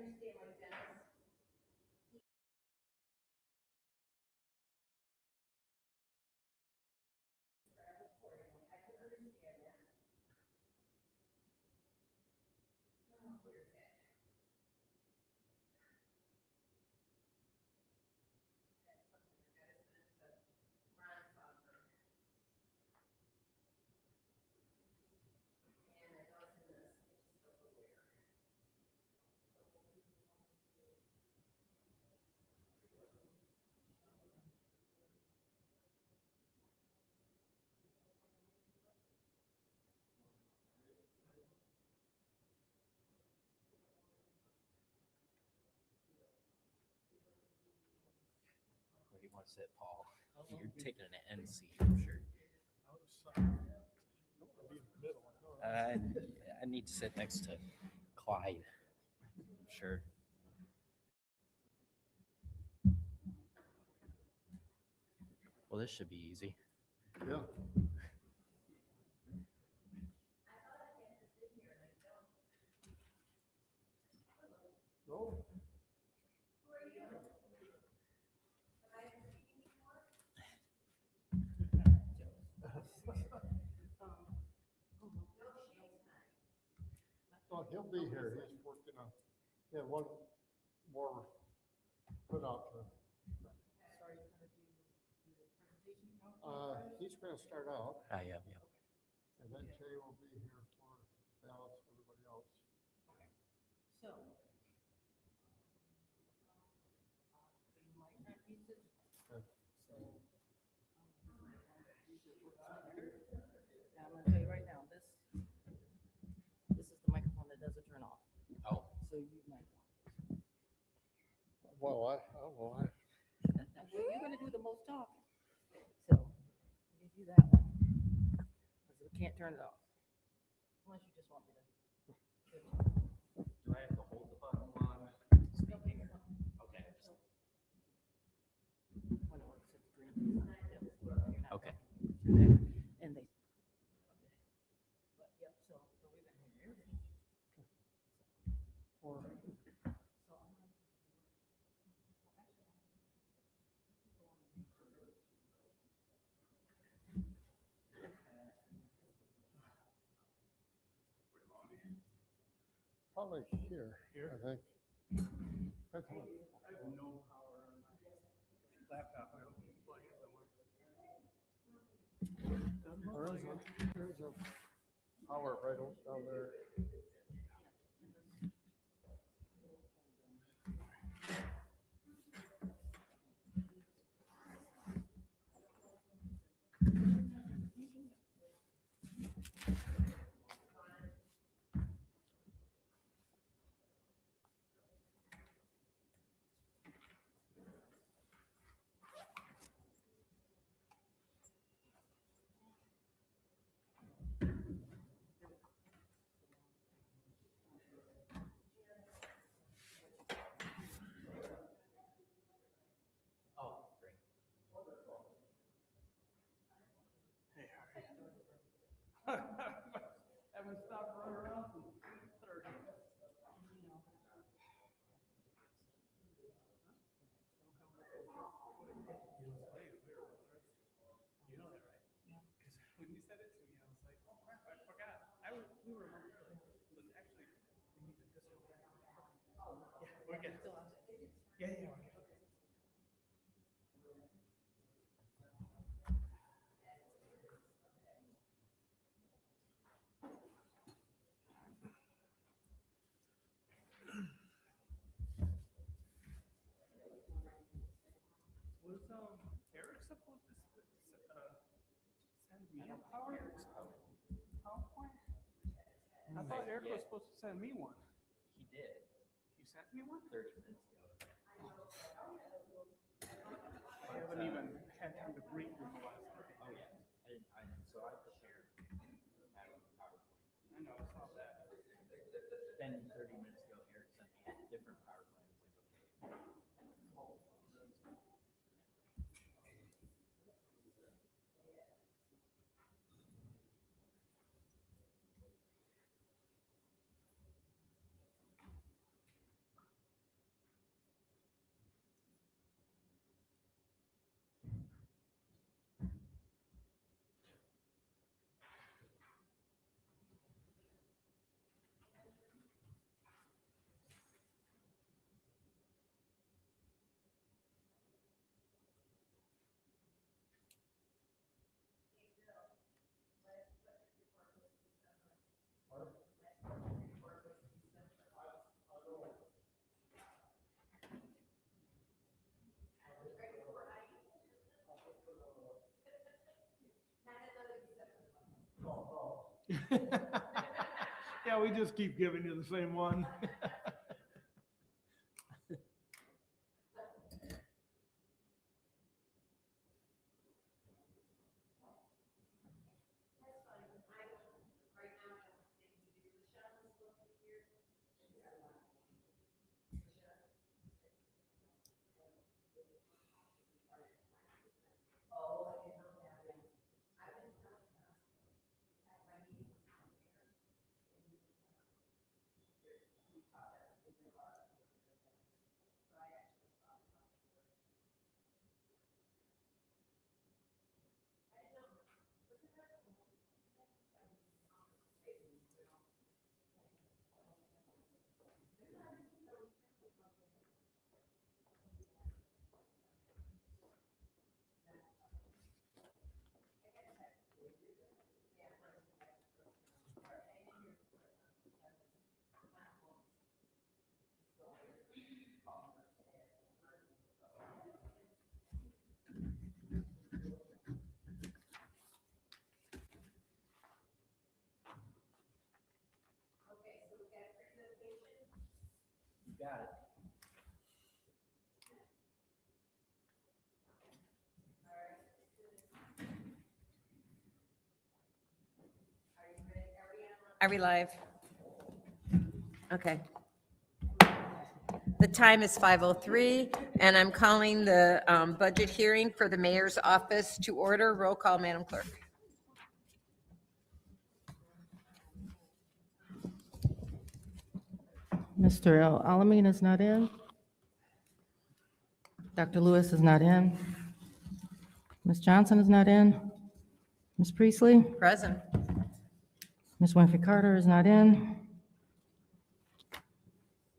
Where do you want to sit, Paul? You're taking an end seat, I'm sure. I need to sit next to Clyde. Sure. Well, this should be easy. Yeah. No. Well, he'll be here. He's working on. Yeah, one more put out. He's going to start out. Yeah. And then Jay will be here for balance for everybody else. So. You might not use it. Okay. So. Now I'm gonna tell you right now, this is the microphone that doesn't turn off. Oh. So you might want. Well, You're gonna do the most talking. So, you do that one. Because we can't turn it off. Unless you just want me to. Do I have to hold the button while I'm speaking? Okay. When it works, it's green. Okay. And they. But, yep, so we're gonna hear everything. or So I'm gonna. probably here, I think. That's what- I have no power on my laptop. I don't plug it somewhere. There's a power right down there. Oh, great. Hey, how are you? Haven't stopped running around since 6:30. You know that, right? Yeah. Because when you said it to me, I was like, oh crap, I forgot. We were remembering. So it's actually, we need to disco. Yeah, we're good. Yeah, we're good. Was Eric supposed to send me a PowerPoint? I thought Eric was supposed to send me one. He did. He sent me one? 30 minutes ago. I haven't even had time to brief him the last time. Oh, yeah. So I prepared PowerPoint. I know, it's not that. Then 30 minutes ago, Eric sent me a different PowerPoint. I was like, okay. Yeah, we just keep giving you the same one. Got it. Are we live? Okay. The time is 5:03, and I'm calling the budget hearing for the mayor's office to order. Roll call, Madam Clerk. Mr. Alamin is not in. Dr. Lewis is not in. Ms. Johnson is not in. Ms. Priestley? Present. Ms. Winfrey Carter is not in.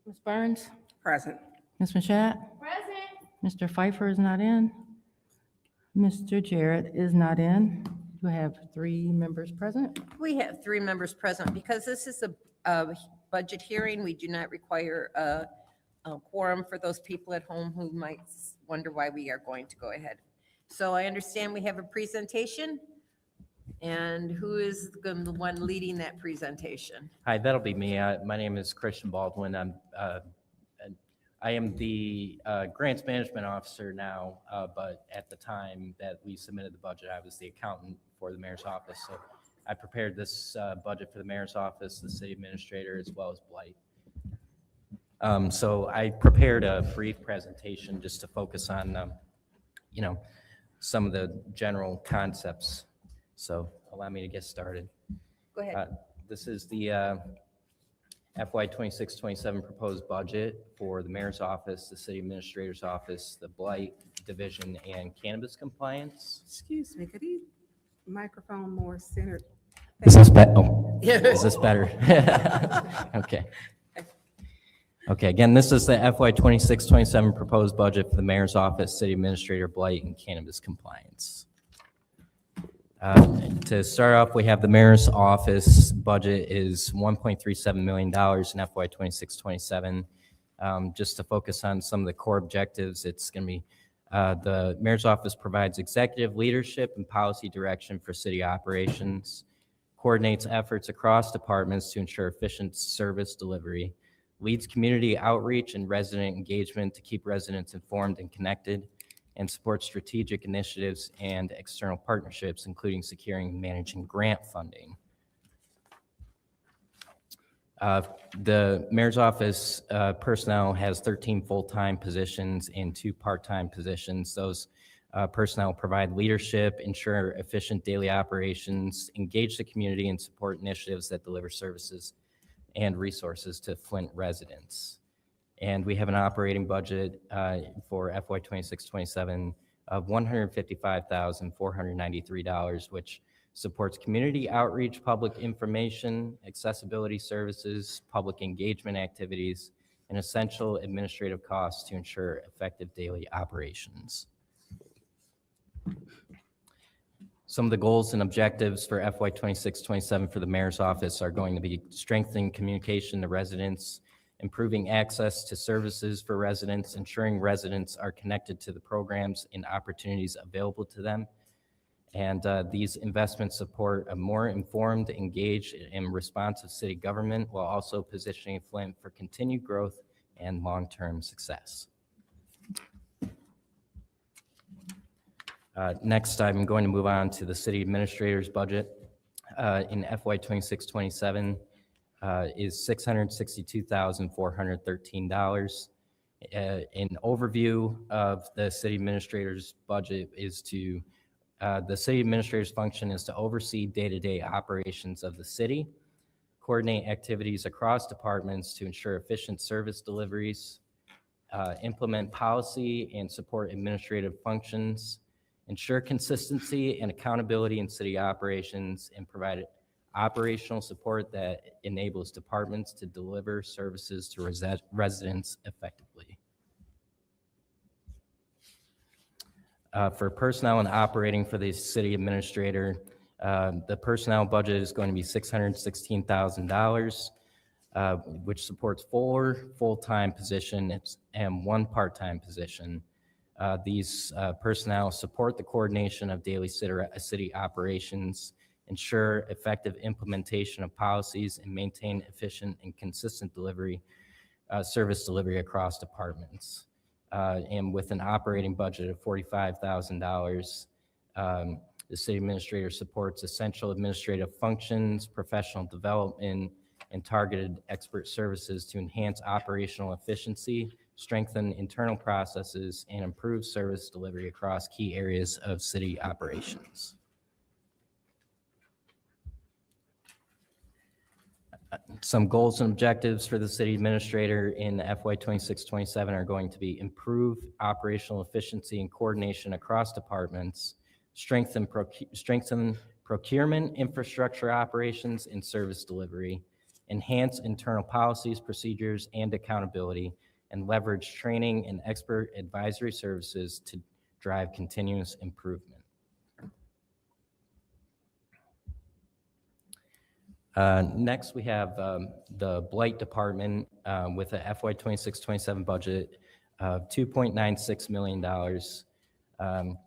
Ms. Burns? Present. Ms. Mashat? Present. Mr. Pfeiffer is not in. Mr. Jarrett is not in. You have 3 members present. We have 3 members present. Because this is a budget hearing, we do not require a quorum for those people at home who might wonder why we are going to go ahead. So I understand we have a presentation. And who is the one leading that presentation? Hi, that'll be me. My name is Christian Baldwin. I am the grants management officer now, but at the time that we submitted the budget, I was the accountant for the mayor's office. So I prepared this budget for the mayor's office, the city administrator, as well as Blight. So I prepared a brief presentation just to focus on, some of the general concepts. So allow me to get started. Go ahead. This is the FY 26-27 proposed budget for the mayor's office, the city administrator's office, the Blight division, and cannabis compliance. Excuse me, could you microphone more centered? Is this better? Oh, is this better? Okay. Okay, again, this is the FY 26-27 proposed budget for the mayor's office, city administrator, Blight, and cannabis compliance. To start off, we have the mayor's office budget is $1.37 million in FY 26-27. Just to focus on some of the core objectives, it's going to be the mayor's office provides executive leadership and policy direction for city operations, coordinates efforts across departments to ensure efficient service delivery, leads community outreach and resident engagement to keep residents informed and connected, and support strategic initiatives and external partnerships, including securing and managing grant funding. The mayor's office personnel has 13 full-time positions and 2 part-time positions. Those personnel provide leadership, ensure efficient daily operations, engage the community, and support initiatives that deliver services and resources to Flint residents. And we have an operating budget for FY 26-27 of $155,493, which supports community outreach, public information, accessibility services, public engagement activities, and essential administrative costs to ensure effective daily operations. Some of the goals and objectives for FY 26-27 for the mayor's office are going to be strengthening communication to residents, improving access to services for residents, ensuring residents are connected to the programs and opportunities available to them, And these investments support a more informed, engaged, and responsive city government while also positioning Flint for continued growth and long-term success. Next, I'm going to move on to the city administrator's budget. In FY 26-27 is $662,413. An overview of the city administrator's budget is to the city administrator's function is to oversee day-to-day operations of the city, coordinate activities across departments to ensure efficient service deliveries, implement policy and support administrative functions, ensure consistency and accountability in city operations, and provide operational support that enables departments to deliver services to residents effectively. For personnel and operating for the city administrator, the personnel budget is going to be $616,000, which supports 4 full-time positions and 1 part-time position. These personnel support the coordination of daily city operations, ensure effective implementation of policies, and maintain efficient and consistent service delivery across departments. And with an operating budget of $45,000, the city administrator supports essential administrative functions, professional development, and targeted expert services to enhance operational efficiency, strengthen internal processes, and improve service delivery across key areas of city operations. Some goals and objectives for the city administrator in FY 26-27 are going to be improve operational efficiency and coordination across departments, strengthen procurement, infrastructure operations, and service delivery, enhance internal policies, procedures, and accountability, and leverage training and expert advisory services to drive continuous improvement. Next, we have the Blight Department with a FY 26-27 budget of $2.96 million. An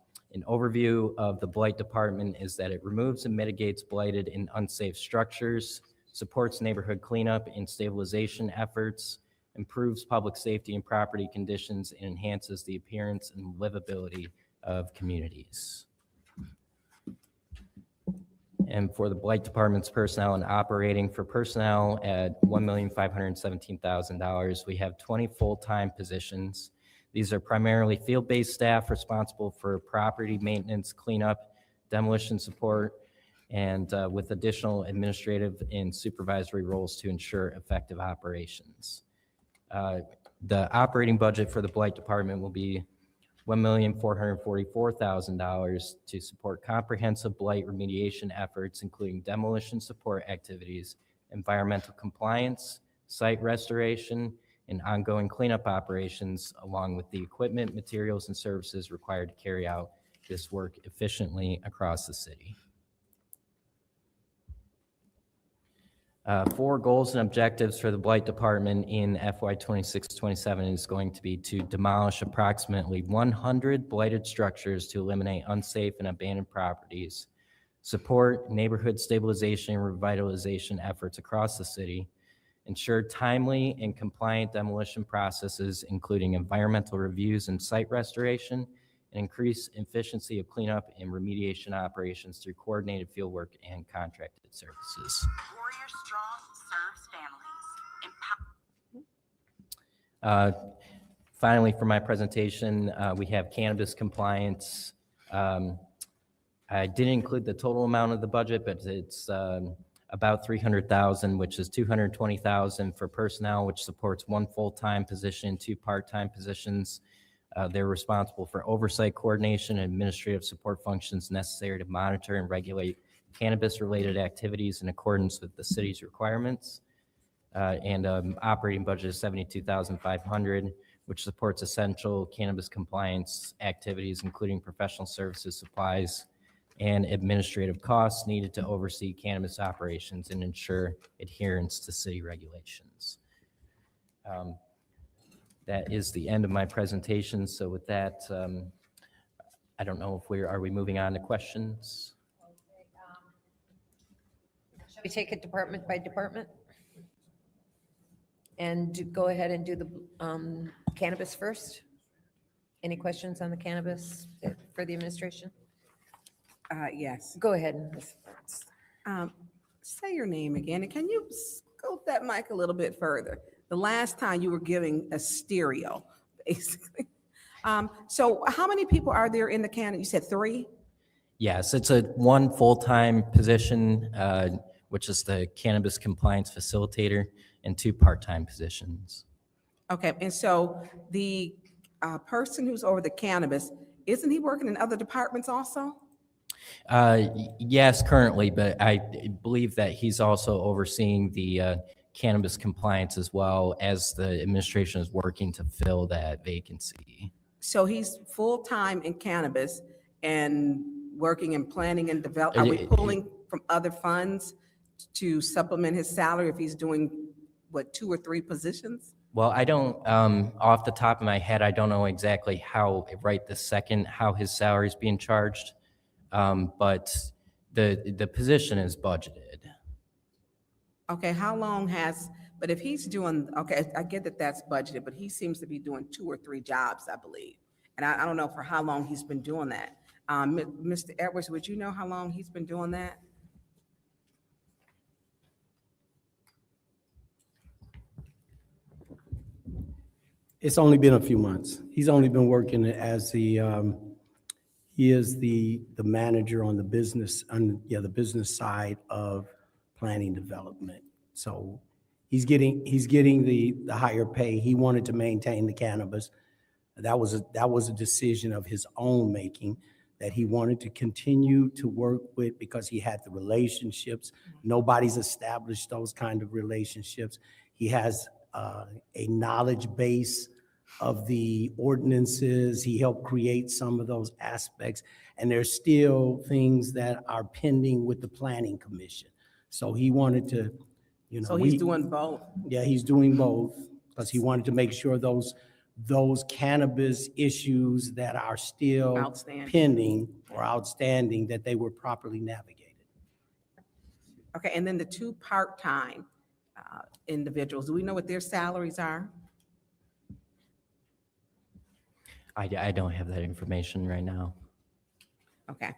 overview of the Blight Department is that it removes and mitigates blighted and unsafe structures, supports neighborhood cleanup and stabilization efforts, improves public safety and property conditions, and enhances the appearance and livability of communities. And for the Blight Department's personnel and operating, for personnel at $1,517,000, we have 20 full-time positions. These are primarily field-based staff responsible for property maintenance, cleanup, demolition support, and with additional administrative and supervisory roles to ensure effective operations. The operating budget for the Blight Department will be $1,444,000 to support comprehensive blight remediation efforts, including demolition support activities, environmental compliance, site restoration, and ongoing cleanup operations, along with the equipment, materials, and services required to carry out this work efficiently across the city. 4 goals and objectives for the Blight Department in FY 26-27 is going to be to demolish approximately 100 blighted structures to eliminate unsafe and abandoned properties, support neighborhood stabilization and revitalization efforts across the city, ensure timely and compliant demolition processes, including environmental reviews and site restoration, and increase efficiency of cleanup and remediation operations through coordinated fieldwork and contracted services. Warrior Strong serves families. Finally, for my presentation, we have cannabis compliance. I didn't include the total amount of the budget, but it's about $300,000, which is $220,000 for personnel, which supports 1 full-time position, 2 part-time positions. They're responsible for oversight, coordination, and administrative support functions necessary to monitor and regulate cannabis-related activities in accordance with the city's requirements. And operating budget is $72,500, which supports essential cannabis compliance activities, including professional services, supplies, and administrative costs needed to oversee cannabis operations and ensure adherence to city regulations. That is the end of my presentation. So with that, I don't know if are we moving on to questions? Shall we take it department by department? Go ahead and do the cannabis first? Any questions on the cannabis for the administration? Yes. Go ahead, Ms. Burns. Say your name again, and can you scope that mic a little bit further? The last time you were giving a stereo, basically. So how many people are there in the county? You said 3? Yes, it's a one full-time position, which is the cannabis compliance facilitator, and 2 part-time positions. Okay, and so the person who's over the cannabis, isn't he working in other departments also? Yes, currently, but I believe that he's also overseeing the cannabis compliance as well as the administration is working to fill that vacancy. So he's full-time in cannabis and working in planning and development. Are we pulling from other funds to supplement his salary if he's doing, what, 2 or 3 positions? Well, I don't, off the top of my head, I don't know exactly how, right this second, how his salary is being charged, but the position is budgeted. Okay, how long has, but if he's doing, okay, I get that that's budgeted, but he seems to be doing 2 or 3 jobs, I believe. And I don't know for how long he's been doing that. Mr. Edwards, would you know how long he's been doing that? It's only been a few months. He's only been working as he is the manager on the business, the business side of planning development. So he's getting the higher pay. He wanted to maintain the cannabis. That was a decision of his own making that he wanted to continue to work with because he had the relationships. Nobody's established those kind of relationships. He has a knowledge base of the ordinances. He helped create some of those aspects. And there's still things that are pending with the planning commission. So he wanted to, So he's doing both. Yeah, he's doing both because he wanted to make sure those cannabis issues that are still Outstanding. pending or outstanding, that they were properly navigated. Okay, and then the 2 part-time individuals, do we know what their salaries are? I don't have that information right now. Okay.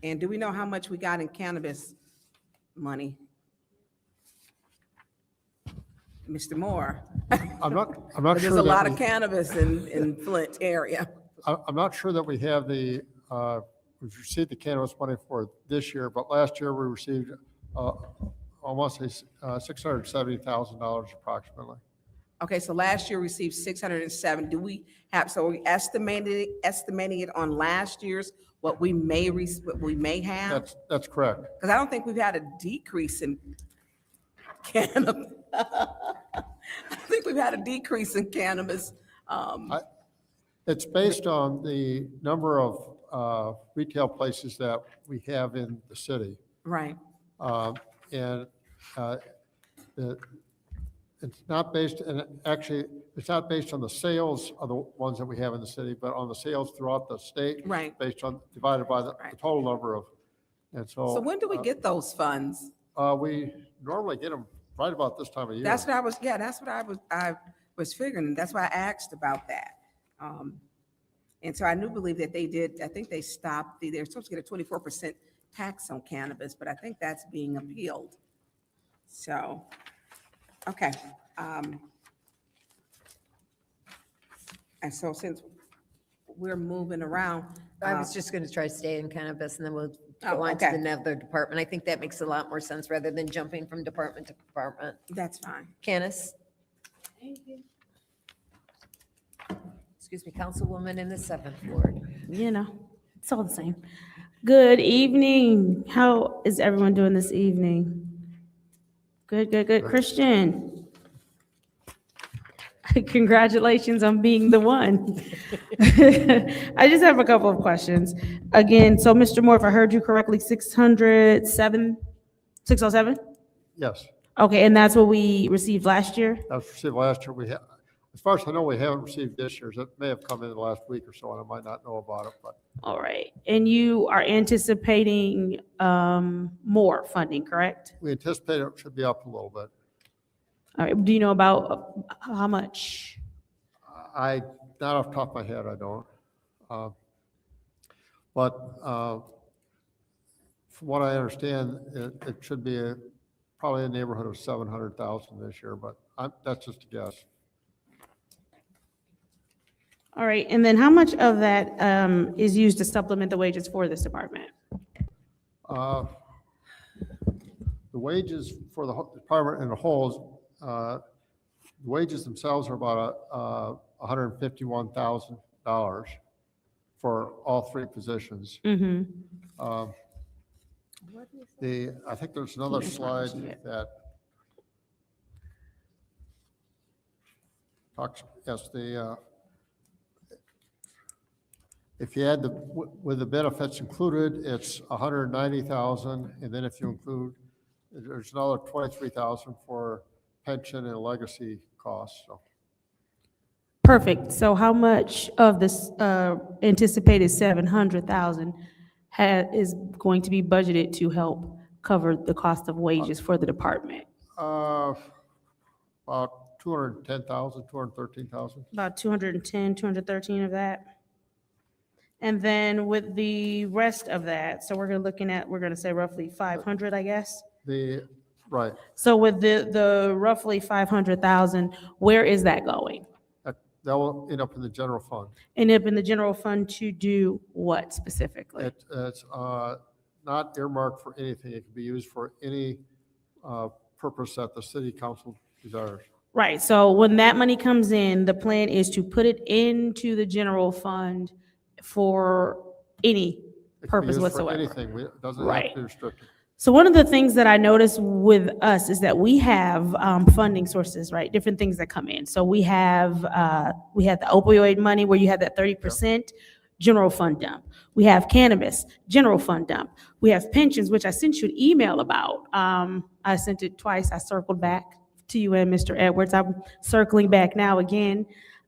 And do we know how much we got in cannabis money? Mr. Moore? I'm not sure. There's a lot of we- cannabis in Flint area. I'm not sure that we have we've received the cannabis money for this year, but last year we received, almost $670,000 approximately. Okay, so last year we received 607. Do we have, so are we estimating it on last year's, what we may have? That's correct. Because I don't think we've had a decrease in cannabis. I think we've had a decrease in cannabis. It's based on the number of retail places that we have in the city. Right. And it's not based, and actually, it's not based on the sales of the ones that we have in the city, but on the sales throughout the state. Right. Based on, divided by the Right. total number of, and so. So when do we get those funds? We normally get them right about this time of year. That's what I was figuring. That's why I asked about that. And so I believe that they did, I think they stopped, they're supposed to get a 24% tax on cannabis, but I think that's being appealed. So, okay. And so since we're moving around. I was just going to try to stay in cannabis and then we'll Oh, go on to okay. another department. I think that makes a lot more sense rather than jumping from department to department. That's fine. Candace? Excuse me, Councilwoman in the 7th Ward. You know, it's all the same. Good evening. How is everyone doing this evening? Good, good, good. Christian. Congratulations on being the one. I just have a couple of questions. Again, so Mr. Moore, if I heard you correctly, 607? Yes, Okay, and that's what we received last year? that was received last year. As far as I know, we haven't received this year's. It may have come in the last week or so, and I might not know about it, but All right. And you are anticipating more funding, correct? we anticipate it should be up a little bit. All right. Do you know about how much? Not off the top of my head, I don't. But from what I understand, it should be probably in the neighborhood of 700,000 this year, but that's just a guess. All right. And then how much of that is used to supplement the wages for this department? The wages for the department in the whole, the wages themselves are about $151,000 for all three positions. Mm-hmm. I think there's another slide that talks, yes, if you add with the benefits included, it's 190,000, and then if you include, there's another 23,000 for pension and legacy costs, so. Perfect. So how much of this anticipated 700,000 is going to be budgeted to help cover the cost of wages for the department? About 210,000, 213,000. About 210, 213 of that? And then with the rest of that, so we're going to say roughly 500, I guess? Right. So with the roughly 500,000, where is that going? That will end up in the general fund. End up in the general fund to do what specifically? It's not earmarked for anything. It can be used for any purpose that the city council desires. Right, so when that money comes in, the plan is to put it into the general fund for any It can be purpose used for whatsoever. anything. It doesn't have Right. to be restricted. So one of the things that I noticed with us is that we have funding sources, right? Different things that come in. So we have the opioid money where you have that 30% general fund dump. We have cannabis, general fund dump. We have pensions, which I sent you an email about. I sent it twice. I circled back to you and Mr. Edwards. I'm circling back now again.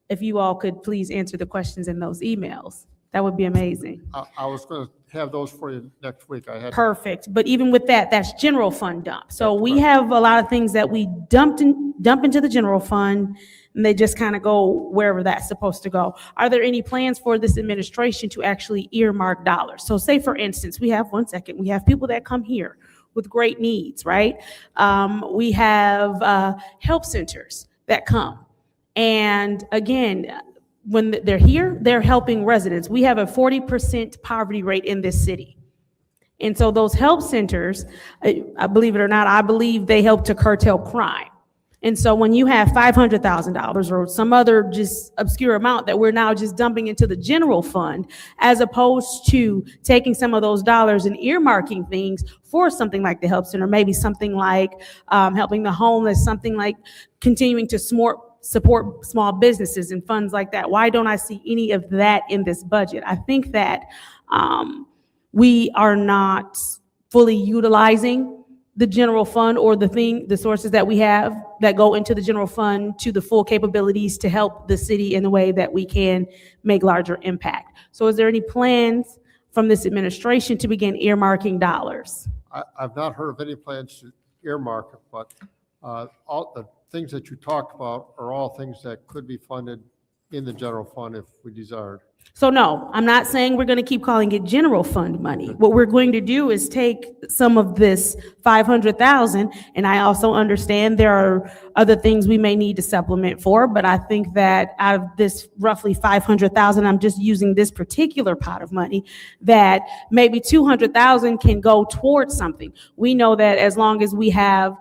If you all could please answer the questions in those emails, that would be amazing. I was going to have those for you next week. I had. Perfect. But even with that, that's general fund dump. So That's we correct. have a lot of things that we dump into the general fund, and they just kind of go wherever that's supposed to go. Are there any plans for this administration to actually earmark dollars? So say, for instance, we have people that come here with great needs, right? We have help centers that come. And again, when they're here, they're helping residents. We have a 40% poverty rate in this city. And so those help centers, I believe it or not, I believe they help to curtail crime. And so when you have $500,000 or some other just obscure amount that we're now just dumping into the general fund, as opposed to taking some of those dollars and earmarking things for something like the help center, maybe something like helping the homeless, something like continuing to support small businesses and funds like that. Why don't I see any of that in this budget? I think that we are not fully utilizing the general fund or the sources that we have that go into the general fund to the full capabilities to help the city in the way that we can make larger impact. So is there any plans from this administration to begin earmarking dollars? I've not heard of any plans to earmark it, but all the things that you talked about are all things that could be funded in the general fund if we desired. So no, I'm not saying we're going to keep calling it general fund money. What we're going to do is take some of this 500,000, and I also understand there are other things we may need to supplement for, but I think that out of this roughly 500,000, I'm just using this particular pot of money, that maybe 200,000 can go towards something. We know that as long as we have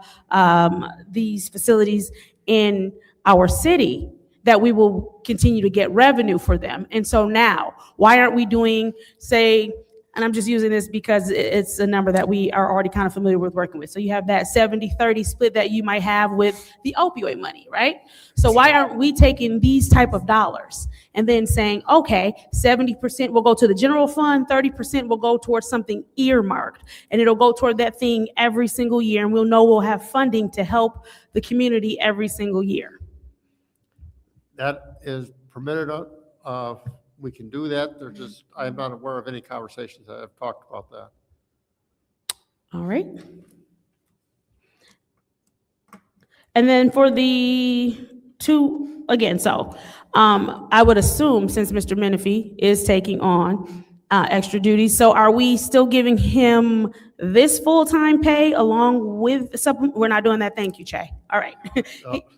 these facilities in our city, that we will continue to get revenue for them. And so now, why aren't we doing, say, and I'm just using this because it's a number that we are already kind of familiar with working with. So you have that 70-30 split that you might have with the opioid money, right? So why aren't we taking these type of dollars and then saying, okay, 70% will go to the general fund, 30% will go towards something earmarked, and it'll go toward that thing every single year, and we'll know we'll have funding to help the community every single year. that is permitted, we can do that. There's just, I'm not aware of any conversations that have talked about that. All right. And then for the two, again, so I would assume since Mr. Menifee is taking on extra duties, so are we still giving him this full-time pay along with the supplement? We're not doing that. Thank you, Che. All right.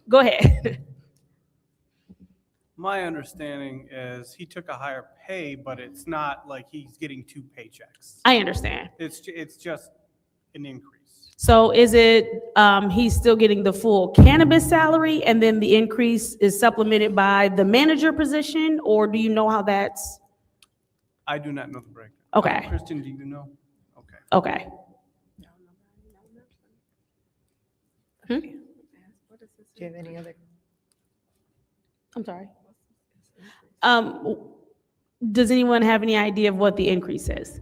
Go ahead. My understanding is he took a higher pay, but it's not like he's getting two paychecks. I understand. It's just an increase. So is it, he's still getting the full cannabis salary and then the increase is supplemented by the manager position, or do you know how that's? I do not know the breakdown. Okay. Kristen, do you know? Okay. Okay. Do you have any other? I'm sorry. Does anyone have any idea of what the increase is?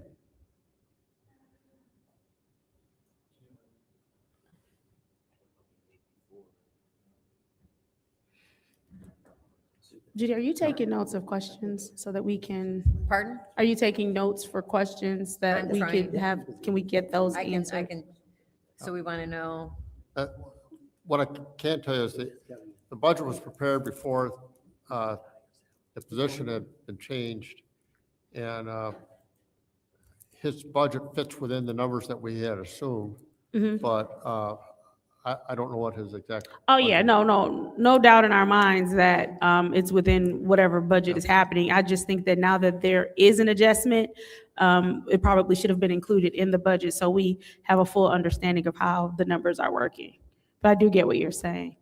Judy, are you taking notes of questions so that we can, Pardon? are you taking notes for questions that I'm we trying. could have, can we get those I answered? can, so we want to know, What I can tell you is that the budget was prepared before the position had been changed. And his budget fits within the numbers that we had assumed. But I don't know what his exact. Oh, yeah, budget- no doubt in our minds that it's within whatever budget is happening. I just think that now that there is an adjustment, it probably should have been included in the budget so we have a full understanding of how the numbers are working. But I do get what you're saying.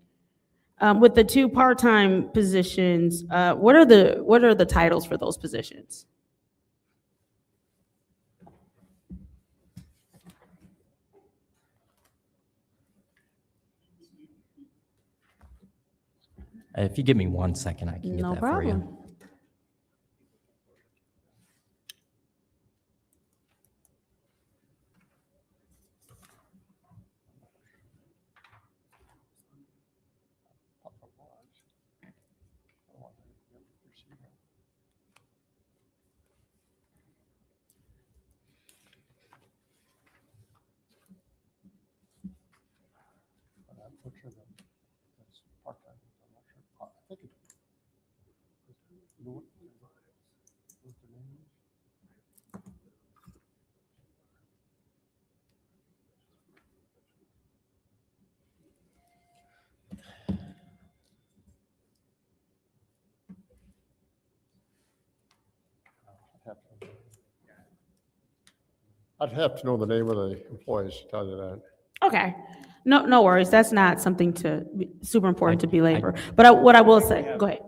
With the two part-time positions, what are the titles for those positions? If you give me 1 second, I can get No that for you. problem. I'm not sure that's part-time. I'm not sure. I think it. You know what the name is? I'd have to know the name of the employees to tell you that. Okay, no worries. That's not something super important to belabor. But what I will say, go ahead.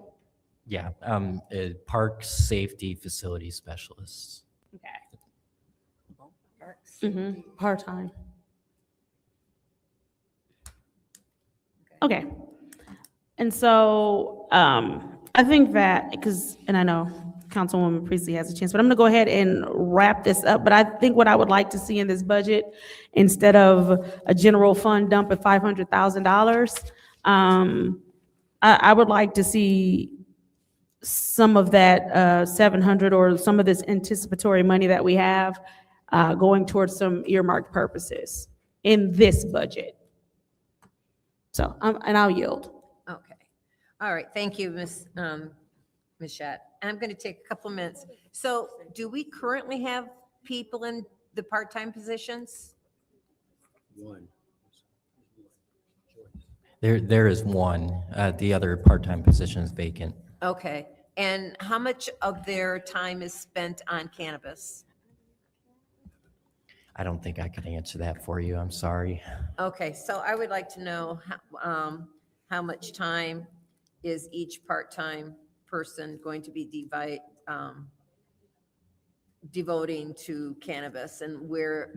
Yeah, park safety facility specialists. Okay. Part-time. Okay. And so, I think that, and I know Councilwoman Priestley has a chance, but I'm gonna go ahead and wrap this up. But I think what I would like to see in this budget, instead of a general fund dump of $500,000, I would like to see some of that 700 or some of this anticipatory money that we have going towards some earmarked purposes in this budget. So, and I'll yield. okay. All right, thank you, Ms. Shat. I'm going to take a couple minutes. So do we currently have people in the part-time positions? One. There is one. The other part-time position is vacant. Okay, and how much of their time is spent on cannabis? I don't think I can answer that for you. I'm sorry. Okay, so I would like to know how much time is each part-time person going to be devoting to cannabis, and where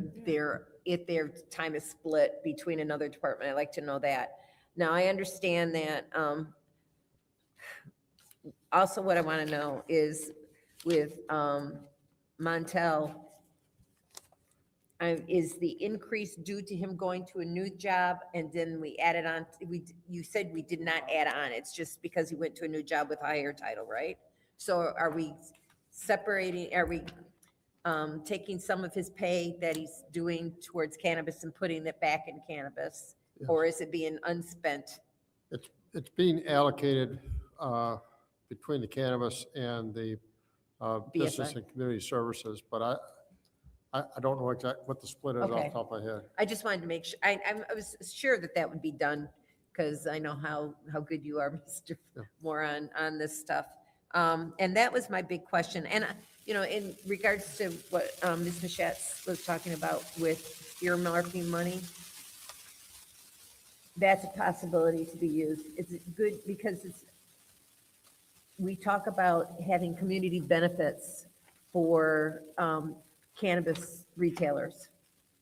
if their time is split between another department. I'd like to know that. Now, I understand that. Also, what I want to know is with Montel, Is the increase due to him going to a new job and then we added on, you said we did not add on, it's just because he went to a new job with a higher title, right? So are we separating, are we taking some of his pay that he's doing towards cannabis and putting it back in cannabis? Or is it being unspent? It's being allocated between the cannabis and the business BSI. and community services, but I don't know exactly what the split is off Okay. the top of my head. I just wanted to make sure, I was sure that that would be done, because I know how good you are, Mr. Moore, on this stuff. And that was my big question. And, in regards to what Ms. Mashatz was talking about with earmarking money, that's a possibility to be used. It's good because we talk about having community benefits for cannabis retailers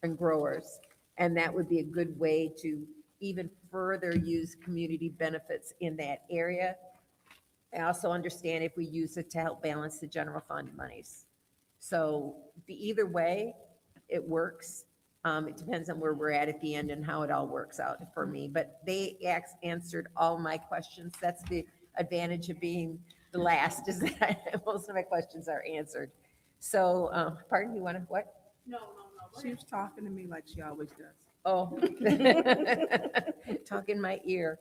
and growers. And that would be a good way to even further use community benefits in that area. I also understand if we use it to help balance the general fund monies. So either way, it works. It depends on where we're at the end and how it all works out for me. But they answered all my questions. That's the advantage of being the last, is that most of my questions are answered. So, pardon, you want to, what? She was talking to me like she always does. Oh. Talk in my ear.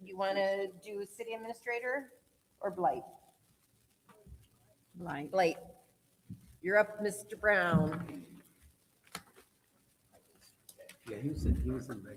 You want to do city administrator or Blight? Blight. Blight. You're up, Mr. Brown. Yeah, he was in there.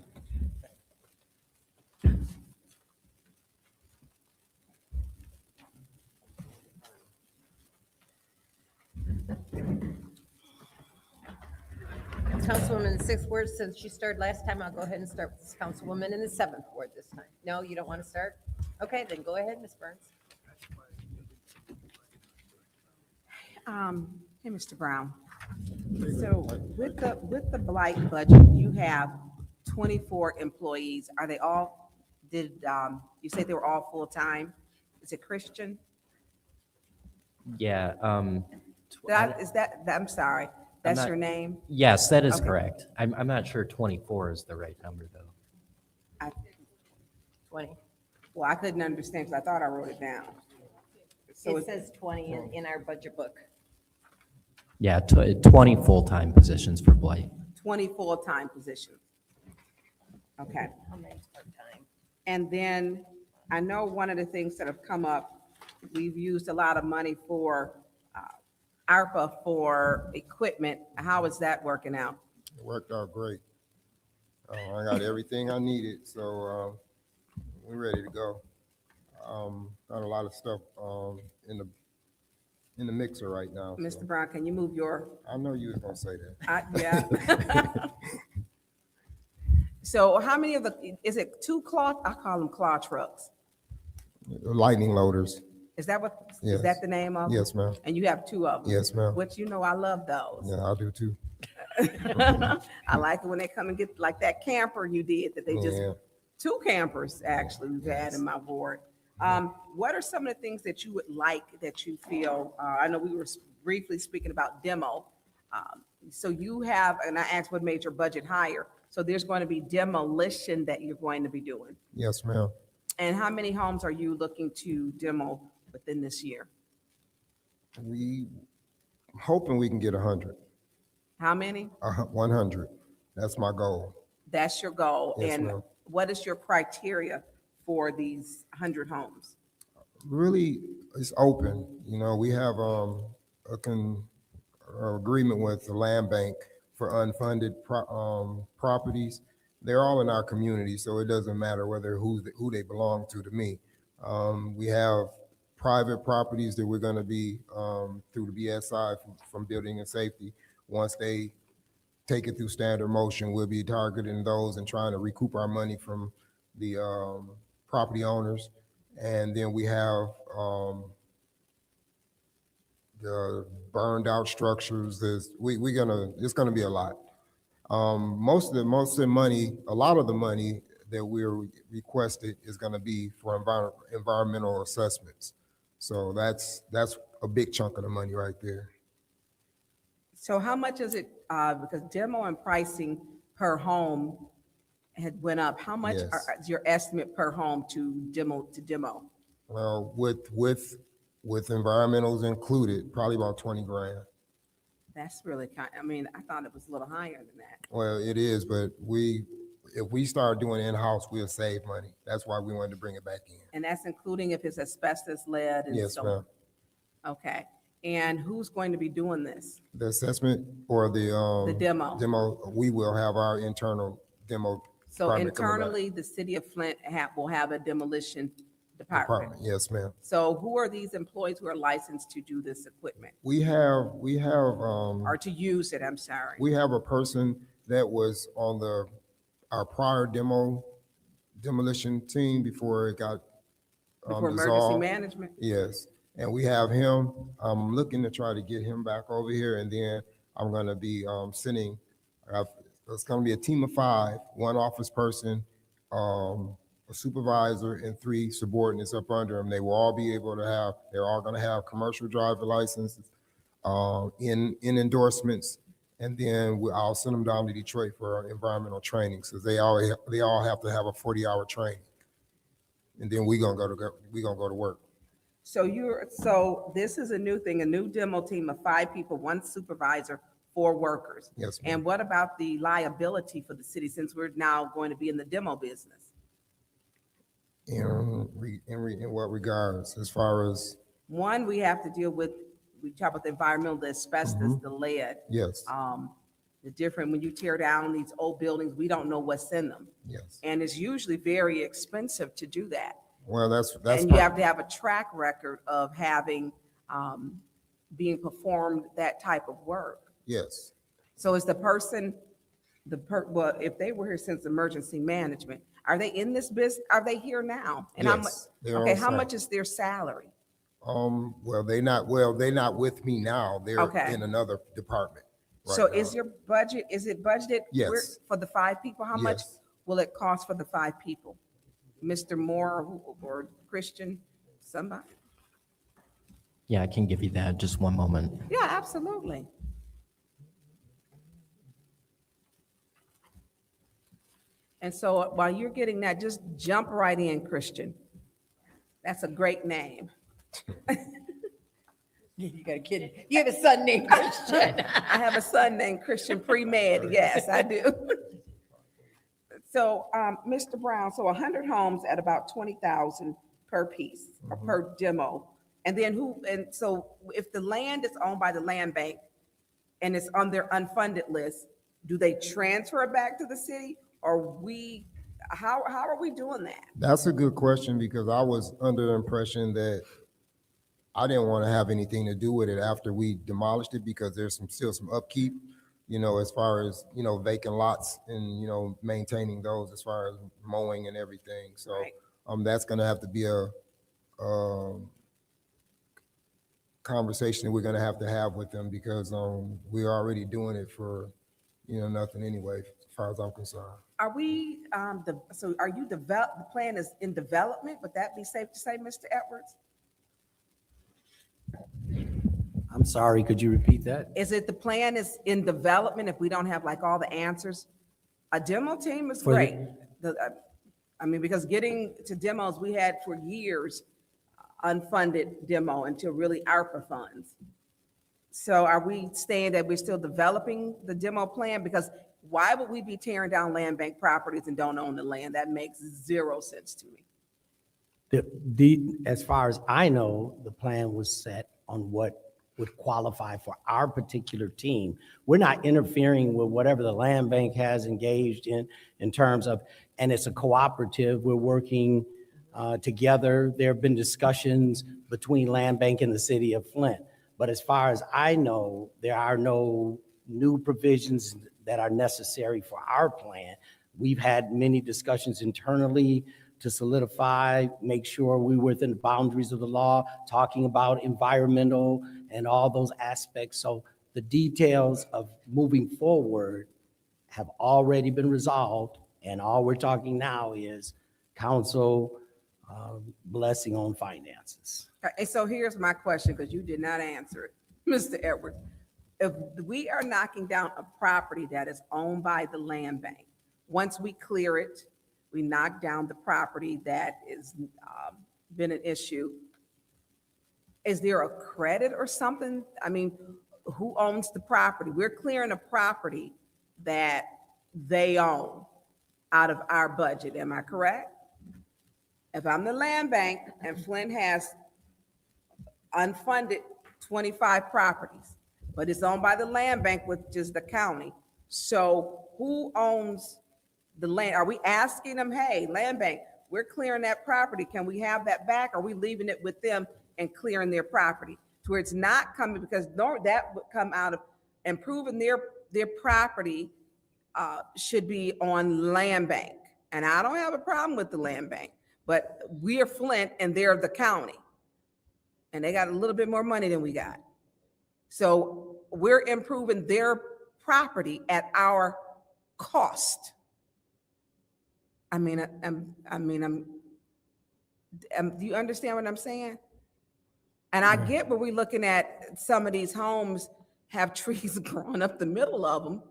Councilwoman in the 6th ward, since she started last time, I'll go ahead and start with this Councilwoman in the 7th ward this time. No, you don't want to start? Okay, then go ahead, Ms. Burns. Hey, Mr. Brown. So with the Blight budget, you have 24 employees. Are they all, you say they were all full-time? Is it Christian? Yeah, I'm sorry, that's not- your name? yes, that is Okay. correct. I'm not sure 24 is the right number, though. I 20. Well, I couldn't understand because I thought I wrote it down. So It says 20 in our budget book. Yeah, 20 full-time positions for Blight. 20 full-time positions. Okay. How many part-time? And then I know one of the things that have come up, we've used a lot of money for ARPA for equipment. How is that working out? It worked out great. I got everything I needed, so we're ready to go. Got a lot of stuff in the mixer right now. so. Mr. Brown, can you move your, I know you was gonna say that. yeah. So how many of is it two claw, I call them claw trucks? Lightning loaders. Is that what, is Yes. that the name of them? Yes, ma'am. And you have two of them? Yes, ma'am. Which, I love those. Yeah, I do too. I like it when they come and get, like that camper you did, that they just, Yeah. two campers actually we've had in my ward. What are some of the things that you would like, that you feel, I know we were briefly speaking about demo. So you have, and I asked what made your budget higher. So there's going to be demolition that you're going to be doing. Yes, ma'am. And how many homes are you looking to demo within this year? We hoping we can get 100. How many? 100. That's my goal. That's your goal. Yes, And ma'am. what is your criteria for these 100 homes? Really, it's open. We have agreement with the land bank for unfunded properties. They're all in our community, so it doesn't matter who they belong to me. We have private properties that we're going to be through the BSI from Building and Safety. Once they take it through standard motion, we'll be targeting those and trying to recoup our money from the property owners. And then we have the burned out structures. It's gonna be a lot. Most of the money, a lot of the money that we're requested is gonna be for environmental assessments. So that's a big chunk of the money right there. So how much is it, because demo and pricing per home had went up, how much Yes. is your estimate per home to demo? Well, with environmentals included, probably about 20 grand. That's really I mean, I thought it was a little higher than that. Well, it is, but if we start doing in-house, we'll save money. That's why we wanted to bring it back in. And that's including if it's asbestos, lead, and Yes, so ma'am. on. Okay, and who's going to be doing this? The assessment or The demo. Demo, we will have our internal demo So department coming back. internally, the city of Flint will have a demolition department. Yes, ma'am. So who are these employees who are licensed to do this equipment We have, or to use it? I'm sorry. we have a person that was on our prior demolition team before it got For emergency dissolved. management? Yes, and we have him. I'm looking to try to get him back over here, and then I'm gonna be sending. It's gonna be a team of 5, 1 office person, a supervisor, and 3 subordinates up under them. They will all be able to have. They're all gonna have commercial driver licenses, in endorsements, and then I'll send them down to Detroit for environmental training. So they all have to have a 40-hour training, and then we're gonna go to work. So this is a new thing, a new demo team of 5 people, 1 supervisor, 4 workers. Yes, ma'am. And what about the liability for the city since we're now going to be in the demo business? In what regards, as far as, One, we have to deal with, we talk about the environmental, the asbestos, the lead. yes, The different, when you tear down these old buildings, we don't know what's in them. yes. And it's usually very expensive to do that. Well, that's And you have to have a track record of having, being performed that type of work. yes, So is the person, well, if they were here since emergency management, are they in this business? Are they here now? And how much? yes. They're Okay, on how site. much is their salary? Well, they're not with me now. They're Okay. in another department. So right is now. your budget, is it budgeted? Yes. For the 5 people? How much Yes. will it cost for the 5 people? Mr. Moore or Christian, somebody? Yeah, I can give you that. Just one moment. Yeah, absolutely. And so while you're getting that, just jump right in, Christian. That's a great name. You got a kid. You have a son named Christian. I have a son named Christian pre-med. Yes, I do. So, Mr. Brown, so 100 homes at about 20,000 per piece or per demo. And then so if the land is owned by the land bank and it's on their unfunded list, do they transfer it back to the city or how are we doing that? That's a good question because I was under the impression that I didn't want to have anything to do with it after we demolished it because there's still some upkeep, as far as, vacant lots and, maintaining those as far as mowing and everything. So Right. That's going to have to be a conversation that we're going to have with them because we're already doing it for, nothing anyway, as far as I'm concerned. Are we, so are you the plan is in development? Would that be safe to say, Mr. Edwards? I'm sorry, could you repeat that? Is it the plan is in development if we don't have like all the answers? A demo team is For the- great. I mean, because getting to demos, we had for years unfunded demo until really ARPA funds. So are we saying that we're still developing the demo plan? Because why would we be tearing down land bank properties and don't own the land? That makes 0 sense to me. As far as I know, the plan was set on what would qualify for our particular team. We're not interfering with whatever the land bank has engaged in terms of, and it's a cooperative, we're working together. There have been discussions between land bank and the city of Flint. But as far as I know, there are no new provisions that are necessary for our plan. We've had many discussions internally to solidify, make sure we're within the boundaries of the law, talking about environmental and all those aspects. So the details of moving forward have already been resolved. And all we're talking now is council blessing on finances. And so here's my question, because you did not answer it, Mr. Edwards. if we are knocking down a property that is owned by the land bank, once we clear it, we knock down the property that is been an issue. Is there a credit or something? I mean, who owns the property? We're clearing a property that they own out of our budget, am I correct? If I'm the land bank and Flint has unfunded 25 properties, but it's owned by the land bank, which is the county. So who owns the land? Are we asking them, hey, land bank, we're clearing that property, can we have that back? Are we leaving it with them and clearing their property? To where it's not coming, because that would come out of improving their property should be on land bank. And I don't have a problem with the land bank, but we're Flint and they're the county. And they got a little bit more money than we got. So we're improving their property at our cost. Do you understand what I'm saying? And I get where we're looking at some of these homes have trees growing up the middle of them.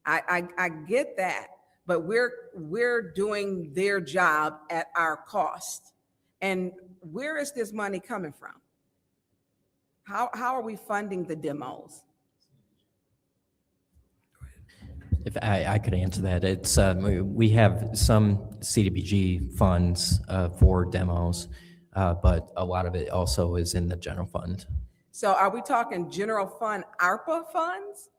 I get that, but we're doing their job at our cost. And where is this money coming from? How are we funding the demos? If I could answer that, it's, we have some CDBG funds for demos, but a lot of it also is in the general fund. So are we talking general fund, ARPA funds?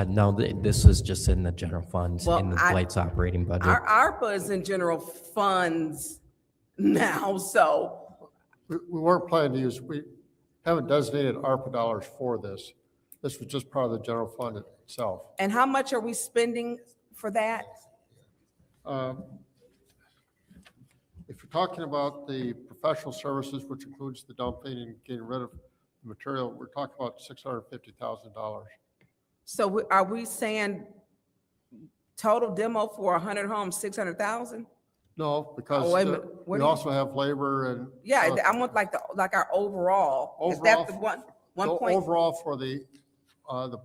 No, this is just in the general fund, Well, in the Blight's operating budget. Our ARPA is in general funds now, so, We weren't planning to use, we haven't designated ARPA dollars for this. This was just part of the general fund itself. and how much are we spending for that? If you're talking about the professional services, which includes the dumping and getting rid of the material, we're talking about $650,000. So are we saying total demo for 100 homes, 600,000? No, because Oh, wait a minute. What we do you- also have labor and. Yeah, I want like our overall. Is that the Overall- one So point? overall for the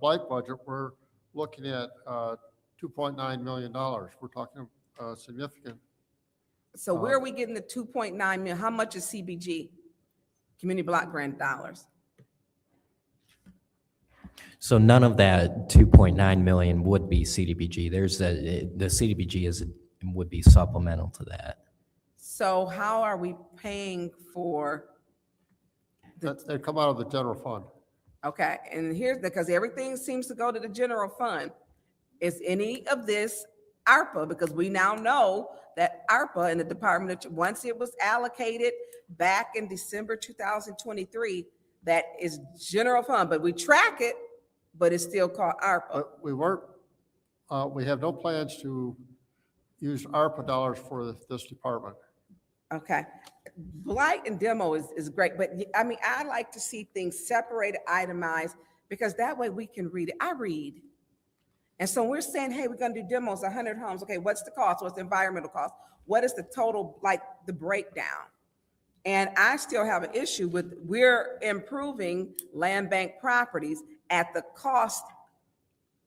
Blight budget, we're looking at $2.9 million. We're talking significant. So where are we getting the 2.9 million? How much is CBG? Community Block Grant dollars? So none of that 2.9 million would be CDBG. The CDBG would be supplemental to that. So how are we paying for, They come out of the general fund. okay, and here's, because everything seems to go to the general fund. Is any of this ARPA? Because we now know that ARPA in the Department of, once it was allocated back in December 2023, that is general fund, but we track it, but it's still called ARPA. But we have no plans to use ARPA dollars for this department. Okay. Blight and demo is great, but I mean, I like to see things separated, itemized, because that way we can read it. I read. And so we're saying, hey, we're gonna do demos, 100 homes. Okay, what's the cost? What's the environmental cost? What is the total, like the breakdown? And I still have an issue with, we're improving land bank properties at the cost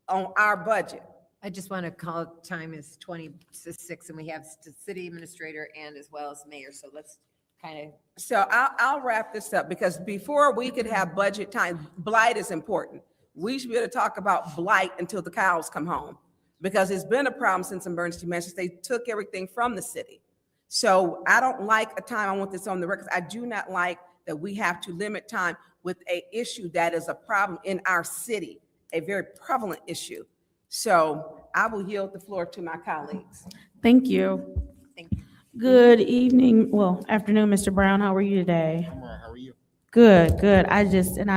on our budget. I just want to call time is 20 to 6 and we have city administrator and as well as mayor. So let's kind of. So I'll wrap this up, because before we could have budget time, Blight is important. We should be able to talk about Blight until the cows come home, because it's been a problem since emergency measures. They took everything from the city. So I don't like a time, I want this on the record, I do not like that we have to limit time with a issue that is a problem in our city, a very prevalent issue. So I will yield the floor to my colleagues. Thank you. Thank you. Good evening, well, afternoon, Mr. Brown. How are you today? I'm all right, how are you? Good, good. I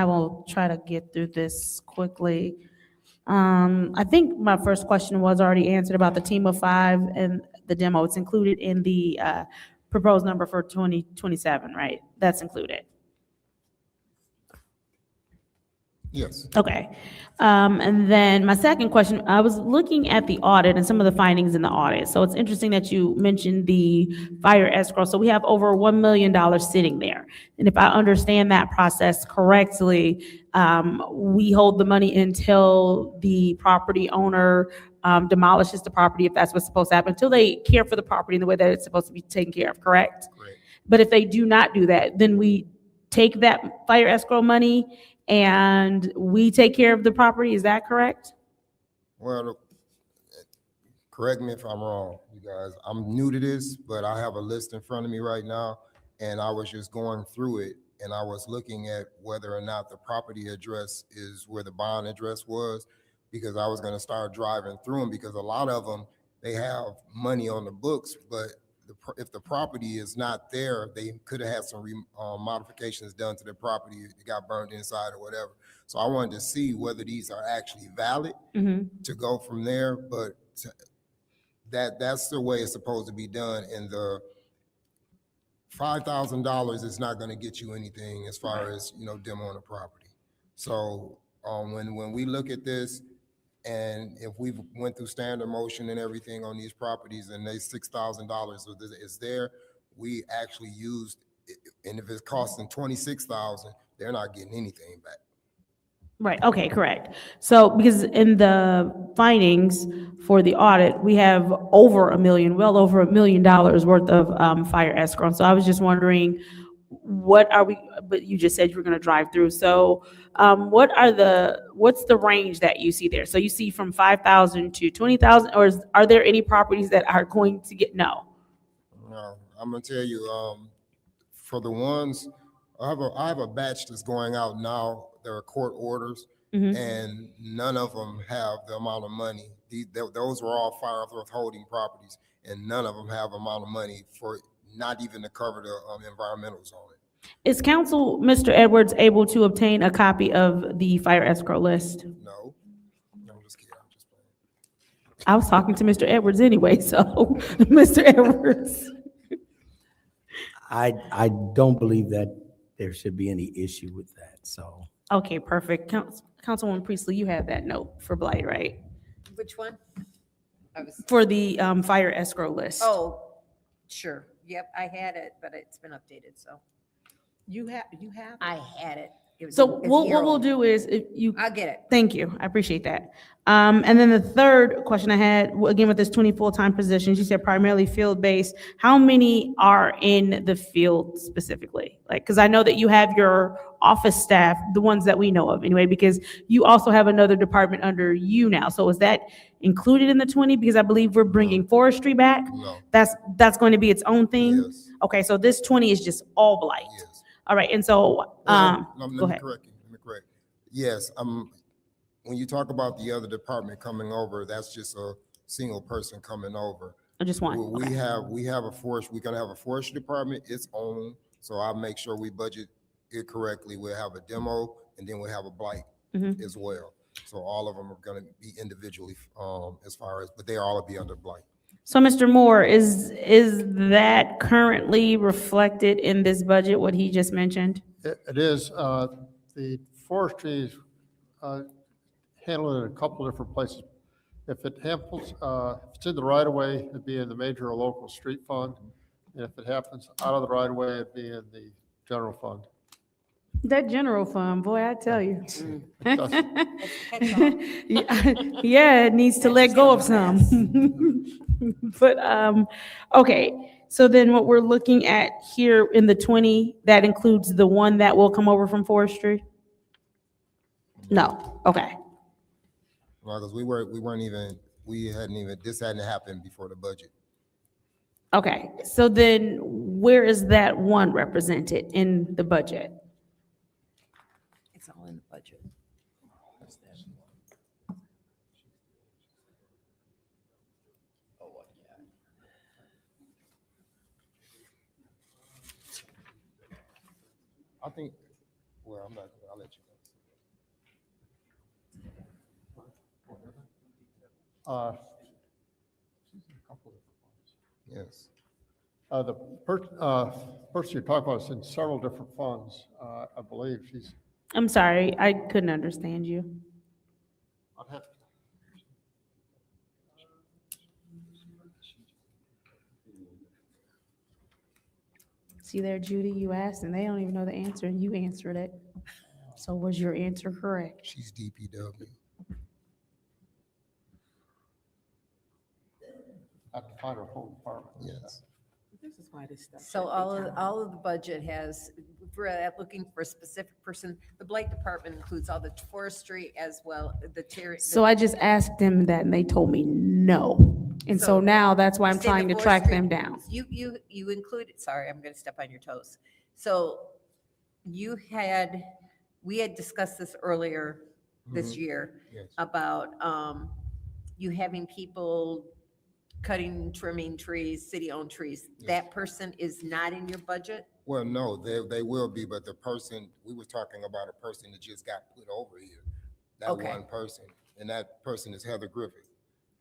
will try to get through this quickly. I think my first question was already answered about the team of 5 and the demo. It's included in the proposed number for 2027, right? That's included. Yes. Okay. And then my second question, I was looking at the audit and some of the findings in the audit. So it's interesting that you mentioned the fire escrow. So we have over $1 million sitting there. And if I understand that process correctly, we hold the money until the property owner demolishes the property, if that's what's supposed to happen, until they care for the property in the way that it's supposed to be taken care of, correct? Correct. But if they do not do that, then we take that fire escrow money and we take care of the property, is that correct? Well, correct me if I'm wrong, you guys. I'm new to this, but I have a list in front of me right now, and I was just going through it, and I was looking at whether or not the property address is where the bond address was, because I was gonna start driving through them, because a lot of them, they have money on the books, but if the property is not there, they could have had some modifications done to the property. It got burned inside or whatever. So I wanted to see whether these are actually valid to go from there, but that's the way it's supposed to be done. And the $5,000 is not going to get you anything as far as, demoing a property. So when we look at this, and if we went through standard motion and everything on these properties and they $6,000 is there, we actually used, and if it's costing $26,000, they're not getting anything back. Right, okay, correct. So, because in the findings for the audit, we have over $1 million, well over $1 million worth of fire escrow. So I was just wondering, but you just said you were gonna drive through. So what's the range that you see there? So you see from 5,000 to 20,000, or are there any properties that are going to get, no? No, I'm gonna tell you, for the ones, I have a batch that's going out now. There are court orders, and none of them have the amount of money. Those were all fire withholding properties, and none of them have amount of money for not even to cover the environmentals on it. Is counsel, Mr. Edwards, able to obtain a copy of the fire escrow list? No, I'm just kidding. I'm just playing. I was talking to Mr. Edwards anyway, so Mr. Edwards. I don't believe that there should be any issue with that, so. Okay, perfect. Councilwoman Priestley, you have that note for Blight, right? Which one? For the fire escrow list. Oh, sure. Yep, I had it, but it's been updated, so. You have? I had it. It was So a what year we'll old. do is, if you, I'll get it. thank you, I appreciate that. And then the third question I had, again, with this 20 full-time positions, you said primarily field-based. How many are in the field specifically? Like, because I know that you have your office staff, the ones that we know of anyway, because you also have another department under you now. So is that included in the 20? Because I believe we're bringing forestry back. No. That's going to be its own thing? Yes. Okay, so this 20 is just all Blight? Yes. All right, and so, Let go me ahead. correct you. Let me correct. Yes, when you talk about the other department coming over, that's just a single person coming over. I just want, We okay. have a forest, we're gonna have a forestry department, its own, so I'll make sure we budget it correctly. We'll have a demo, and then we'll have a blight as well. So all of them are gonna be individually, as far as, but they all will be under blight. So, Mr. Moore, is that currently reflected in this budget, what he just mentioned? It is, the forestry handle it in a couple different places. If it happens, if it's in the right of way, it'd be in the major or local street fund. And if it happens out of the right of way, it'd be in the general fund. That general fund, boy, I tell you. That's- Yeah, it needs to let go of some. But, okay, so then what we're looking at here in the 20, that includes the one that will come over from forestry? No, okay. Well, because this hadn't happened before the budget. Okay, so then where is that one represented in the budget? It's all in the budget. I think, well, I'll let you Uh, Yes. The person you're talking about is in several different funds, I believe. She's I'm sorry, I couldn't understand you. I'd have- See there, Judy, you asked and they don't even know the answer and you answered it. So was your answer correct? She's DPW. Have to find our whole department. Yes. This is why this stuff. So all of the budget has, if we're looking for a specific person, the Blight department includes all the forestry as well, the So I just asked them that and they told me no. And so So, now that's why I'm State trying to of track forestry, them down. You included, sorry, I'm gonna step on your toes. So we had discussed this earlier this year Yes. about, you having people cutting, trimming trees, city-owned trees. That person is not in your budget? Well, no, they will be, but the person, we were talking about a person that just got put over here. That Okay. one person, and that person is Heather Griffith.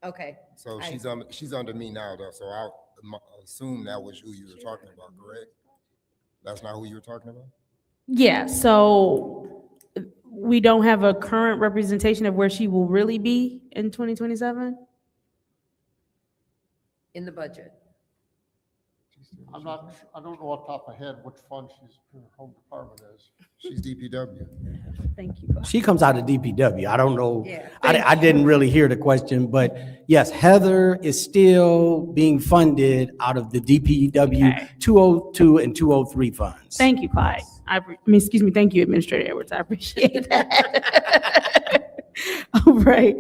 Okay, So I- she's under me now though, so I assume that was who you were talking about, correct? That's not who you were talking about? Yeah, so we don't have a current representation of where she will really be in 2027? in the budget. I'm not, I don't know off the top of my head which fund her home department is. She's DPW. Thank you. She comes out of DPW. I don't know. Yeah. I didn't really hear the question, but yes, Heather is still being funded out of the DPW Okay. 202 and 203 funds. Thank you, Clyde. Excuse me, thank you, Administrator Edwards. I appreciate that. All right.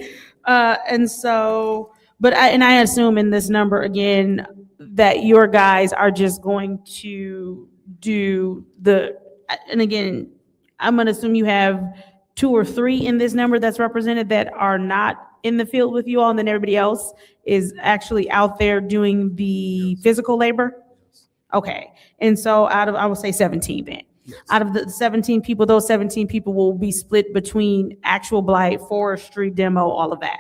And so, I assume in this number again, that your guys are just going to do and again, I'm gonna assume you have 2 or 3 in this number that's represented that are not in the field with you all, and then everybody else is actually out there doing the physical labor? Okay, and so I would say 17 then. Out of the 17 people, those 17 people will be split between actual blight, forestry, demo, all of that.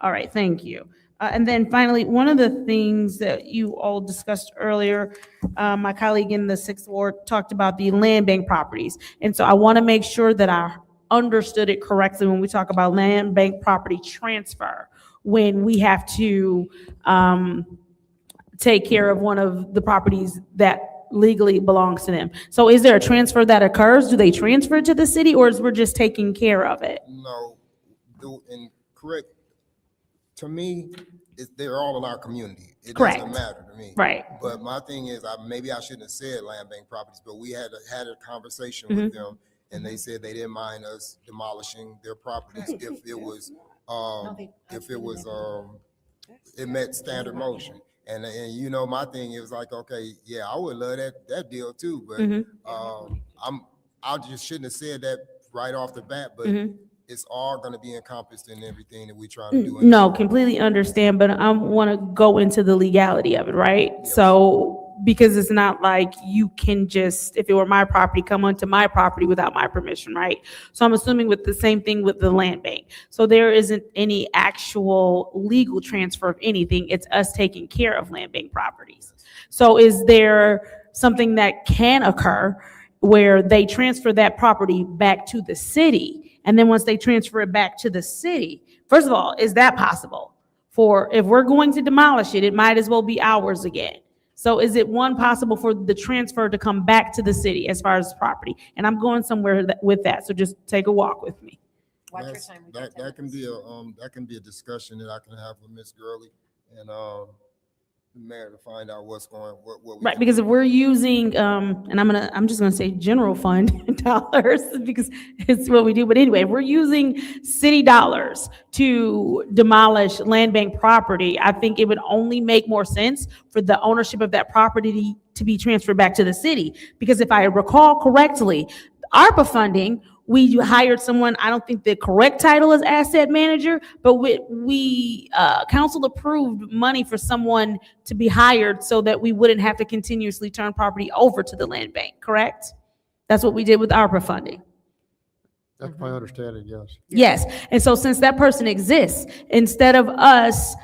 All right, thank you. And then finally, one of the things that you all discussed earlier, my colleague in the 6th Ward talked about the land bank properties. And so I want to make sure that I understood it correctly when we talk about land bank property transfer, when we have to take care of one of the properties that legally belongs to them. So is there a transfer that occurs? Do they transfer it to the city, or is we're just taking care of it? No, and correct, to me, they're all in our community. It Correct. doesn't matter to me. Right. But my thing is, maybe I shouldn't have said land bank properties, but we had a conversation Mm-hmm. with them, and they said they didn't mind us demolishing their properties if it was, it met standard motion. And you know, my thing is like, okay, yeah, I would love that deal too, but Mm-hmm. I just shouldn't have said that right off the bat, but Mm-hmm. it's all gonna be encompassed in everything that we trying to do. No, completely understand, but I want to go into the legality of it, right? So, because it's not like you can just, if it were my property, come onto my property without my permission, right? So I'm assuming with the same thing with the land bank. So there isn't any actual legal transfer of anything. It's us taking care of land bank properties. So is there something that can occur where they transfer that property back to the city? And then once they transfer it back to the city, first of all, is that possible? For if we're going to demolish it, it might as well be ours again. So is it possible for the transfer to come back to the city as far as property? And I'm going somewhere with that, so just take a walk with me. Watch your That's- time. we got 10 That can minutes. be a discussion that I can have with Ms. Gurley and the mayor to find out what we. Right, can because do. if we're using, and I'm just gonna say general fund dollars, because it's what we do, but anyway, if we're using city dollars to demolish land bank property, I think it would only make more sense for the ownership of that property to be transferred back to the city. Because if I recall correctly, ARPA funding, we hired someone, I don't think the correct title is asset manager, but we council approved money for someone to be hired so that we wouldn't have to continuously turn property over to the land bank, correct? That's what we did with ARPA funding. That's my understanding, yes. Yes, and so since that person exists, instead of us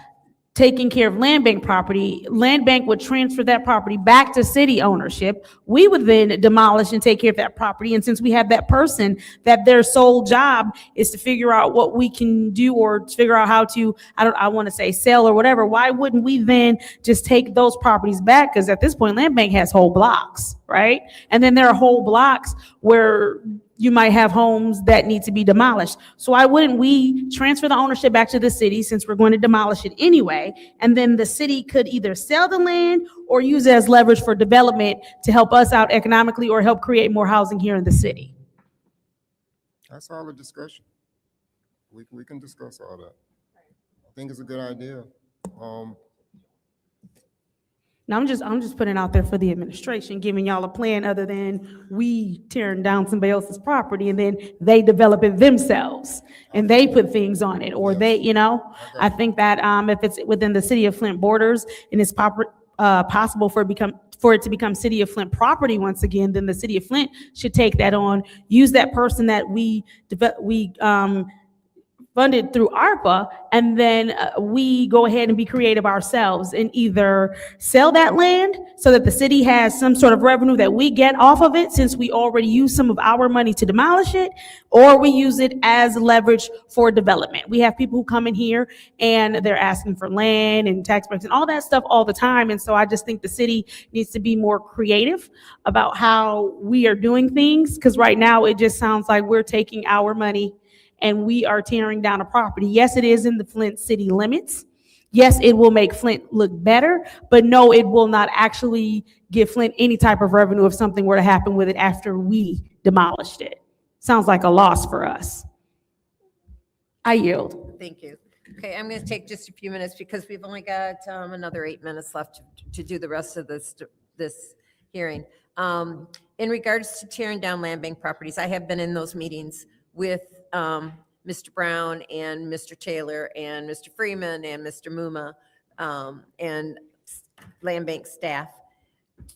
taking care of land bank property, land bank would transfer that property back to city ownership. We would then demolish and take care of that property. And since we have that person that their sole job is to figure out what we can do or to figure out how to, I want to say sell or whatever, why wouldn't we then just take those properties back? Because at this point, land bank has whole blocks, right? And then there are whole blocks where you might have homes that need to be demolished. So why wouldn't we transfer the ownership back to the city since we're going to demolish it anyway? And then the city could either sell the land or use it as leverage for development to help us out economically or help create more housing here in the city. That's all a discussion. We can discuss all that. I think it's a good idea. Now, I'm just putting it out there for the administration, giving y'all a plan other than we tearing down somebody else's property and then they develop it themselves and they put things on it, or they, I think that if it's within the city of Flint borders and it's possible for it to become city of Flint property once again, then the city of Flint should take that on, use that person that we funded through ARPA, and then we go ahead and be creative ourselves and either sell that land so that the city has some sort of revenue that we get off of it since we already use some of our money to demolish it, or we use it as leverage for development. We have people who come in here and they're asking for land and tax breaks and all that stuff all the time. And so I just think the city needs to be more creative about how we are doing things, because right now it just sounds like we're taking our money and we are tearing down a property. Yes, it is in the Flint city limits. Yes, it will make Flint look better, but no, it will not actually give Flint any type of revenue if something were to happen with it after we demolished it. Sounds like a loss for us. I yield. Thank you. Okay, I'm going to take just a few minutes because we've only got another 8 minutes left to do the rest of this hearing. In regards to tearing down land bank properties, I have been in those meetings with Mr. Brown and Mr. Taylor and Mr. Freeman and Mr. Muma and land bank staff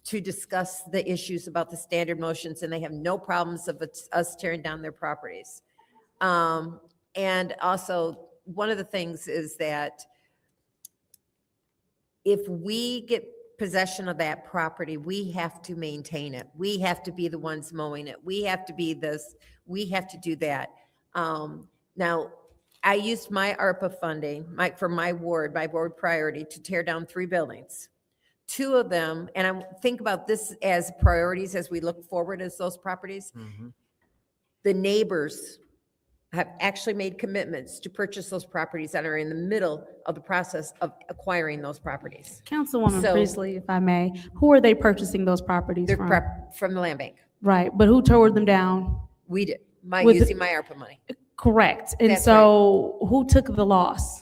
to discuss the issues about the standard motions, and they have no problems of us tearing down their properties. And also, one of the things is that if we get possession of that property, we have to maintain it. We have to be the ones mowing it. We have to be this, we have to do that. Now, I used my ARPA funding, for my board priority, to tear down 3 buildings. 2 of them, and I think about this as priorities as we look forward as those properties. The neighbors have actually made commitments to purchase those properties that are in the middle of the process of acquiring those properties. Councilwoman So- Priestley, if I may, who are they purchasing those properties They're from? from the land bank. Right, but who tore them down? We did, With- using my ARPA money. Correct. And That's so who took the loss?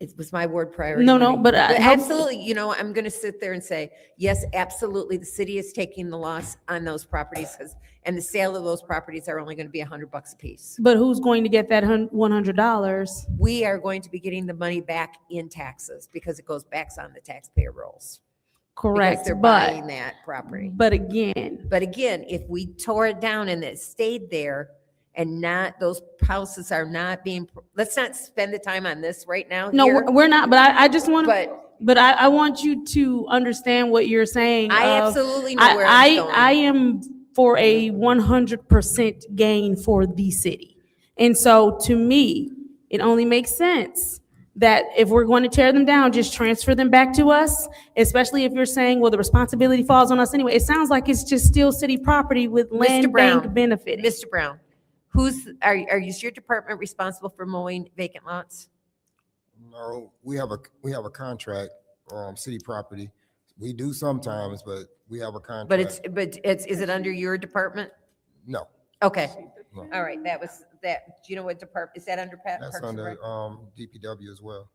It was my ward priority. No, no, money. but help- absolutely, I'm going to sit there and say, yes, absolutely, the city is taking the loss on those properties, and the sale of those properties are only going to be $100 a piece. But who's going to get that $100? We are going to be getting the money back in taxes because it goes back on the taxpayer rolls. Because Correct, they're but, buying that property. but again, But again, if we tore it down and it stayed there and those houses are not being, let's not spend the time on this right now no, here, we're not, but I just want, but but I want you to understand what you're saying. I of- absolutely know where I'm going. I am for a 100% gain for the city. And so to me, it only makes sense that if we're going to tear them down, just transfer them back to us, especially if you're saying, well, the responsibility falls on us anyway. It sounds like it's just still city property with land Brown, bank benefit. Mr. Brown, is your department responsible for mowing vacant lots? No, we have a contract, city property. We do sometimes, but we have a contract. But is it under your department? No, Okay, no. all right, that. Do you know what department, is that under Parks That's and under, Rec? DPW as well.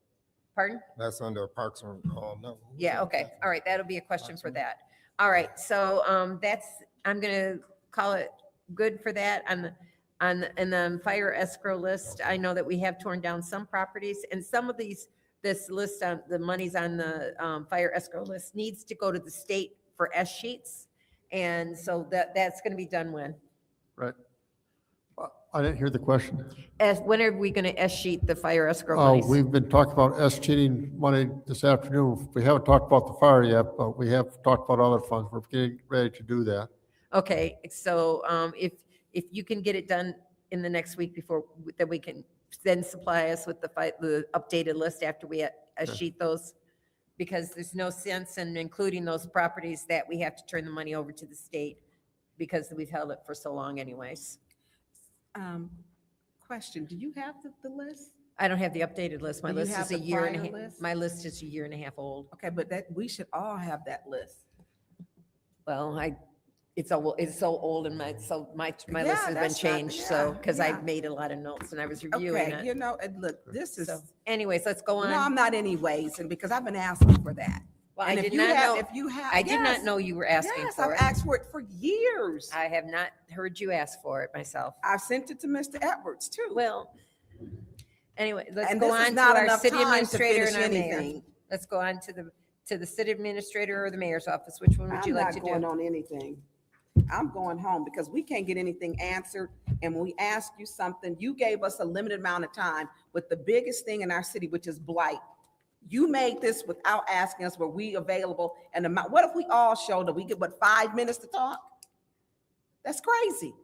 Pardon? That's under Parks and, no. Yeah, okay, all right, that'll be a question for that. All right, so, I'm gonna call it good for that. And the fire escrow list, I know that we have torn down some properties, and some of this list on, the monies on the, fire escrow list needs to go to the state for S sheets. And so that's gonna be done when? Right. I didn't hear the question. When are we going to S-sheet the fire escrow Oh, monies? we've been talking about cheating money this afternoon. We haven't talked about the fire yet, but we have talked about other funds. We're getting ready to do that. Okay, so if you can get it done in the next week before, then we can then supply us with the updated list after we sheet those, because there's no sense in including those properties that we have to turn the money over to the state because we've held it for so long anyways. Question, do you have the list? I don't have the updated list. My Do you list have is a the year and a prior half. list? My list is a year and a half old. Okay, but we should all have that list. Well, it's so old and my list Yeah, has been that's not- changed, so, yeah, because yeah. I've made a lot of notes and I was reviewing Okay, it. you know, and look, this is, So anyways, let's go no, on. I'm not anyways, and because I've been asking for that. Well, And I if did you not have- know, If you have. I did not yes, know you were asking yes, for I've it. asked for it for years. I have not heard you ask for it myself. I've sent it to Mr. Edwards too. Well, anyway, let's And go this is on to not our enough city time to administrator and finish our mayor. anything. Let's go on to the city administrator or the mayor's office. Which one would you I'm like not to going do? on anything. I'm going home because we can't get anything answered. And when we ask you something, you gave us a limited amount of time with the biggest thing in our city, which is blight. You made this without asking us, were we available? And what if we all showed up? We get, 5 minutes to talk? That's crazy.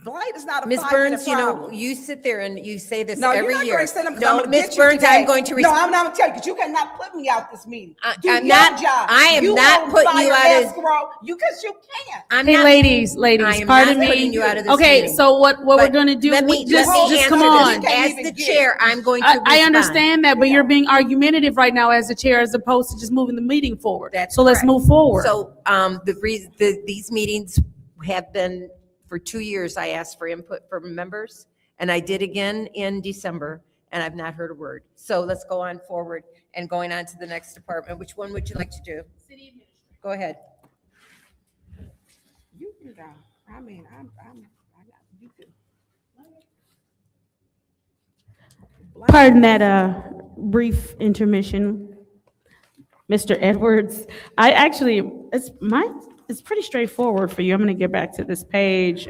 Blight is not a Ms. 5-minute Burns, you know, problem. you sit there and you say this No, you're every not year. going to say them. No, Ms. Burns, I'm going to. No, I'm not going to tell you because you cannot put me out this meeting. Do I'm your not- job. I am You not won't putting you fire out of- escrow. Because you can't. I'm Hey, not- ladies, I am pardon not putting me. you out of this Okay, meeting. so what we're But gonna do, let me just answer come this. on. Can't As even the get chair, I'm going to I respond. understand that, but you're being argumentative right now as the chair, as opposed to just moving the meeting forward. That's So let's correct. move forward. So, these meetings have been, for 2 years, I asked for input from members, and I did again in December, and I've not heard a word. So let's go on forward and going on to the next department. Which one would you like to do? City administrator. Go ahead. You can go. I mean, you can. Pardon that brief intermission, Mr. Edwards. It's pretty straightforward for you. I'm going to get back to this page.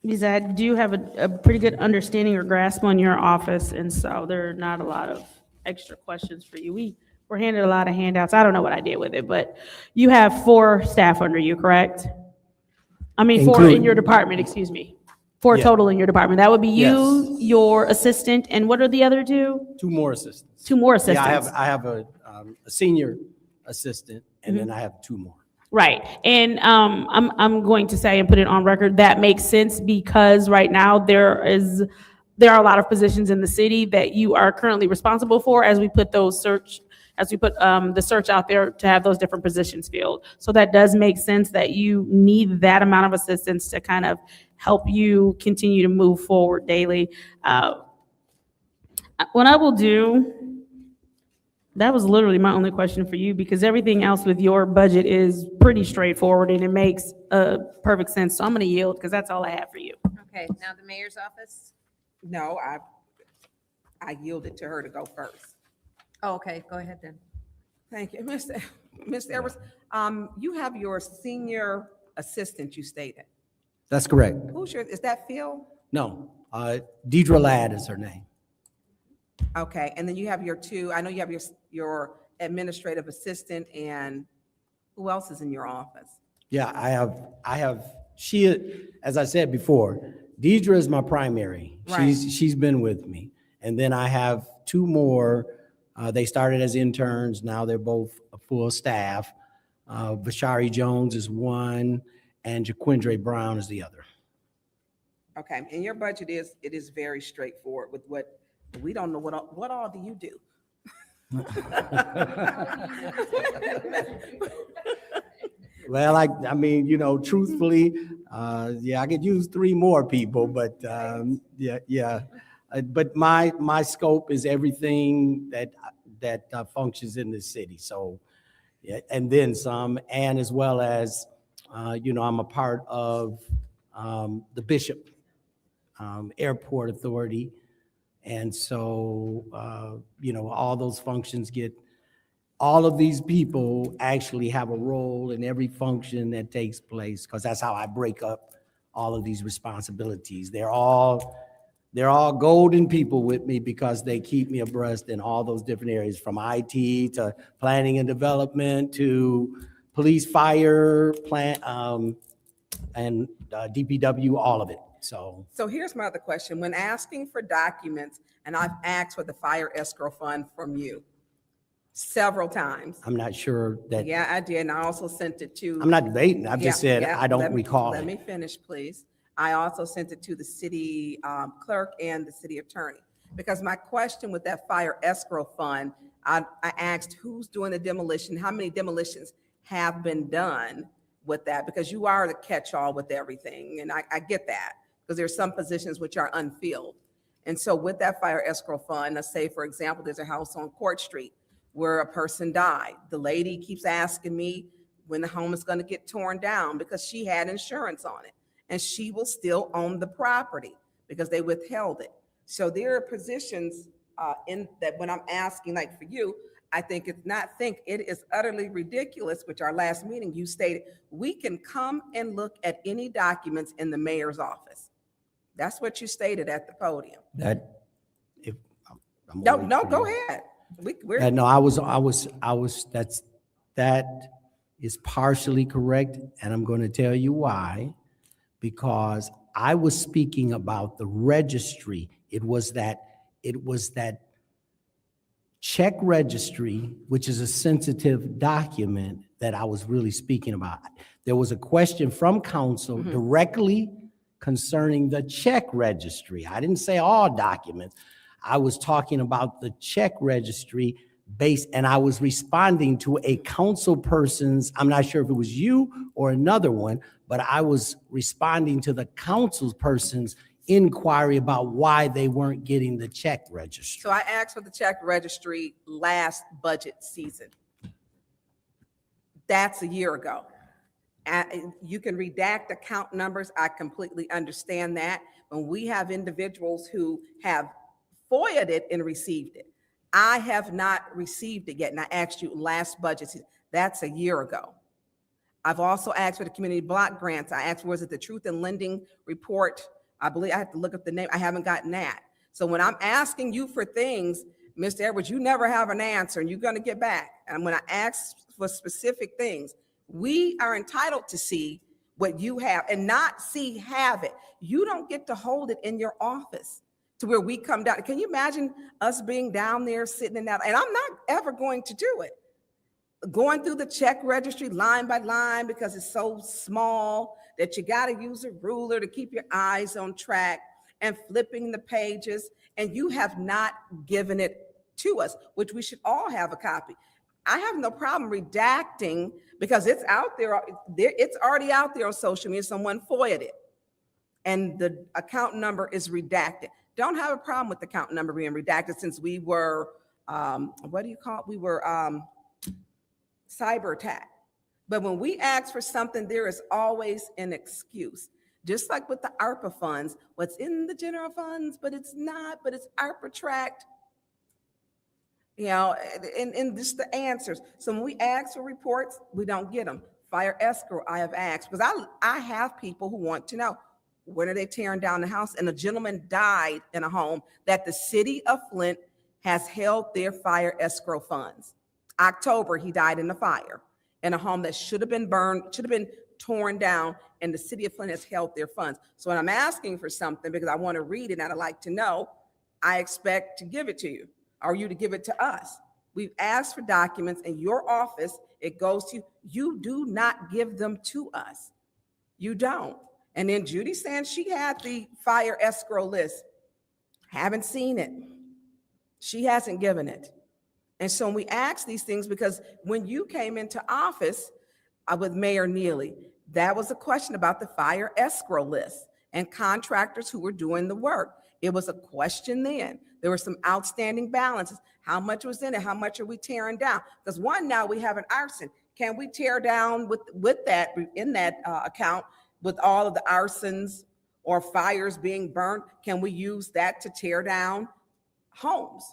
Because I do have a pretty good understanding or grasp on your office, and so there are not a lot of extra questions for you. We were handed a lot of handouts. I don't know what I did with it, but you have 4 staff under you, correct? I mean, 4 in Including- your department, excuse me. 4 Yeah. total in your department. That would be you, Yes. your assistant, and what are the other 2? 2 more assistants. 2 more Yeah, assistants. I have a senior assistant, and then I have 2 more. Right. And I'm going to say and put it on record, that makes sense because right now there are a lot of positions in the city that you are currently responsible for as we put the search out there to have those different positions filled. So that does make sense that you need that amount of assistance to kind of help you continue to move forward daily. What I will do, that was literally my only question for you because everything else with your budget is pretty straightforward and it makes perfect sense. So I'm going to yield because that's all I have for you. Okay, now the mayor's office? No, I yielded to her to go first. Oh, okay, go ahead then. Thank you. Mr. Edwards, you have your senior assistant, you stated. That's correct. Is that Phil? No, Deidre Ladd is her name. Okay, and then you have your 2, I know you have your administrative assistant, and who else is in your office? Yeah, as I said before, Deidre is my primary. Right. She's been with me. And then I have 2 more. They started as interns. Now they're both a full staff. Vashari Jones is one, and Jaquindre Brown is the other. Okay, and your budget is very straightforward with what, we don't know what all do you do? Well, I mean, truthfully, yeah, I could use 3 more people, but yeah. But my scope is everything that functions in the city. So, yeah, and then some, and as well as, I'm a part of the Bishop Airport Authority. And so, all those functions get all of these people actually have a role in every function that takes place, because that's how I break up all of these responsibilities. They're all golden people with me because they keep me abreast in all those different areas, from IT to planning and development to police, fire, and DPW, all of it. So So here's my other question. When asking for documents, and I've asked for the fire escrow fund from you several times. I'm not sure that, Yeah, I did, and I also sent it to. I'm not debating. I've just Yeah, said yeah, I don't let me- recall Let it. me finish, please. I also sent it to the city clerk and the city attorney. Because my question with that fire escrow fund, I asked who's doing the demolition, how many demolitions have been done with that? Because you are the catch-all with everything, and I get that, because there's some positions which are unfilled. And so with that fire escrow fund, let's say, for example, there's a house on Court Street where a person died. The lady keeps asking me when the home is going to get torn down because she had insurance on it, and she will still own the property because they withheld it. So there are positions in that when I'm asking, like for you, I think it is utterly ridiculous, which our last meeting you stated, we can come and look at any documents in the mayor's office. That's what you stated at the podium. That, if, I'm No, waiting no, for go you. ahead. We're, No, that is partially correct, and I'm going to tell you why. Because I was speaking about the registry. It was that check registry, which is a sensitive document, that I was really speaking about. There was a question from council directly concerning the check registry. I didn't say all documents. I was talking about the check registry base, and I was responding to a council person's, I'm not sure if it was you or another one, but I was responding to the council person's inquiry about why they weren't getting the check registry. so I asked for the check registry last budget season. That's a year ago. You can redact account numbers. I completely understand that. When we have individuals who have FOIA'd it and received it. I have not received it yet, and I asked you last budget season. That's a year ago. I've also asked for the community block grants. I asked, was it the Truth in Lending report? I believe I have to look up the name. I haven't gotten that. So when I'm asking you for things, Mr. Edwards, you never have an answer, and you're going to get back. And when I ask for specific things, we are entitled to see what you have and not see have it. You don't get to hold it in your office to where we come down. Can you imagine us being down there sitting in that? And I'm not ever going to do it. Going through the check registry line by line because it's so small that you got to use a ruler to keep your eyes on track and flipping the pages. And you have not given it to us, which we should all have a copy. I have no problem redacting because it's out there. It's already out there on social media. Someone FOIA'd it and the account number is redacted. Don't have a problem with the account number being redacted since we were, what do you call it? We were cyber attack. But when we ask for something, there is always an excuse. Just like with the ARPA funds, what's in the general funds, but it's not, but it's ARPA tracked. You know, and just the answers. So when we ask for reports, we don't get them. Fire escrow, I have asked, because I have people who want to know, when are they tearing down the house? And a gentleman died in a home that the city of Flint has held their fire escrow funds. October, he died in a fire in a home that should have been burned, should have been torn down, and the city of Flint has held their funds. So when I'm asking for something, because I want to read it and I'd like to know, I expect to give it to you, or you to give it to us. We've asked for documents in your office, it goes to you. You do not give them to us. You don't. And then Judy saying she had the fire escrow list. Haven't seen it. She hasn't given it. And so we ask these things because when you came into office with Mayor Neely, that was a question about the fire escrow list and contractors who were doing the work. It was a question then. There were some outstanding balances. How much was in it? How much are we tearing down? Because one, now we have an arson. Can we tear down with that in that account with all of the arsons or fires being burnt? Can we use that to tear down homes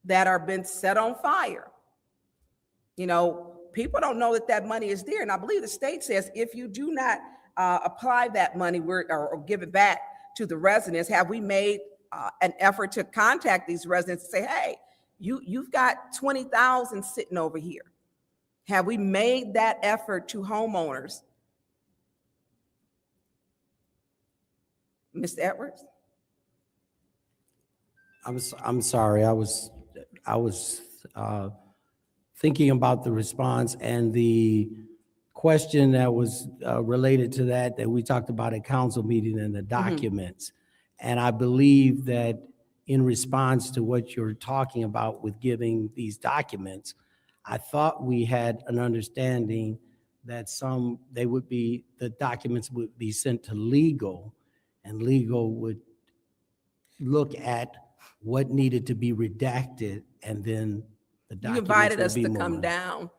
that are been set on fire? You know, people don't know that that money is there. And I believe the state says if you do not apply that money or give it back to the residents, have we made an effort to contact these residents and say, hey, you've got 20,000 sitting over here. Have we made that effort to homeowners? Mr. Edwards? I'm sorry, I was thinking about the response and the question that was related to that we talked about at council meeting and the documents. And I believe that in response to what you're talking about with giving these documents, I thought we had an understanding that the documents would be sent to legal, and legal would look at what needed to be redacted, and then the You documents invited would us be to moved come on. down.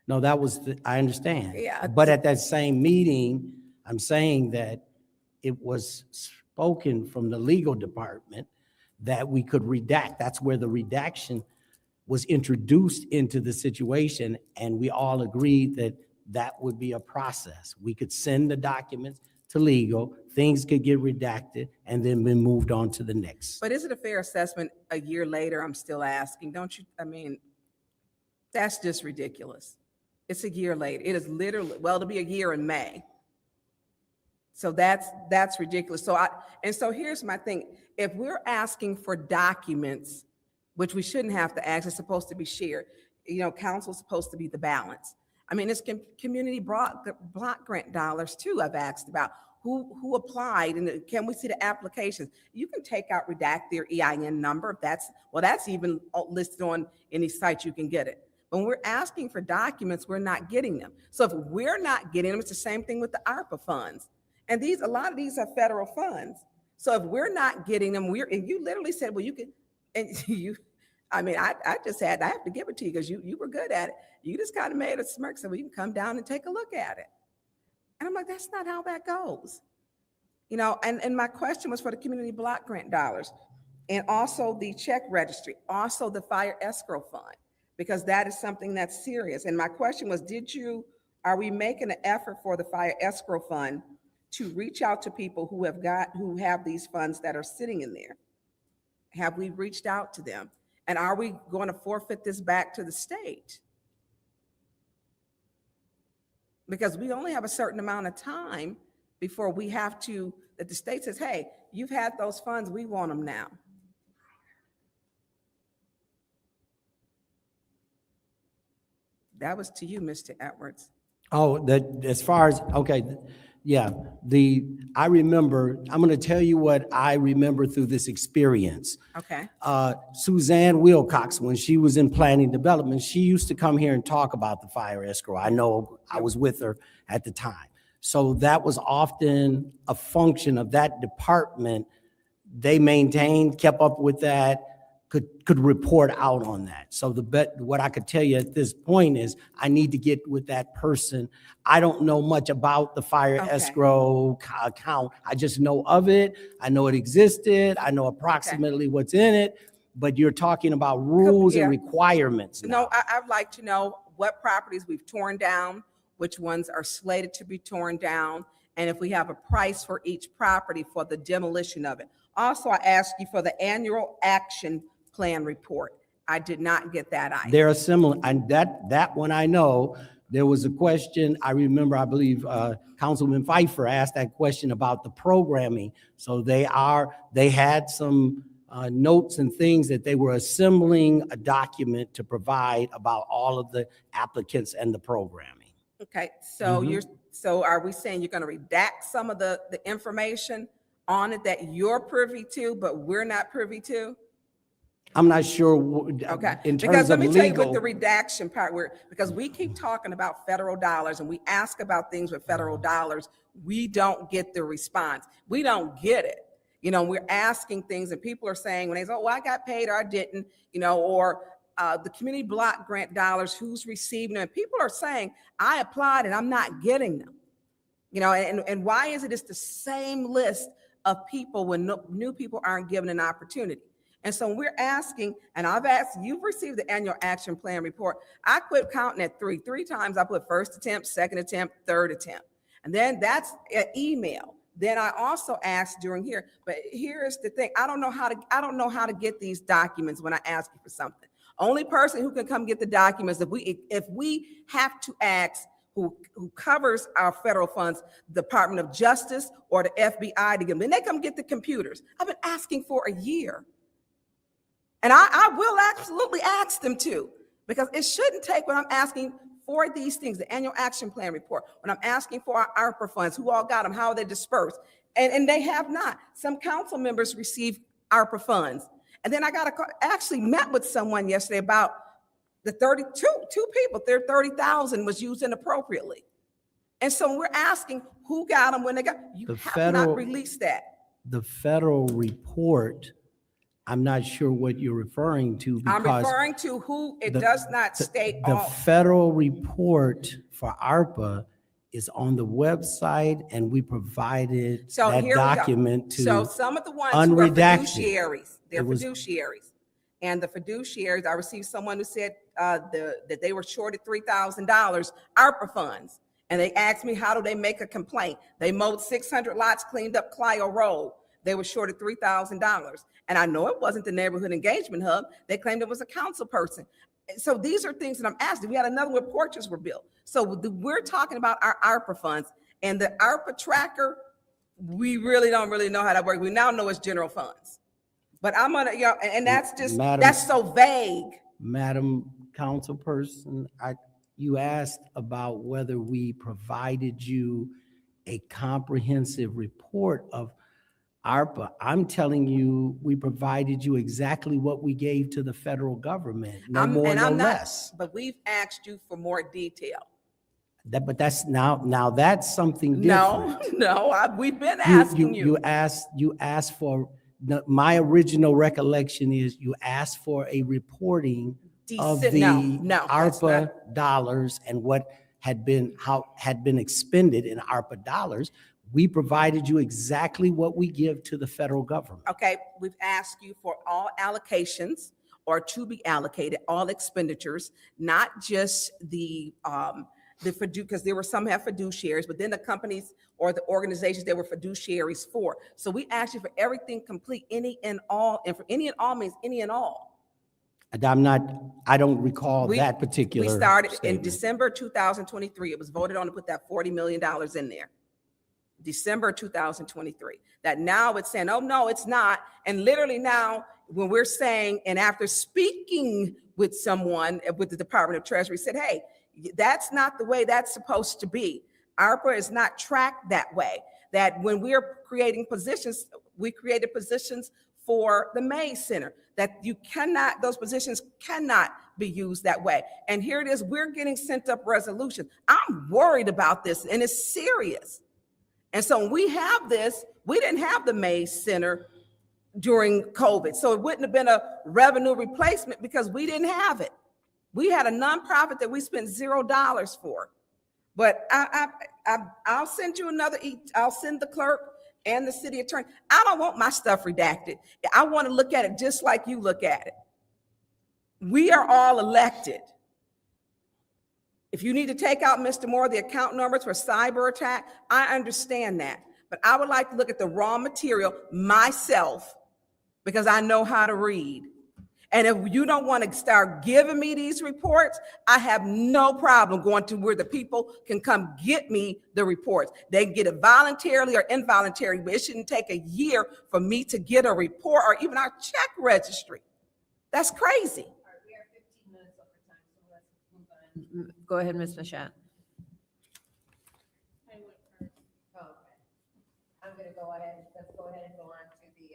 No, that was, I understand. Yeah. But at that same meeting, I'm saying that it was spoken from the legal department that we could redact. That's where the redaction was introduced into the situation, and we all agreed that that would be a process. We could send the documents to legal, things could get redacted, and then be moved on to the next. But is it a fair assessment a year later? I'm still asking, don't you? I mean, that's just ridiculous. It's a year later. It is literally, well, it'll be a year in May. So that's ridiculous. So here's my thing. If we're asking for documents, which we shouldn't have to ask, it's supposed to be shared. You know, council's supposed to be the balance. I mean, it's community block grant dollars too. I've asked about who applied, and can we see the applications? You can take out, redact their EIN number. That's even listed on any site you can get it. When we're asking for documents, we're not getting them. So if we're not getting them, it's the same thing with the ARPA funds. And a lot of these are federal funds. So if we're not getting them, and you literally said, well, you can, and I have to give it to you because you were good at it. You just kind of made a smirk so we can come down and take a look at it. And I'm like, that's not how that goes. You know, and my question was for the community block grant dollars, and also the check registry, also the fire escrow fund, because that is something that's serious. And my question was, are we making an effort for the fire escrow fund to reach out to people who have these funds that are sitting in there? Have we reached out to them? And are we going to forfeit this back to the state? Because we only have a certain amount of time before that the state says, hey, you've had those funds, we want them now. That was to you, Mr. Edwards. Oh, that as far as, okay, yeah, I remember, I'm gonna tell you what I remember through this experience. Okay. Suzanne Wilcox, when she was in planning development, she used to come here and talk about the fire escrow. I know I was with her at the time. So that was often a function of that department. They maintained, kept up with that, could report out on that. So what I could tell you at this point is I need to get with that person. I don't know much about the fire escrow account. I just know of it. I know it existed. I know approximately what's in it, but you're talking about rules and requirements now. No, I'd like to know what properties we've torn down, which ones are slated to be torn down, and if we have a price for each property for the demolition of it. Also, I asked you for the annual action plan report. I did not get that either. They're similar, and that one I know. There was a question, I remember, I believe Councilman Pfeiffer asked that question about the programming. So they had some notes and things that they were assembling a document to provide about all of the applicants and the programming. Okay, so so are we saying you're going to redact some of the information on it that you're privy to, but we're not privy to? I'm not sure Okay, in terms because let of me tell you what legal. the redaction part, because we keep talking about federal dollars and we ask about things with federal dollars, we don't get the response. We don't get it. You know, we're asking things and people are saying when they say, oh, well, I got paid or I didn't, you know, or the community block grant dollars, who's receiving them? People are saying, I applied and I'm not getting them. You know, and why is it it's the same list of people when new people aren't given an opportunity? And so we're asking, and I've asked, you've received the annual action plan report. I quit counting at three. Three times I put first attempt, second attempt, third attempt. And then that's an email. Then I also asked during here, but here's the thing. I don't know how to get these documents when I ask you for something. Only person who can come get the documents if we have to ask who covers our federal funds, the Department of Justice or the FBI to get them. Then they come get the computers. I've been asking for a year. And I will absolutely ask them to, because it shouldn't take when I'm asking for these things, the annual action plan report, when I'm asking for our ARPA funds, who all got them, how are they dispersed? And they have not. Some council members receive ARPA funds. And then I actually met with someone yesterday about the two people, their 30,000 was used inappropriately. And so we're asking who got them when they got, you have not released that. The federal report, I'm not sure what you're referring to because. I'm referring to who it does not state The all. federal report for ARPA is on the website, and we provided So that here we go. document to So some of the ones who are unredacted. fiduciaries, they're It was- fiduciaries. And the fiduciaries, I received someone who said that they were shorted $3,000 ARPA funds. And they asked me, how do they make a complaint? They mowed 600 lots, cleaned up Clio Road. They were shorted $3,000. And I know it wasn't the neighborhood engagement hub. They claimed it was a council person. So these are things that I'm asking. We had another where porches were built. So we're talking about our ARPA funds, and the ARPA tracker, we really don't know how that works. We now know it's general funds. But I'm gonna, and that's just, that's so vague. Madam Councilperson, you asked about whether we provided you a comprehensive report of ARPA. I'm telling you, we provided you exactly what we gave to the federal government, no more, no less. But we've asked you for more detail. But that's now that's something different. We've been asking you. You asked for, my original recollection is you asked for a reporting of the ARPA dollars and what had been expended in ARPA dollars. We provided you exactly what we give to the federal government. Okay, we've asked you for all allocations or to be allocated, all expenditures, not just because there were some have fiduciaries, but then the companies or the organizations they were fiduciaries for. So we asked you for everything complete, any and all, and for any and all means any and all. I don't recall that particular We started statement. in December 2023. It was voted on to put that $40 million in there. December 2023. That now it's saying, oh, no, it's not. And literally now, when we're saying, and after speaking with someone with the Department of Treasury, said, hey, that's not the way that's supposed to be. ARPA is not tracked that way. That when we're creating positions, we created positions for the Mays Center, that you cannot, those positions cannot be used that way. And here it is, we're getting sent up resolutions. I'm worried about this, and it's serious. And so we have this, we didn't have the Mays Center during COVID. So it wouldn't have been a revenue replacement because we didn't have it. We had a nonprofit that we spent $0 for. But I'll send you I'll send the clerk and the city attorney. I don't want my stuff redacted. I want to look at it just like you look at it. We are all elected. If you need to take out, Mr. Moore, the account numbers for cyber attack, I understand that. But I would like to look at the raw material myself because I know how to read. And if you don't want to start giving me these reports, I have no problem going to where the people can come get me the reports. They can get it voluntarily or involuntarily, but it shouldn't take a year for me to get a report or even our check registry. That's crazy. Go ahead, Ms. Mashat. I'm going to go ahead. Let's go ahead and go on to the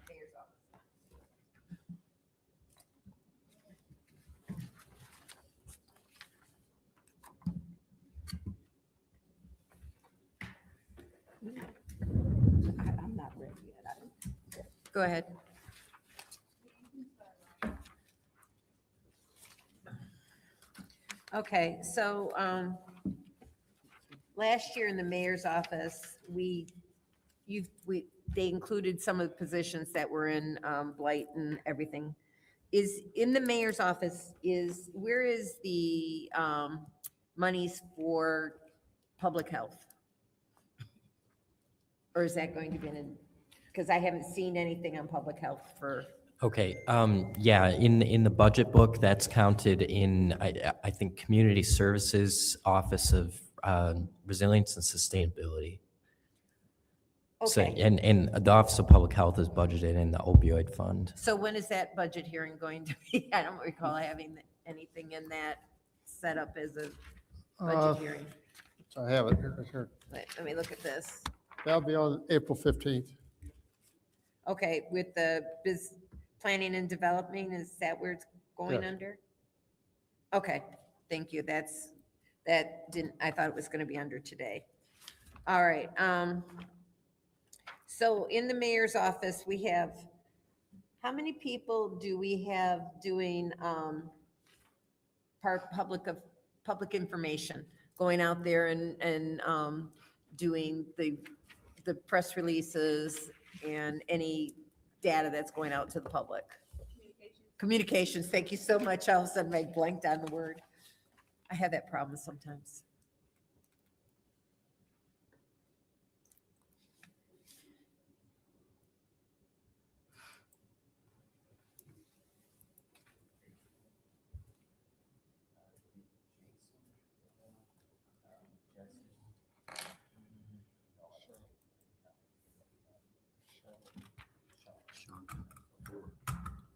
mayor's office. I'm not ready yet. Go ahead. Okay, so last year in the mayor's office, they included some of the positions that were in Blight and everything. Is in the mayor's office where is the monies for public health? Or is that going to be in, because I haven't seen anything on public health for, Okay, yeah, in the budget book, that's counted in, I think, Community Services Office of Resilience and Sustainability. So, okay. and the Office of Public Health is budgeted in the opioid fund. So when is that budget hearing going to be? I don't recall having anything in that set up as a Uh, budget hearing. I have it here. Let me look at this. That'll be on April 15th. Okay, with the planning and development, is that where it's going Yes. under? Okay, thank you. That didn't, I thought it was gonna be under today. All right, so in the mayor's office, we have, how many people do we have doing, public information? Going out there and doing the press releases and any data that's going out to the public? Communications, thank you so much. All of a sudden I blanked on the word. I have that problem sometimes.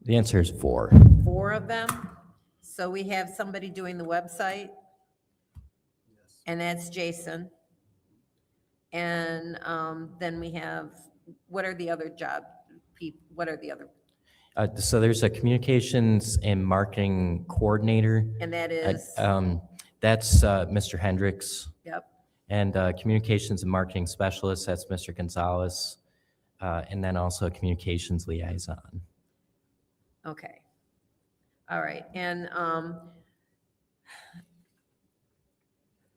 The answer is 4. 4 of them. So we have somebody doing the website. And that's Jason. And then we have, what are the other what are the other? So there's a communications and marketing coordinator. And that is, That's Mr. Hendricks. yep, And communications and marketing specialist, that's Mr. Gonzalez. And then also a communications liaison. okay. All right, and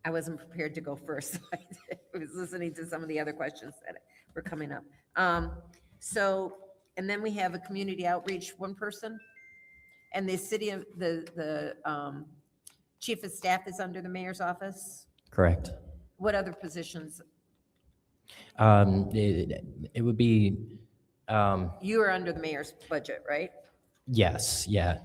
I wasn't prepared to go first. So I was listening to some of the other questions that were coming up. So, and then we have a community outreach, one person, and the city of, the chief of staff is under the mayor's office. Correct. What other positions? It would be, You are under the mayor's budget, right? yes, yeah.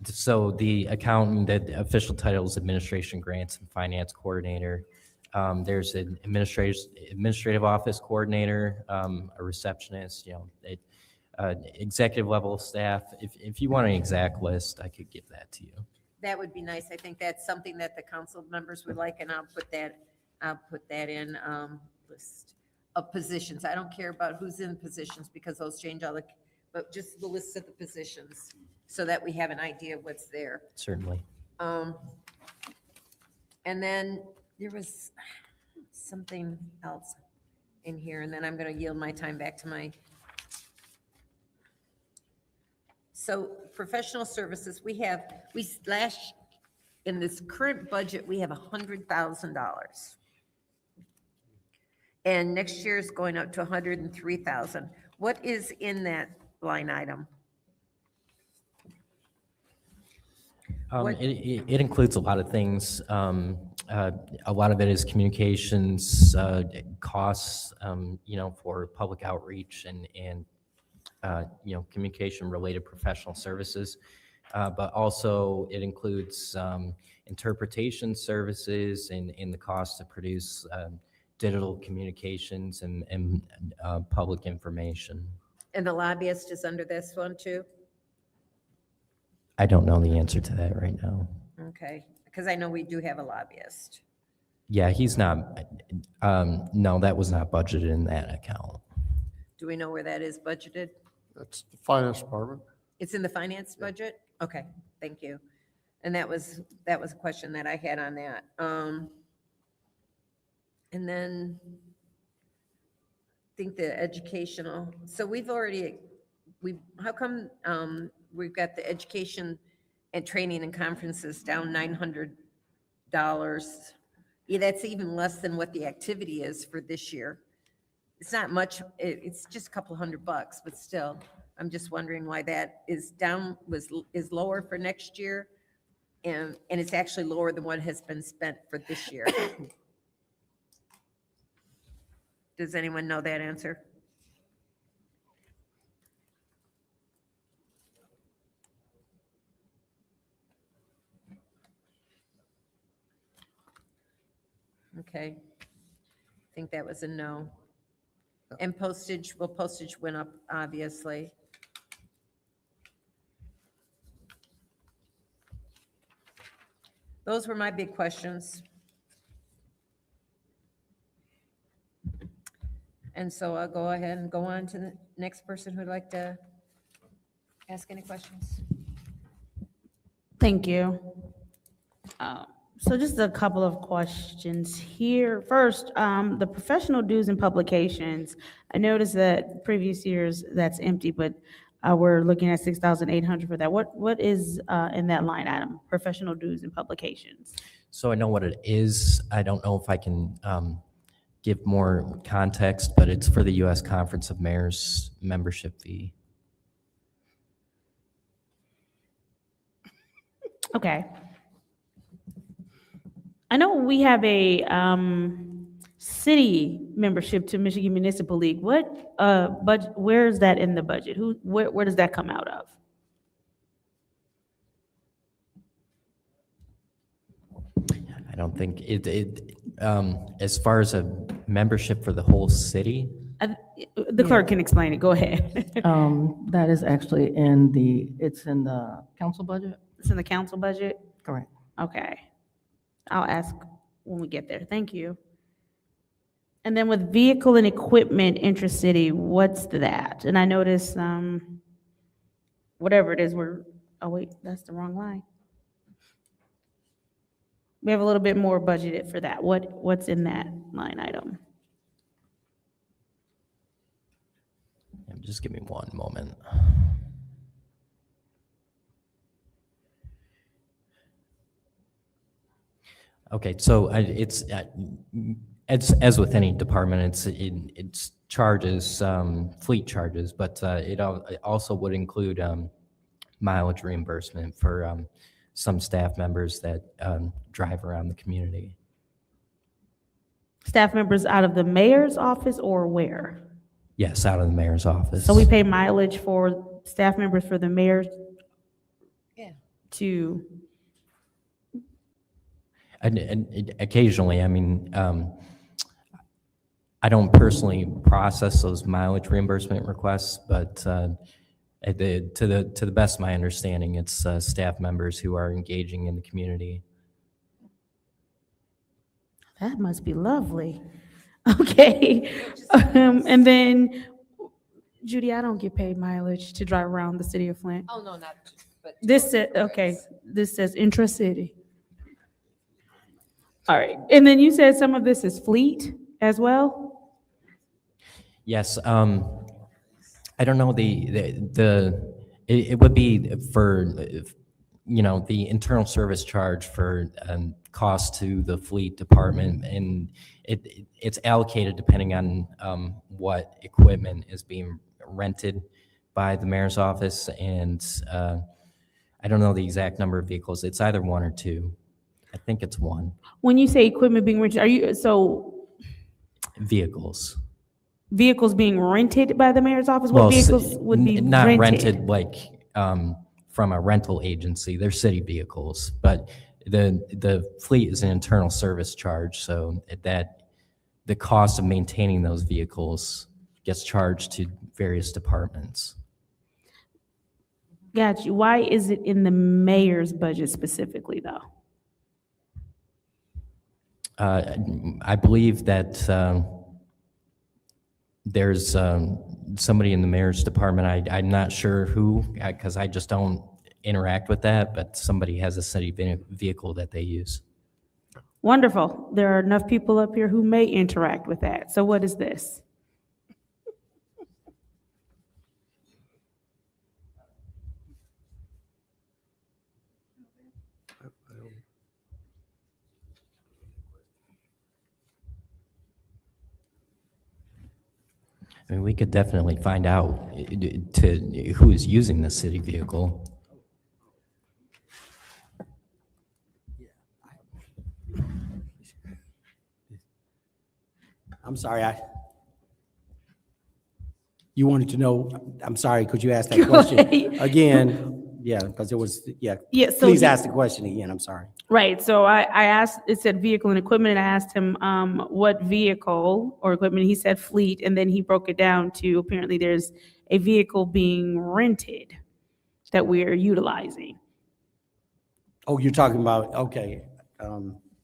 So the accountant, the official title is administration grants and finance coordinator. There's an administrative office coordinator, a receptionist, executive level staff. If you want an exact list, I could give that to you. That would be nice. I think that's something that the council members would like, and I'll put that in list of positions. I don't care about who's in positions because those change all the, but just the list of the positions so that we have an idea of what's there. Certainly. And then there was something else in here, and then I'm going to yield my time back to my. So professional services, in this current budget, we have $100,000. And next year is going up to 103,000. What is in that line item? What- It includes a lot of things. A lot of it is communications costs, for public outreach and communication-related professional services. But also it includes interpretation services and the cost to produce digital communications and public information. And the lobbyist is under this one too? I don't know the answer to that right now. Okay, because I know we do have a lobbyist. Yeah, he's not, no, that was not budgeted in that account. Do we know where that is budgeted? That's the finance department. It's in the finance budget? Okay, thank you. And that was a question that I had on that. And then I think the educational, so how come we've got the education and training and conferences down $900? Yeah, that's even less than what the activity is for this year. It's not much, it's just a couple $100, but still, I'm just wondering why that is down, is lower for next year. And it's actually lower than what has been spent for this year. Does anyone know that answer? Okay. I think that was a no. And postage, well, postage went up, obviously. Those were my big questions. And so I'll go ahead and go on to the next person who'd like to ask any questions. Thank you. So just a couple of questions here. First, the professional dues and publications. I noticed that previous years that's empty, but we're looking at 6,800 for that. What is in that line item, professional dues and publications? So I know what it is. I don't know if I can give more context, but it's for the U.S. Conference of Mayors membership fee. Okay. I know we have a city membership to Michigan Municipal League. What budget? Where is that in the budget? Where does that come out of? I don't think as far as a membership for the whole city, The clerk can explain it. Go ahead. That is actually it's in the council budget? It's in the council budget? Correct. Okay. I'll ask when we get there. Thank you. And then with vehicle and equipment intracity, what's that? And I noticed, whatever it is, oh wait, that's the wrong line. We have a little bit more budgeted for that. What's in that line item? just give me one moment. Okay, so it's as with any department, it's charges, fleet charges, but it also would include mileage reimbursement for some staff members that drive around the community. Staff members out of the mayor's office or where? Yes, out of the mayor's office. So we pay mileage for staff members for the mayor? Yeah. To, and occasionally, I mean, I don't personally process those mileage reimbursement requests, but to the best of my understanding, it's staff members who are engaging in the community. that must be lovely. Okay. And then, Judy, I don't get paid mileage to drive around the city of Flint. Oh, no, not, but. This says, okay, this says intra-city. All right, and then you said some of this is fleet as well? Yes, I don't know it would be for, you know, the internal service charge for cost to the fleet department, and it's allocated depending on what equipment is being rented by the mayor's office, and I don't know the exact number of vehicles. It's either one or two. I think it's one. When you say equipment being rented, so Vehicles. vehicles being rented by the mayor's office? What vehicles would be not rented? rented like from a rental agency. They're city vehicles, but the fleet is an internal service charge, so that the cost of maintaining those vehicles gets charged to various departments. Got you. Why is it in the mayor's budget specifically, though? I believe that there's somebody in the mayor's department, I'm not sure who, because I just don't interact with that, but somebody has a city vehicle that they use. Wonderful. There are enough people up here who may interact with that. So what is this? I mean, we could definitely find out to who is using the city vehicle. I'm sorry, you wanted to know, I'm sorry, could you ask that question again? Yeah, because it was, yeah. Yeah, so Please he- ask the question again, I'm sorry. Right, so I asked, it said vehicle and equipment, and I asked him, what vehicle or equipment, he said fleet, and then he broke it down to, apparently there's a vehicle being rented that we're utilizing. Oh, you're talking about, okay.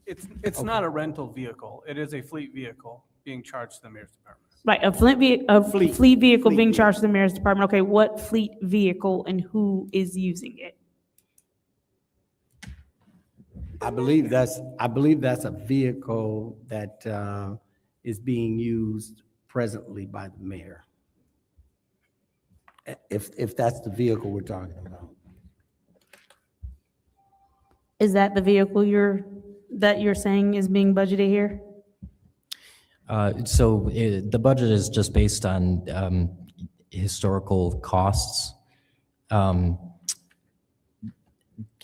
It's not a rental vehicle. It is a fleet vehicle being charged to the mayor's department. Right, a fleet vehicle being charged to the mayor's department, okay, what fleet vehicle and who is using it? I believe that's a vehicle that is being used presently by the mayor. If that's the vehicle we're talking about. Is that the vehicle that you're saying is being budgeted here? The budget is just based on historical costs.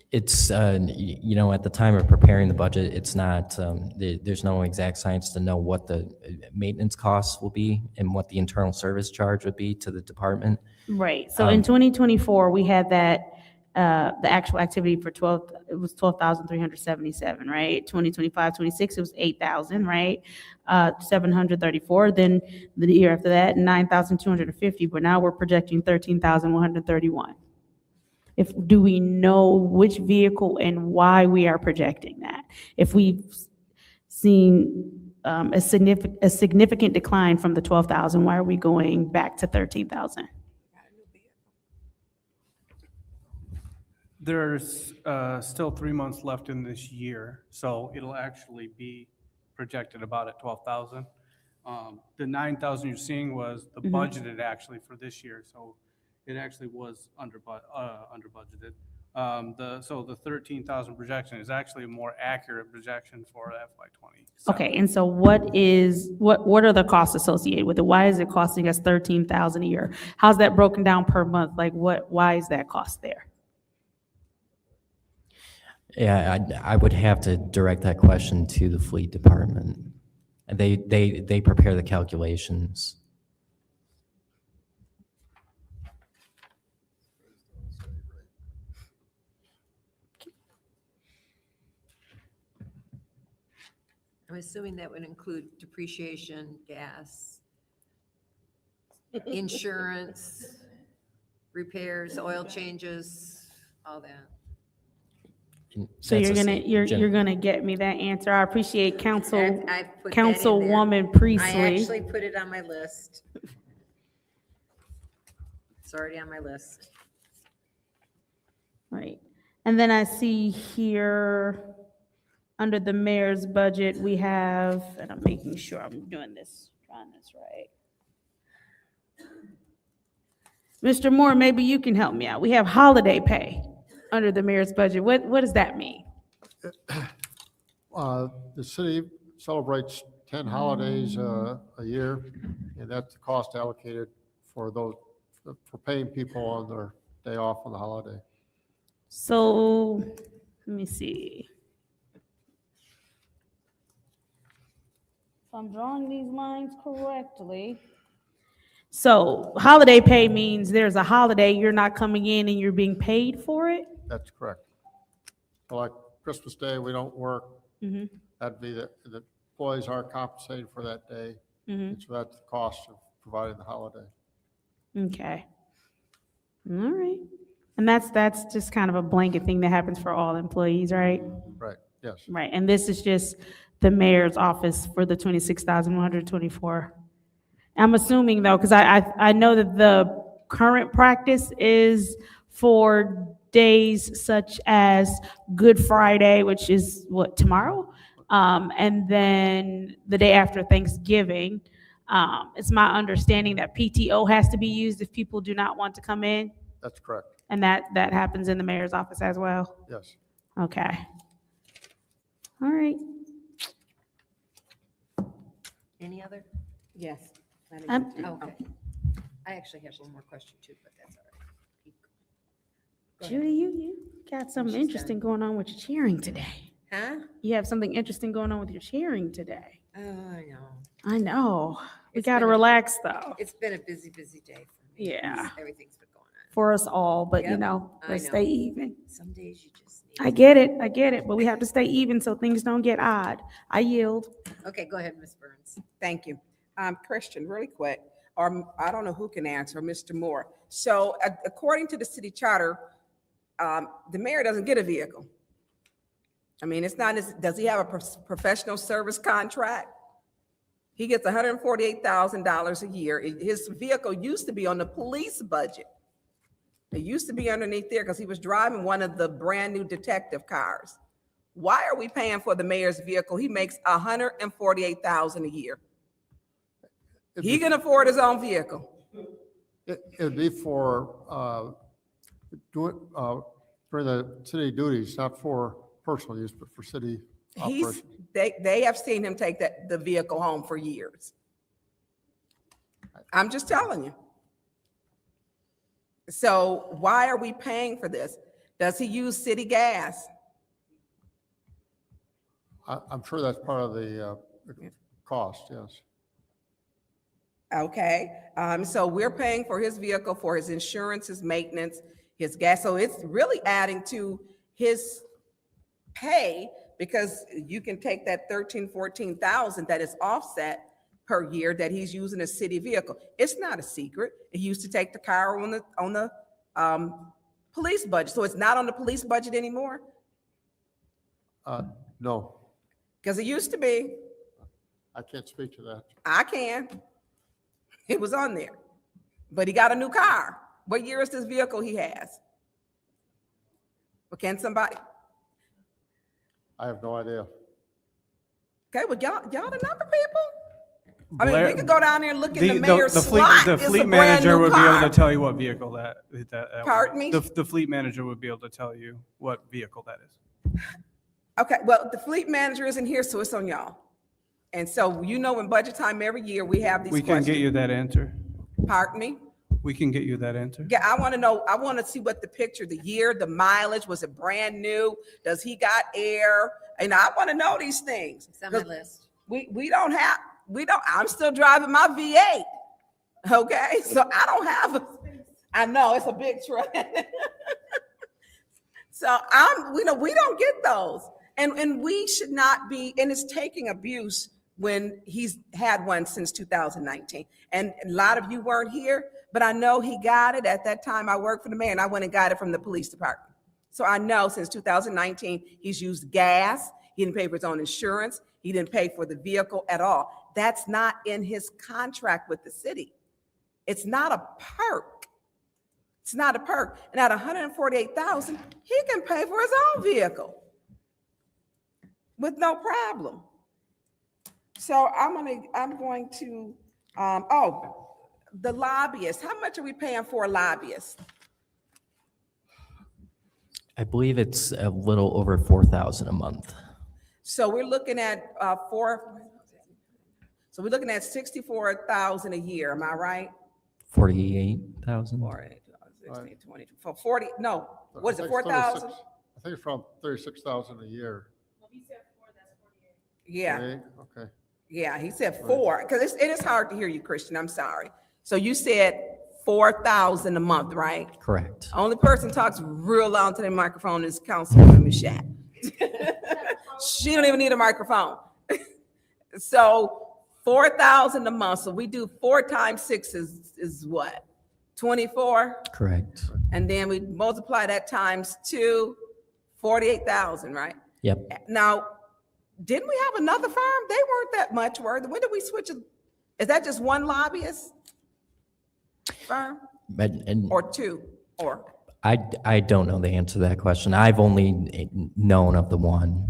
It's, at the time of preparing the budget, it's not, there's no exact science to know what the maintenance costs will be and what the internal service charge would be to the department. Right, so in 2024, we had that, the actual activity for it was 12,377, right? 2025, 26, it was 8,000, right? 734, then the year after that, 9,250, but now we're projecting 13,131. Do we know which vehicle and why we are projecting that? If we've seen a significant decline from the 12,000, why are we going back to 13,000? There's still 3 months left in this year, so it'll actually be projected about at 12,000. The 9,000 you're seeing was the budgeted actually for this year, so it actually was under budgeted. So the 13,000 projection is actually a more accurate projection for FY20. Okay, and so what are the costs associated with it? Why is it costing us 13,000 a year? How's that broken down per month? Like why is that cost there? Yeah, I would have to direct that question to the fleet department. They prepare the calculations. I'm assuming that would include depreciation, gas, insurance, repairs, oil changes, all that. So you're gonna get me that answer. I appreciate I put that in there. Councilwoman I Priestley. actually put it on my list. It's already on my list. Right. And then I see here, under the mayor's budget, we have, and I'm making sure I'm trying this right. Mr. Moore, maybe you can help me out. We have holiday pay under the mayor's budget. What does that mean? The city celebrates 10 holidays a year, and that's the cost allocated for paying people on their day off on the holiday. So, let me see. If I'm drawing these lines correctly. So, holiday pay means there's a holiday, you're not coming in and you're being paid for it? That's correct. So like Christmas Day, we don't work. Mhm. That'd be the employees aren't compensated for that day. Mhm. So that's the cost of providing the holiday. Okay. All right. And that's just kind of a blanket thing that happens for all employees, right? Right, yes. Right. And this is just the mayor's office for the 26,124. I'm assuming though, because I know that the current practice is for days such as Good Friday, which is what, tomorrow? And then the day after Thanksgiving. It's my understanding that PTO has to be used if people do not want to come in. That's correct, And that happens in the mayor's office as well? yes. Okay. All right. Any other? Yes. I'm- Okay. I actually have one more question too, but that's all right. Keep going. Judy, you got something She's interesting going on with your cheering today. Huh? You have something interesting going on with your cheering today. Oh, I know. I know. We It's got to been a- relax though, It's been a busy day for me. Yeah. Everything's been going on. for us all, but you Yep, know, I let's know. stay even. Some days you just I need. get it, but we have to stay even so things don't get odd. I yield. Okay, go ahead, Ms. Burns. Thank you. Christian, really quick, or I don't know who can answer, Mr. Moore. So according to the city charter, the mayor doesn't get a vehicle. I mean, it's not, does he have a professional service contract? He gets $148,000 a year. His vehicle used to be on the police budget. It used to be underneath there because he was driving one of the brand new detective cars. Why are we paying for the mayor's vehicle? He makes $148,000 a year. He can afford his own vehicle. It'd be for, for the city duties, not for personal use, but for city operations. They have seen him take the vehicle home for years. I'm just telling you. So why are we paying for this? Does he use city gas? I'm sure that's part of the cost, yes. Okay, so we're paying for his vehicle, for his insurance, his maintenance, his gas. So it's really adding to his pay because you can take that 14,000 that is offset per year that he's using a city vehicle. It's not a secret. He used to take the car on the police budget. So it's not on the police budget anymore? No, Because it used to be. I can't speak to that. I can. It was on there. But he got a new car. What year is this vehicle he has? Well, can somebody? I have no idea. Okay, well, y'all the number people? I mean, we could go down there and look in the The mayor's fleet, slot. the It's a fleet brand manager new would be able car. to tell you what vehicle that. Pardon me? The fleet manager would be able to tell you what vehicle that is. Okay, well, the fleet manager isn't here, so it's on y'all. And so, you know, in budget time every year, we have these We can questions. get you that answer. Pardon me? We can get you that answer. Yeah, I want to know, I want to see what the picture, the year, the mileage, was it brand new? Does he got air? And I want to know these things. It's on my 'Cause list. we don't, I'm still driving my V8. Okay, so I don't have, I know, it's a big truck. So we don't get those. And we should not be, and it's taking abuse when he's had one since 2019. And a lot of you weren't here, but I know he got it. At that time, I worked for the mayor and I went and got it from the police department. So I know since 2019, he's used gas. He didn't pay for his own insurance. He didn't pay for the vehicle at all. That's not in his contract with the city. It's not a perk. It's not a perk. And at $148,000, he can pay for his own vehicle with no problem. So I'm going to, the lobbyist. How much are we paying for a lobbyist? I believe it's a little over 4,000 a month. So we're looking at so we're looking at 64,000 a year. Am I right? 48,000? 16, 20, for 40, no, what is I it, think it's 4,000? 36 I think it's around 36,000 a year. Yeah, Okay, okay. yeah, he said 4, because it is hard to hear you, Christian, I'm sorry. So you said 4,000 a month, right? Correct. Only person talks real loud to the microphone is Councilwoman Mashat. She don't even need a microphone. So 4,000 a month, so we do 4 times 6 is what? 24? Correct. And then we multiply that times 2, 48,000, right? Yep. Now, didn't we have another firm? They weren't that much worth. When did we switch? Is that just one lobbyist firm And or 2? Or I don't know the answer to that question. I've only known of the one.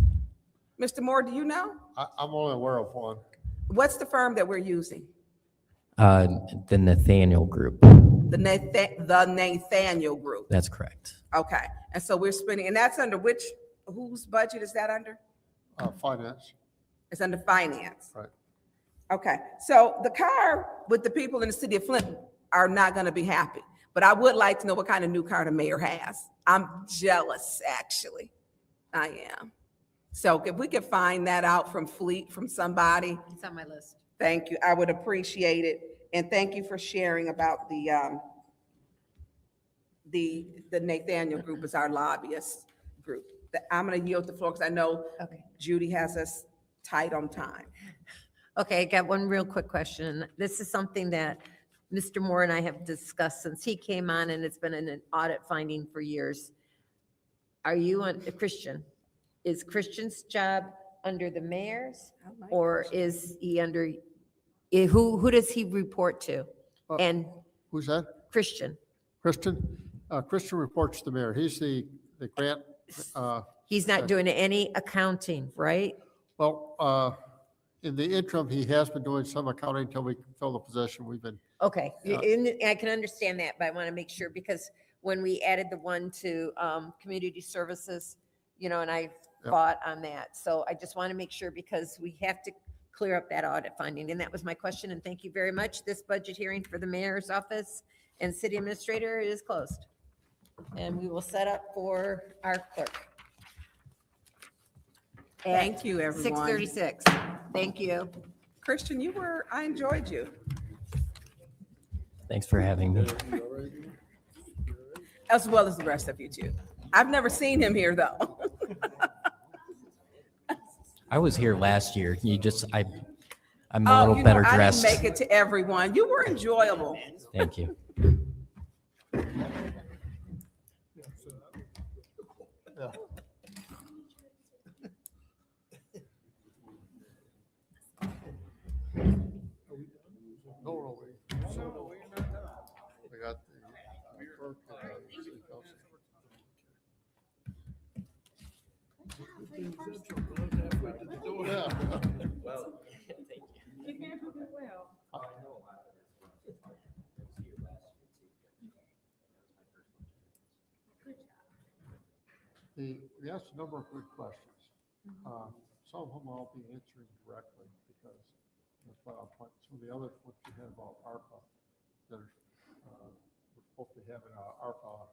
Mr. Moore, do you know? I'm only aware of one. What's the firm that we're using? The Nathaniel Group. The Nathaniel Group. That's correct. Okay. And so we're spending, and that's under whose budget is that under? Finance, It's under finance. right. Okay, so the car with the people in the city of Flint are not gonna be happy, but I would like to know what kind of new car the mayor has. I'm jealous, actually. I am. So if we could find that out from Fleet, from somebody, It's on my list. thank you, I would appreciate it. And thank you for sharing about the Nathaniel Group as our lobbyist group. I'm gonna yield the floor, because I know Okay. Judy has us tight on time. Okay, I got one real quick question. This is something that Mr. Moore and I have discussed since he came on, and it's been in an audit finding for years. Are you a Christian? Is Christian's job under the mayor's, I like or is he under, who does he report to? And Who's that? Christian, Kristen? Kristen reports to the mayor. He's the grant, he's not doing any accounting, right? well, in the interim, he has been doing some accounting until we fill the position. We've been, Okay, Yeah. and I can understand that, but I want to make sure, because when we added the one to community services, and I Yep. fought on that. So I just want to make sure, because we have to clear up that audit finding. And that was my question, and thank you very much. This budget hearing for the mayor's office and city administrator is closed. And we will set up for our clerk. Thank you, everyone. 6:36. Thank you. Christian, I enjoyed you, Thanks for having me. as well as the rest of you too. I've never seen him here, though. I was here last year. I'm a Oh, little better I dressed. didn't make it to everyone. You were enjoyable. Thank you. yeah. No, we got the clerk and the city council. Yeah. We asked a number of good questions. Some of them I'll be answering directly because that's what I'll point. Some of the others, what you had about ARPA, there's, we're supposed to have an ARPA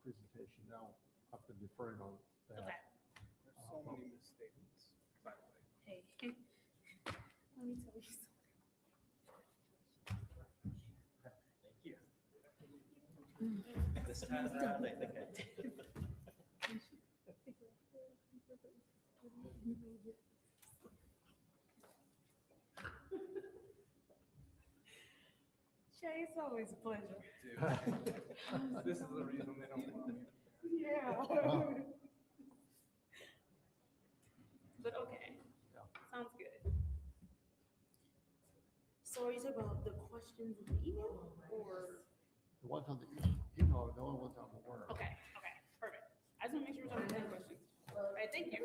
presentation now. I've been deferring on that. There's so many misstatements, by the way. Hey, let me tell you something. Thank you. This time around, I think I did. Shay, it's always a pleasure. Dude, this is the reason they don't want me. Yeah. But okay, sounds good. So are you talking about the questions in the email or? The ones on the email, the only ones I'm aware of. Okay, perfect. I just want to make sure we're talking about the questions. All right, thank you.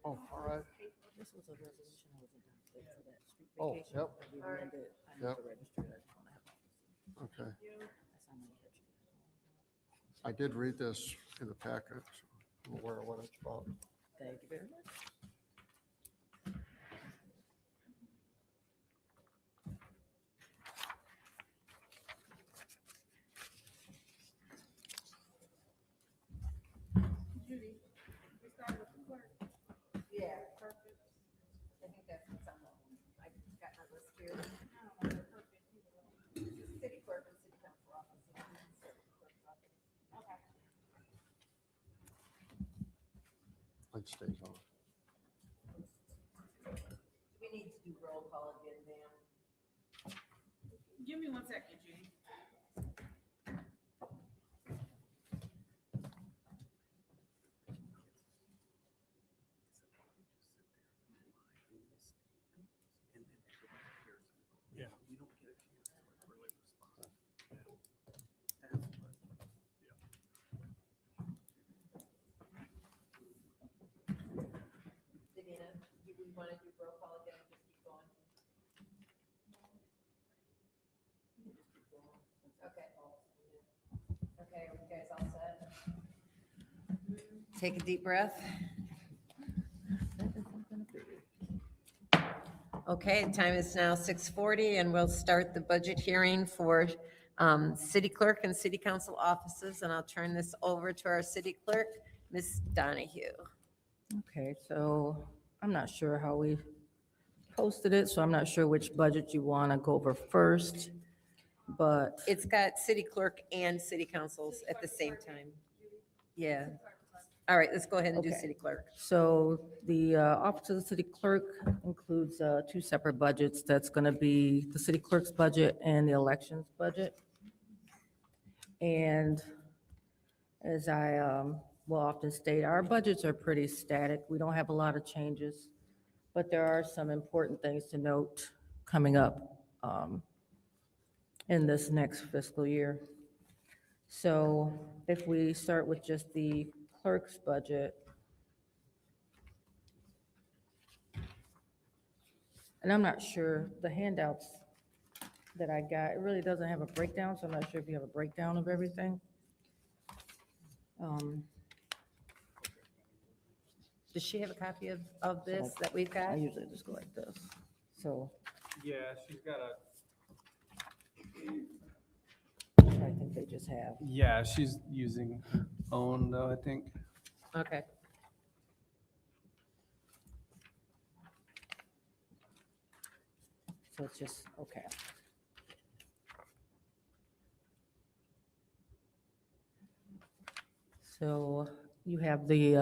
Oh, all right. This was a resolution I wasn't done for that street Oh, vacation. yep. that we amended. I need Yep. to register it. I just wanna have- Okay. that's how many hits you- I did read this in the packet, so I'm aware of what it's about. Thank you very much. Judy, we started with the clerk. Yeah, perfect. I think that's what's on the, I got my list here. I don't know, perfect. City clerk and city council office. And clerk's office. Okay. It stays on. We need to do roll call again, ma'am. Give me 1 second, Judy. Yeah, we don't get a chance to really respond. That's what Okay, are you guys all set? Take a deep breath. Okay, time is now 6:40, and we'll start the budget hearing for city clerk and city council offices, and I'll turn this over to our city clerk, Ms. Donahue. Okay, so I'm not sure how we posted it, so I'm not sure which budget you want to go over first, but, It's got city clerk and city councils at the same time. Yeah. All right, let's go ahead and do Okay. city clerk. so the office of the city clerk includes two separate budgets. That's going to be the city clerk's budget and the elections budget. And as I will often state, our budgets are pretty static. We don't have a lot of changes, but there are some important things to note coming up in this next fiscal year. So if we start with just the clerk's budget, and I'm not sure, the handouts that I got, it really doesn't have a breakdown, so I'm not sure if you have a breakdown of everything. Does she have a copy of this that we've got? I usually just go like this, so Yeah, she's got a, I think they just have. yeah, she's using own though, I think. Okay. So it's just, okay. So you have the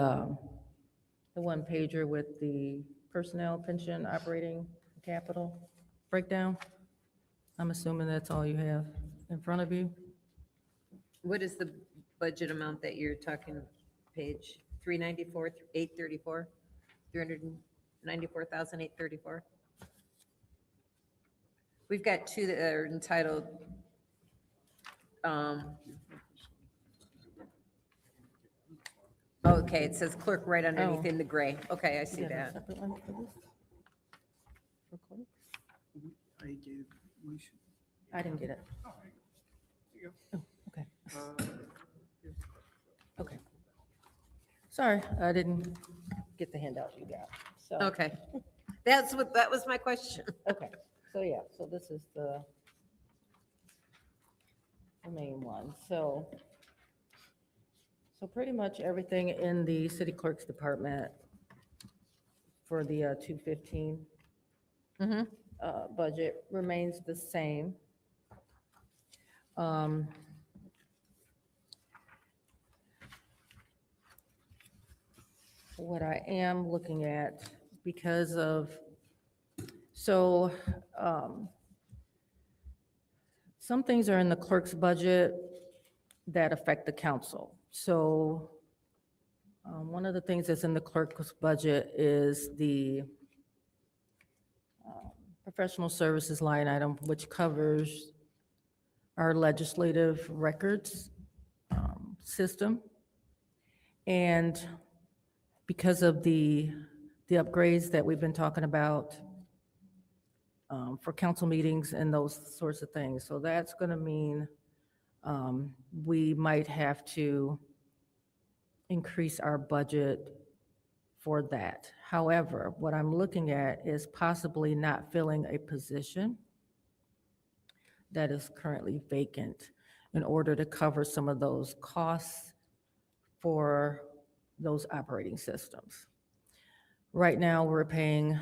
one pager with the personnel, pension, operating, capital breakdown. I'm assuming that's all you have in front of you. What is the budget amount that you're talking, page 394, 834? 394,834? We've got two that are entitled, okay, it says clerk right underneath Oh. in the gray. Okay, I You see got a that. separate one for this? For clerk? I gave, we should. I didn't get it. Oh, okay. Okay. Sorry, I didn't get the handout you got, so. Okay. That was my question. Okay, so yeah, so this is the main one. So pretty much everything in the city clerk's department for the 215 Mhm. budget remains the same. What I am looking at, because of, so some things are in the clerk's budget that affect the council. So one of the things that's in the clerk's budget is the professional services line item, which covers our legislative records system. And because of the upgrades that we've been talking about for council meetings and those sorts of things. So that's going to mean we might have to increase our budget for that. However, what I'm looking at is possibly not filling a position that is currently vacant in order to cover some of those costs for those operating systems. Right now, we're paying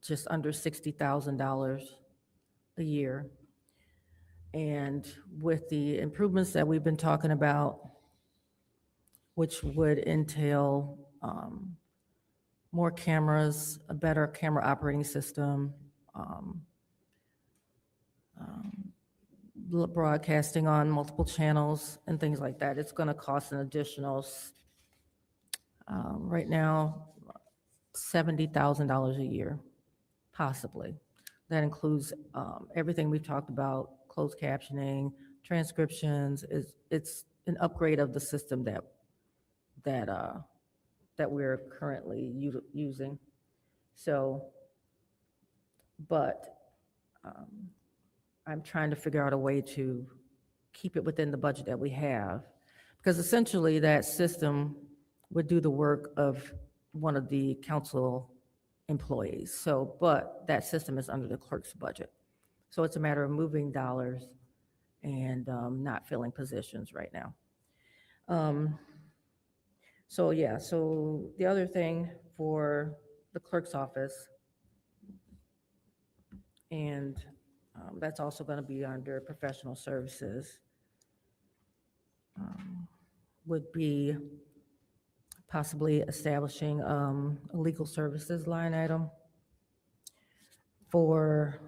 just under $60,000 a year. And with the improvements that we've been talking about, which would entail more cameras, a better camera operating system, broadcasting on multiple channels and things like that, it's going to cost an additional, right now, $70,000 a year, possibly. That includes everything we've talked about, closed captioning, transcriptions. It's an upgrade of the system that we're currently using. So, but I'm trying to figure out a way to keep it within the budget that we have. Because essentially that system would do the work of one of the council employees. So, but that system is under the clerk's budget. So it's a matter of moving dollars and not filling positions right now. So yeah, so the other thing for the clerk's office, and that's also going to be under professional services, would be possibly establishing a legal services line item for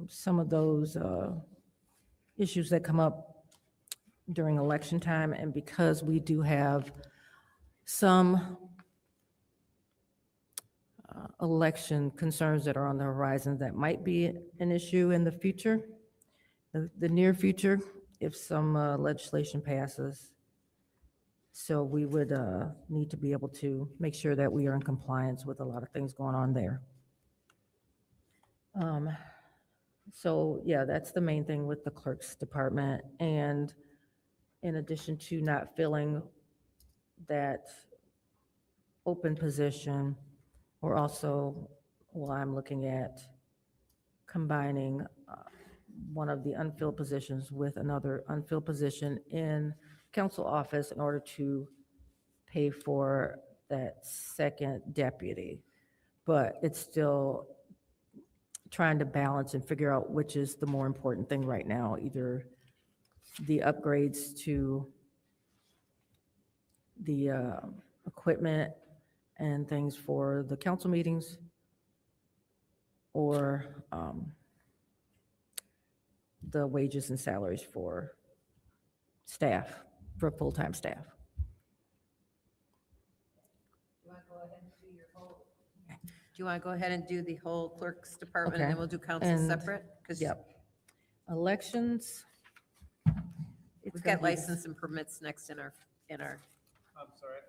some of those issues that come up during election time, and because we do have some election concerns that are on the horizon that might be an issue in the future, the near future, if some legislation passes. So we would need to be able to make sure that we are in compliance with a lot of things going on there. So yeah, that's the main thing with the clerk's department. And in addition to not filling that open position, we're also, well, I'm looking at combining one of the unfilled positions with another unfilled position in council office in order to pay for that second deputy. But it's still trying to balance and figure out which is the more important thing right now, either the upgrades to the equipment and things for the council meetings, or the wages and salaries for staff, for full-time staff. Do you want to go ahead and do the whole clerk's department, and then Okay. we'll do council And- separate? Because Yep. Elections. it's we've gonna got be- license and permits next in our, I'm sorry.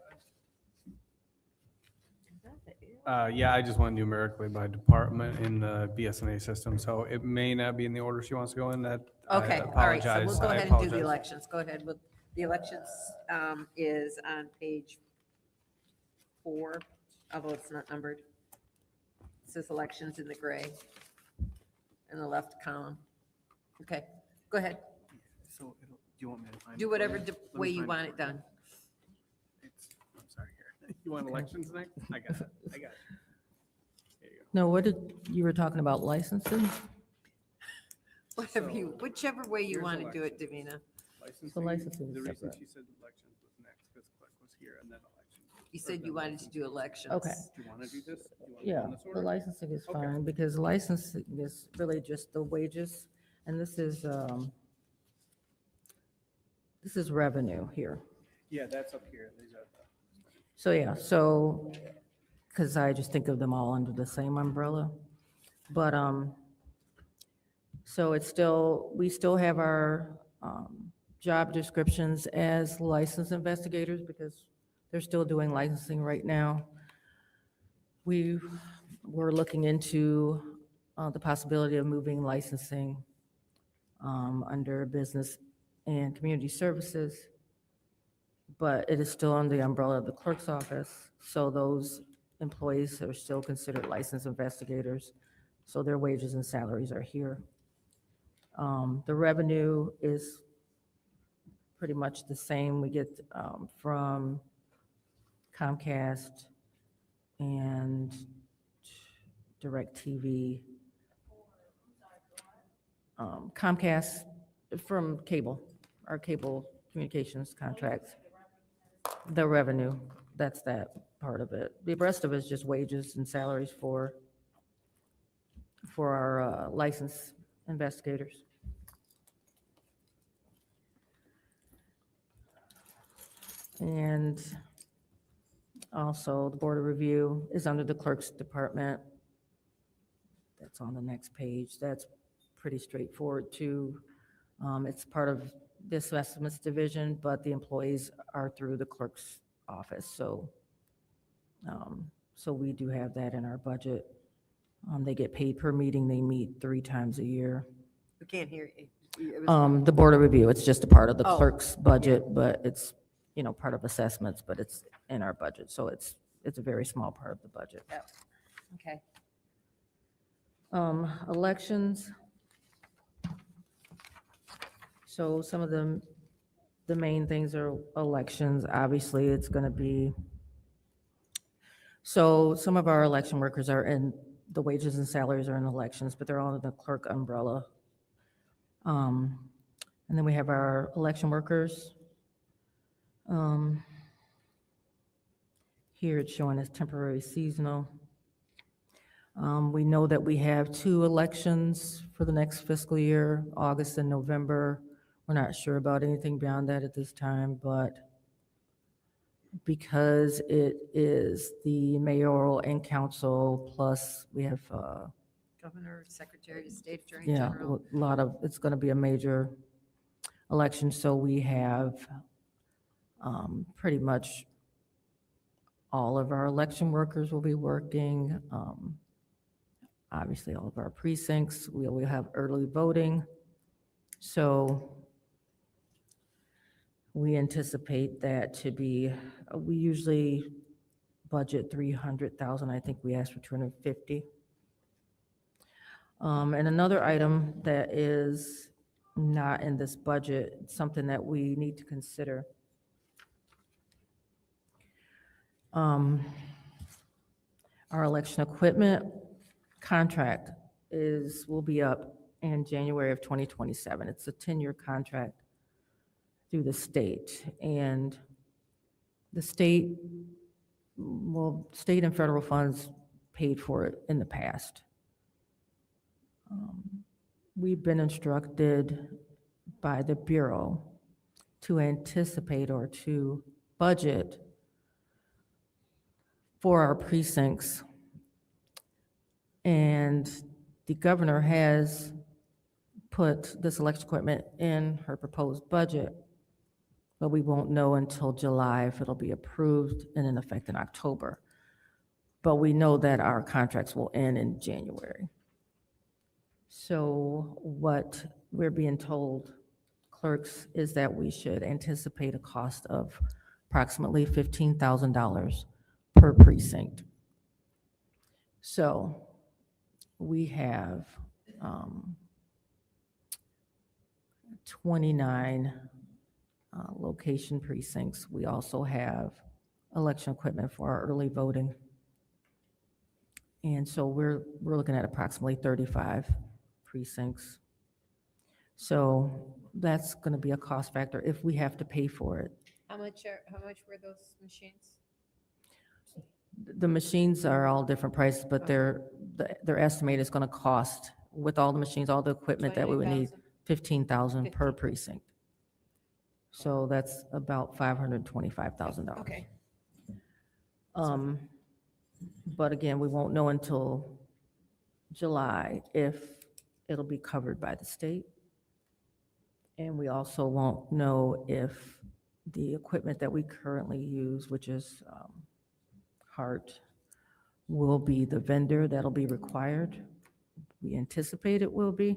Yeah, I just went numerically by department in the BSNA system, so it may not be in the order she wants to go in. That I okay, all right, so we'll apologize. go I ahead and do the apologize. elections. Go ahead with, the elections is on page 4, although it's not numbered. It says elections in the gray in the left column. Okay, go ahead. So do you want me to find? Do it for whatever you? Let me way you find want it for you. done. I'm sorry here. You want elections next? I got it. I got it. There you go. No, what did, you were talking about licensing? Whatever you, whichever way you here's want to do it, elections. Davina. Licensing, is the reason separate. she said elections was next, because clerk was here and then elections. You said you wanted to do elections. Okay. Do you want to do this? Do you want to go Yeah, in this the order? licensing is Okay. fine, because licensing is really just the wages, and this is revenue here. Yeah, that's up here. These are the. So, yeah, so, because I just think of them all under the same umbrella. But, so it's still, we still have our job descriptions as licensed investigators, because they're still doing licensing right now. We were looking into the possibility of moving licensing under business and community services, but it is still under the umbrella of the clerk's office. So those employees are still considered licensed investigators. So their wages and salaries are here. The revenue is pretty much the same. We get from Comcast and DirecTV. Comcast from cable, our cable communications contracts. The revenue, that's that part of it. The rest of it is just wages and salaries for our licensed investigators. And also, the Board of Review is under the Clerk's Department. That's on the next page. That's pretty straightforward, too. It's part of this estimates division, but the employees are through the clerk's office, so, so we do have that in our budget. They get paid per meeting. They meet 3 times a year. We can't hear you. It was- The Board of Review, it's just a part of the Oh, clerk's budget, but it's, part of assessments, but it's in our budget. So it's a very small part of the budget. Yep. Okay. Elections. So some of the main things are elections. Obviously, it's going to be, so some of our election workers are in, the wages and salaries are in elections, but they're all in the clerk umbrella. And then we have our election workers. Here it's showing as temporary seasonal. We know that we have 2 elections for the next fiscal year, August and November. We're not sure about anything beyond that at this time, but because it is the mayoral and council, plus we have, Governor, Secretary of State, Attorney yeah, General. a lot of, it's going to be a major election, so we have pretty much all of our election workers will be working. Obviously, all of our precincts, we have early voting. So we anticipate that to be, we usually budget 300,000. I think we asked for 250. And another item that is not in this budget, something that we need to consider. Our election equipment contract will be up in January of 2027. It's a 10-year contract through the state. And the state and federal funds paid for it in the past. We've been instructed by the Bureau to anticipate or to budget for our precincts. And the governor has put this election equipment in her proposed budget, but we won't know until July if it'll be approved and in effect in October. But we know that our contracts will end in January. So what we're being told, clerks, is that we should anticipate a cost of approximately $15,000 per precinct. So we have 29 location precincts. We also have election equipment for our early voting. And so we're looking at approximately 35 precincts. So that's going to be a cost factor if we have to pay for it. How much were those machines? The machines are all different prices, but their estimate is going to cost, with all the machines, all the equipment that we would need, $15,000 per precinct. So that's about $525,000. Okay. But again, we won't know until July if it'll be covered by the state. And we also won't know if the equipment that we currently use, which is HART, will be the vendor that'll be required. We anticipate it will be.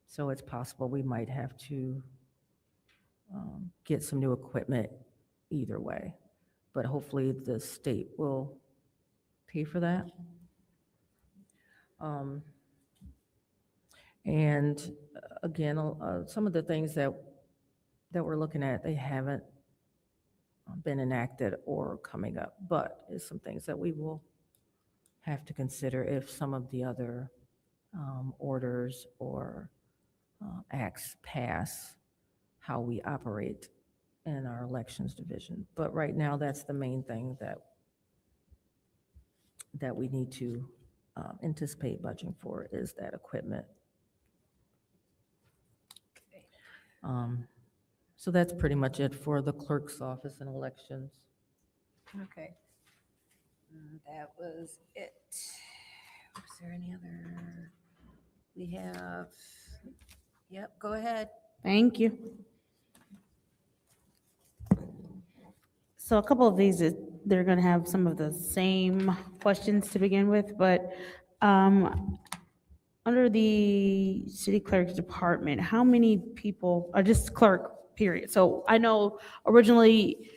So it's possible we might have to get some new equipment either way. But hopefully the state will pay for that. And again, some of the things that we're looking at, they haven't been enacted or coming up, but it's some things that we will have to consider if some of the other orders or acts pass, how we operate in our elections division. But right now, that's the main thing that we need to anticipate budgeting for, is that equipment. So that's pretty much it for the clerk's office and elections. Okay. That was it. Was there any other? We have, yep, go ahead. Thank you. So a couple of these, they're going to have some of the same questions to begin with, but Under the city clerk's department, how many people, or just clerk, period? So I know originally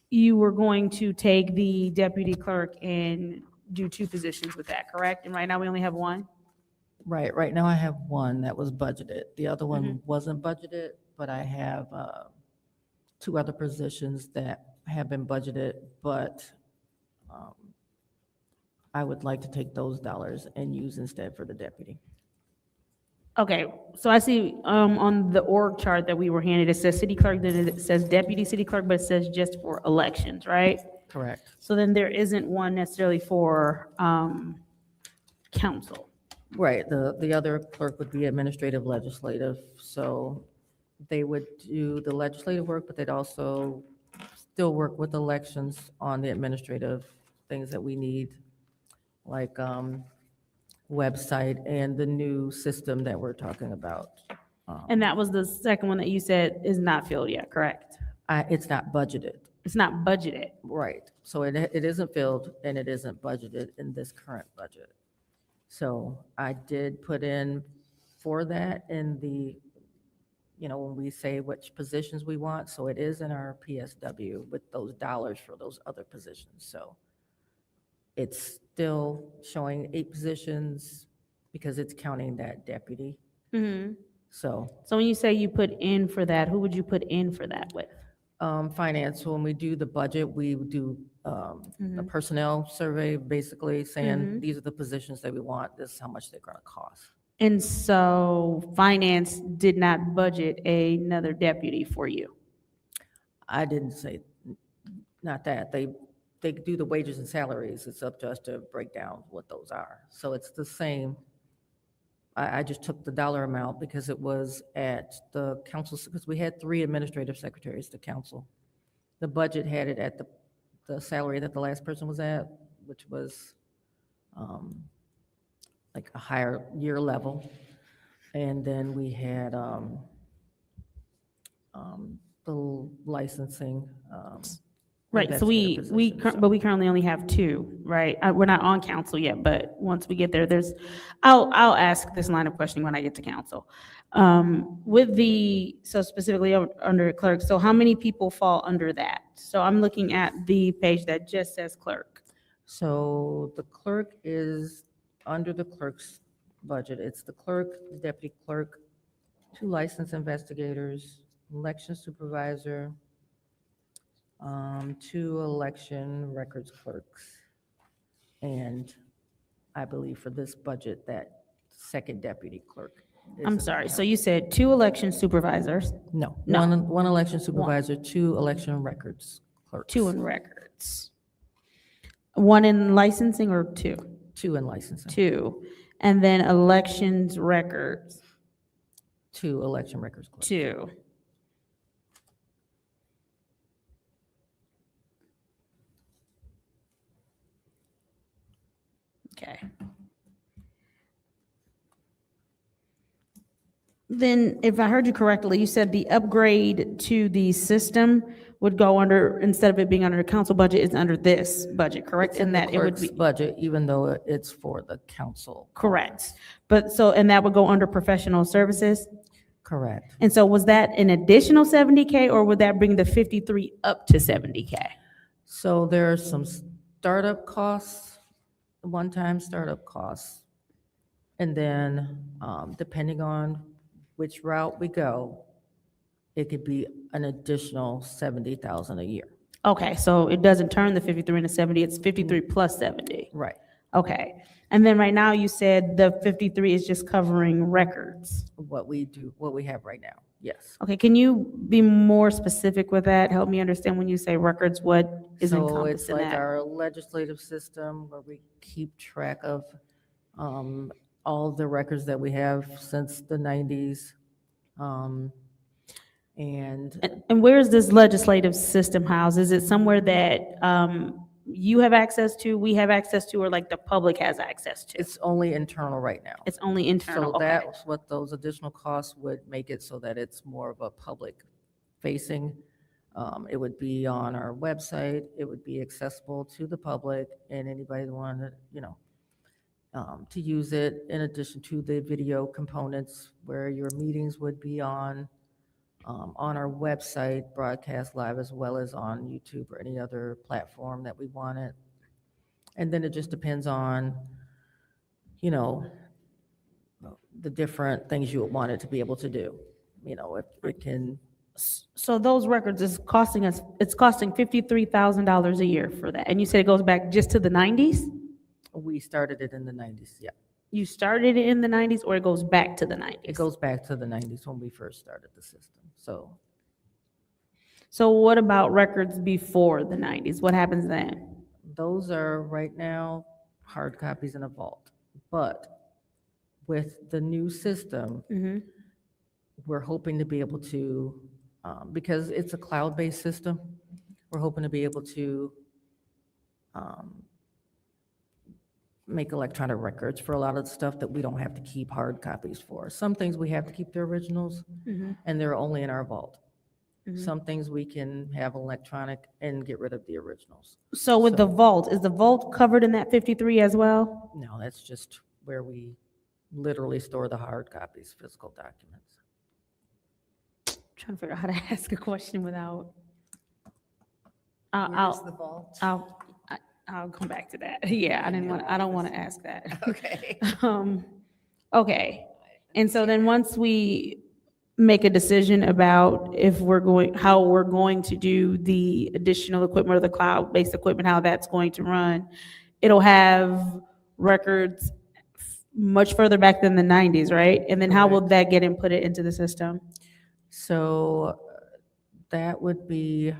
you were going to take the deputy clerk and do 2 positions with that, correct? And right now we only have 1? Right now I have one that was budgeted. The other one wasn't budgeted, but I have 2 other positions that have been budgeted, but I would like to take those dollars and use instead for the deputy. Okay, so I see on the org chart that we were handed, it says city clerk, then it says deputy city clerk, but it says just for elections, right? Correct. So then there isn't one necessarily for council. Right, the other clerk would be administrative legislative, so they would do the legislative work, but they'd also still work with elections on the administrative things that we need, like website and the new system that we're talking about. And that was the second one that you said is not filled yet, correct? It's not budgeted. It's not budgeted. Right, so it isn't filled and it isn't budgeted in this current budget. So I did put in for that in the, when we say which positions we want, so it is in our PSW with those dollars for those other positions. So it's still showing 8 positions because it's counting that deputy. Mm-hmm. So So when you say you put in for that, who would you put in for that with? finance, when we do the budget, we do a personnel survey, basically saying, these are the positions that we want, this is how much they're gonna cost. And so finance did not budget another deputy for you. I didn't say, not that, they do the wages and salaries, it's up to us to break down what those are. So it's the same, I just took the dollar amount because it was at the council, because we had 3 administrative secretaries to council. The budget had it at the salary that the last person was at, which was like a higher year level. And then we had the licensing. Right, so investigative position, so- but we currently only have 2, right? We're not on council yet, but once we get there, I'll ask this line of questioning when I get to council. So specifically under clerk, so how many people fall under that? So I'm looking at the page that just says clerk. So the clerk is under the clerk's budget. It's the clerk, the deputy clerk, 2 licensed investigators, election supervisor, 2 election records clerks. And I believe for this budget, that second deputy clerk. I'm sorry, so you said 2 election supervisors, No, No. one election supervisor, 2 election records clerks. 2 in records. 1 in licensing or 2? 2 in licensing, 2. And then elections records, 2 election records clerks. 2. Okay. Then, if I heard you correctly, you said the upgrade to the system would go under, instead of it being under the council budget, it's under this budget, correct? It's in And the that it would clerk's be, budget, even though it's for the council. correct. But so, and that would go under professional services? Correct. And so was that an additional 70K or would that bring the 53 up to 70K? So there are some startup costs, one-time startup costs. And then, depending on which route we go, it could be an additional 70,000 a year. Okay, so it doesn't turn the 53 into 70, it's 53 plus 70. Right. Okay. And then right now you said the 53 is just covering records. What we do, what we have right now, yes. Okay, can you be more specific with that? Help me understand when you say records, what is So it's encompassed in like that? our legislative system where we keep track of all the records that we have since the 90s. And where is this legislative system housed? Is it somewhere that you have access to, we have access to, or like the public has access to? It's only internal right now. It's only internal, So okay. that's what those additional costs would make it so that it's more of a public facing. It would be on our website, it would be accessible to the public and anybody that wanted, to use it in addition to the video components where your meetings would be on our website, broadcast live, as well as on YouTube or any other platform that we wanted. And then it just depends on, you know, the different things you would want it to be able to do. You know, if it can, So those records is costing us, it's costing $53,000 a year for that. And you said it goes back just to the 90s? we started it in the 90s, yeah. You started it in the 90s or it goes back to the 90s? It goes back to the 90s when we first started the system, so. So what about records before the 90s? What happens then? Those are right now hard copies in a vault. But with the new system, Mhm. we're hoping to be able to, because it's a cloud-based system, we're hoping to be able to make electronic records for a lot of the stuff that we don't have to keep hard copies for. Some things we have to keep the originals, and they're only in our vault. Some things we can have electronic and get rid of the originals. So with the vault, is the vault covered in that 53 as well? No, that's just where we literally store the hard copies, physical documents. Trying to figure out how to ask a question without. Where's the vault? I'll come back to that. Yeah, I don't want to ask that. Okay. Okay. And so then once we make a decision about how we're going to do the additional equipment or the cloud-based equipment, how that's going to run, it'll have records much further back than the 90s, right? And then how will that get inputted into the system? So that would be,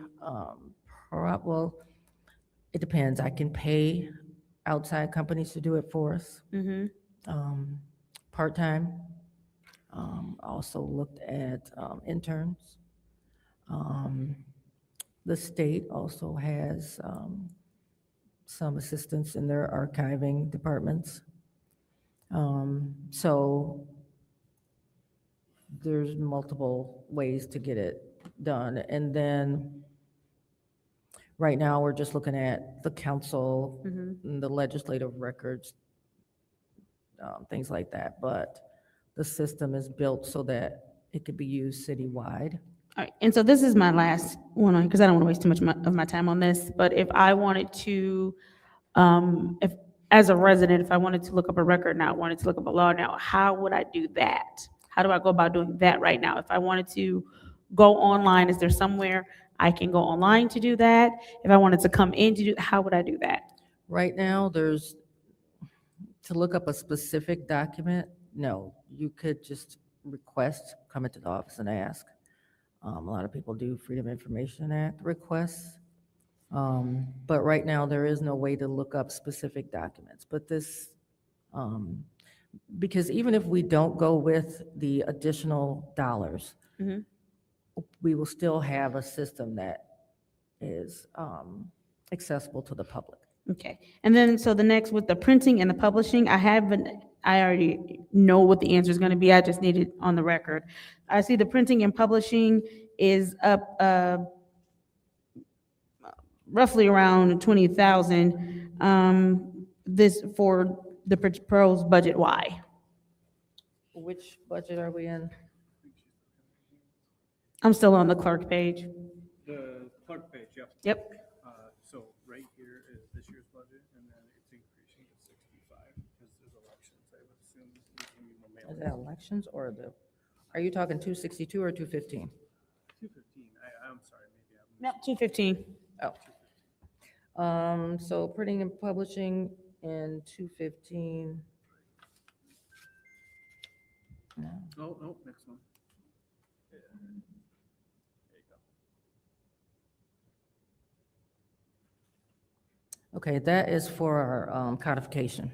well, it depends. I can pay outside companies to do it for us, part-time. Also looked at interns. The state also has some assistance in their archiving departments. So there's multiple ways to get it done. And then right now, we're just looking at the council, and the legislative records, things like that. But the system is built so that it could be used citywide. All right, and so this is my last one on, because I don't want to waste too much of my time on this, but if I wanted to, if, as a resident, if I wanted to look up a record now, wanted to look up a law now, how would I do that? How do I go about doing that right now? If I wanted to go online, is there somewhere I can go online to do that? If I wanted to come in to do, how would I do that? Right now, to look up a specific document, no, you could just request, come into the office and ask. A lot of people do Freedom of Information Act requests. But right now, there is no way to look up specific documents. But this, because even if we don't go with the additional dollars, we will still have a system that is accessible to the public. Okay, and then, so the next, with the printing and the publishing, I already know what the answer is going to be, I just need it on the record. I see the printing and publishing is up roughly around 20,000. This for the proposed budget, why? Which budget are we in? I'm still on the clerk page. The clerk page, yep. Yep. So right here is this year's budget, and then it's increasing to 65 because there's elections. I would assume there's gonna be more Is mail. that elections or are you talking 262 or 215? 215. I'm sorry, maybe I'm. No, 215. Oh. So printing and publishing in 215. No. Oh, no, next one. Yeah. There you go. Okay, that is for our codification.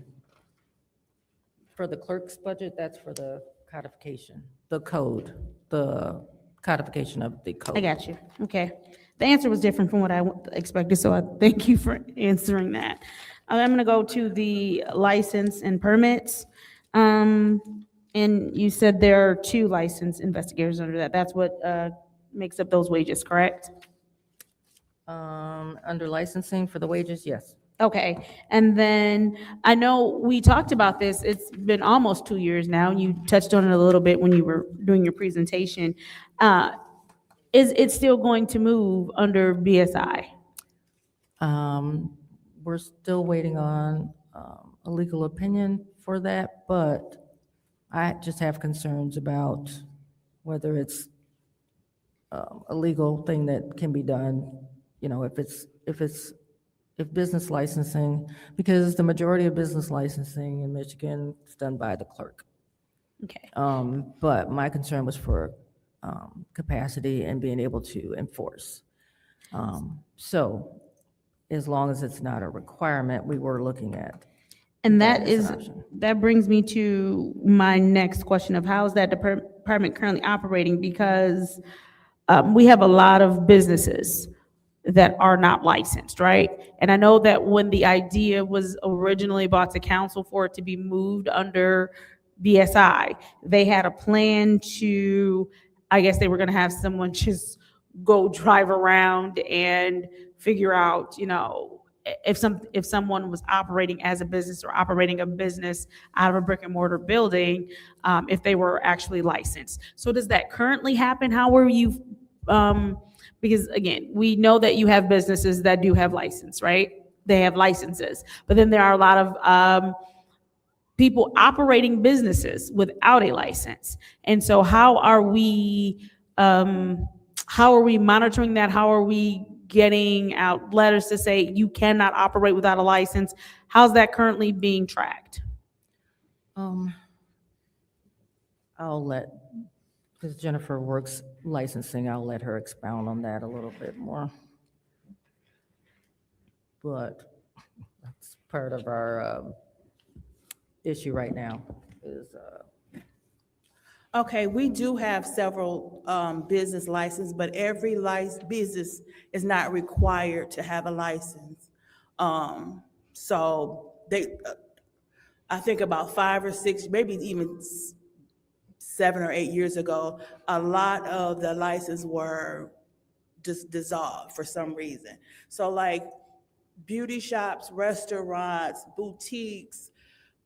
For the clerk's budget, that's for the codification, the codification of the code. I got you. Okay. The answer was different from what I expected, so I thank you for answering that. I'm going to go to the license and permits. And you said there are 2 licensed investigators under that. That's what makes up those wages, correct? Under licensing for the wages, yes. Okay, and then I know we talked about this, it's been almost 2 years now, and you touched on it a little bit when you were doing your presentation. Uh, Is it still going to move under BSI? We're still waiting on a legal opinion for that, but I just have concerns about whether it's a legal thing that can be done, you know, if business licensing, because the majority of business licensing in Michigan is done by the clerk. Okay. But my concern was for capacity and being able to enforce. So as long as it's not a requirement, we were looking at. And that that as is, an option. that brings me to my next question of how is that department currently operating? Because we have a lot of businesses that are not licensed, right? And I know that when the idea was originally brought to council for it to be moved under BSI, they had a plan to, I guess they were gonna have someone just go drive around and figure out, you know, if someone was operating as a business or operating a business out of a brick and mortar building, if they were actually licensed. So does that currently happen? How are you, because again, we know that you have businesses that do have license, right? They have licenses, but then there are a lot of people operating businesses without a license. And so how are we monitoring that? How are we getting out letters to say you cannot operate without a license? How's that currently being tracked? I'll let, because Jennifer works licensing, I'll let her expound on that a little bit more. But that's part of our issue right now is, Okay, we do have several business licenses, but every business is not required to have a license. So I think about 5 or 6, maybe even 7 or 8 years ago, a lot of the licenses were just dissolved for some reason. So like beauty shops, restaurants, boutiques,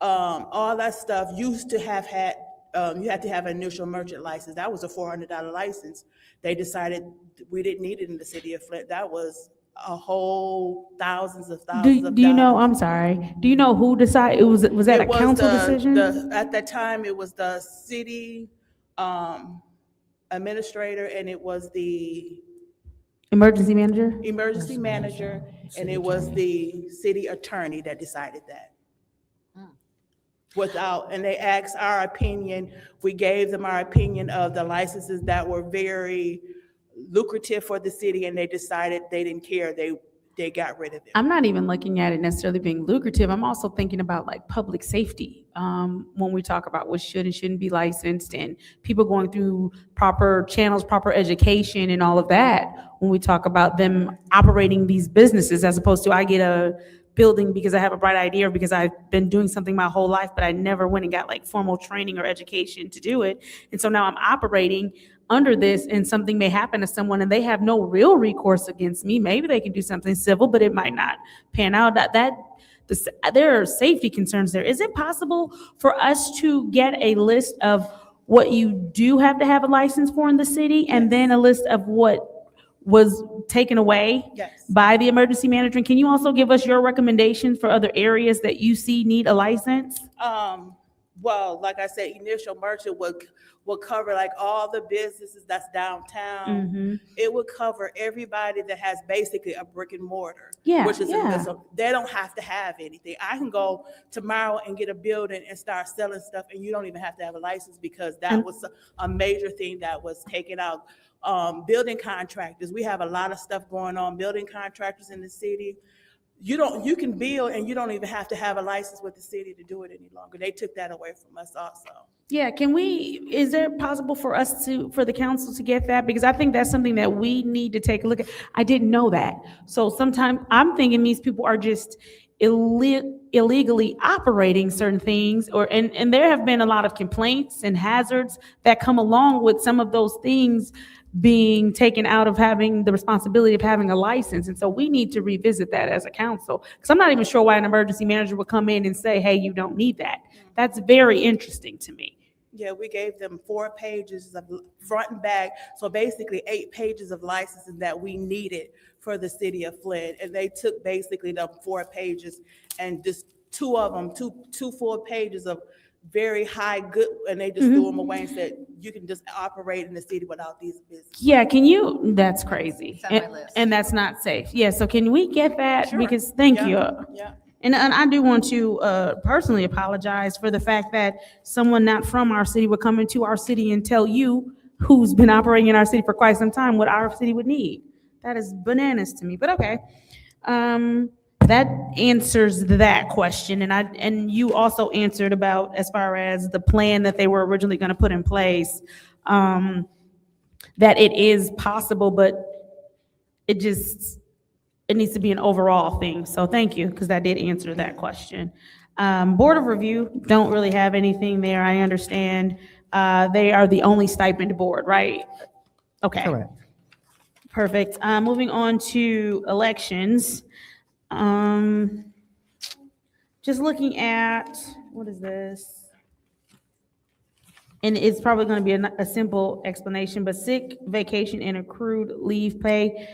all that stuff used to have had, you had to have an initial merchant license. That was a $400 license. They decided we didn't need it in the city of Flint. That was a whole thousands of dollars. Do you know, I'm sorry, do you know who decided, was that a It was council decision? At that time, it was the city administrator, and it was the Emergency manager? emergency manager, and it was the city attorney that decided that. And they asked our opinion. We gave them our opinion of the licenses that were very lucrative for the city, and they decided they didn't care. They got rid of it. I'm not even looking at it necessarily being lucrative. I'm also thinking about like public safety. When we talk about what should and shouldn't be licensed and people going through proper channels, proper education and all of that. When we talk about them operating these businesses as opposed to I get a building because I have a bright idea or because I've been doing something my whole life, but I never went and got like formal training or education to do it. And so now I'm operating under this and something may happen to someone and they have no real recourse against me. Maybe they can do something civil, but it might not pan out. There are safety concerns there. Is it possible for us to get a list of what you do have to have a license for in the city and then a list of what was taken away Yes. by the emergency manager? And can you also give us your recommendations for other areas that you see need a license? Well, like I said, initial merchant would cover like all the businesses that's downtown. It would cover everybody that has basically a brick and mortar. Yeah, Which is yeah. they don't have to have anything. I can go tomorrow and get a building and start selling stuff, and you don't even have to have a license because that was a major thing that was taken out. Building contractors, we have a lot of stuff going on. Building contractors in the city. You can build and you don't even have to have a license with the city to do it any longer. They took that away from us also. Yeah, is it possible for the council to get that? Because I think that's something that we need to take a look at. I didn't know that. So sometimes I'm thinking these people are just illegally operating certain things, and there have been a lot of complaints and hazards that come along with some of those things being taken out of having the responsibility of having a license. And so we need to revisit that as a council, because I'm not even sure why an emergency manager would come in and say, hey, you don't need that. That's very interesting to me. Yeah, we gave them 4 pages of front and back, so basically 8 pages of licenses that we needed for the city of Flint. And they took basically the 4 pages and just 2 of them, two full pages of very high good, and they just threw them away and said, you can just operate in the city without these businesses. Yeah, that's crazy. And that's not safe. Yeah, so can we get that? Sure. Because, thank you. Yeah. And I do want to personally apologize for the fact that someone not from our city would come into our city and tell you, who's been operating in our city for quite some time, what our city would need. That is bananas to me, but okay. That answers that question, and you also answered about, as far as the plan that they were originally going to put in place, that it is possible, but it needs to be an overall thing. So thank you, because that did answer that question. Board of Review, don't really have anything there, I understand. They are the only stipend board, right? Okay. Correct. Perfect. Moving on to elections. Just looking at, what is this? And it's probably going to be a simple explanation, but sick, vacation, and accrued leave pay.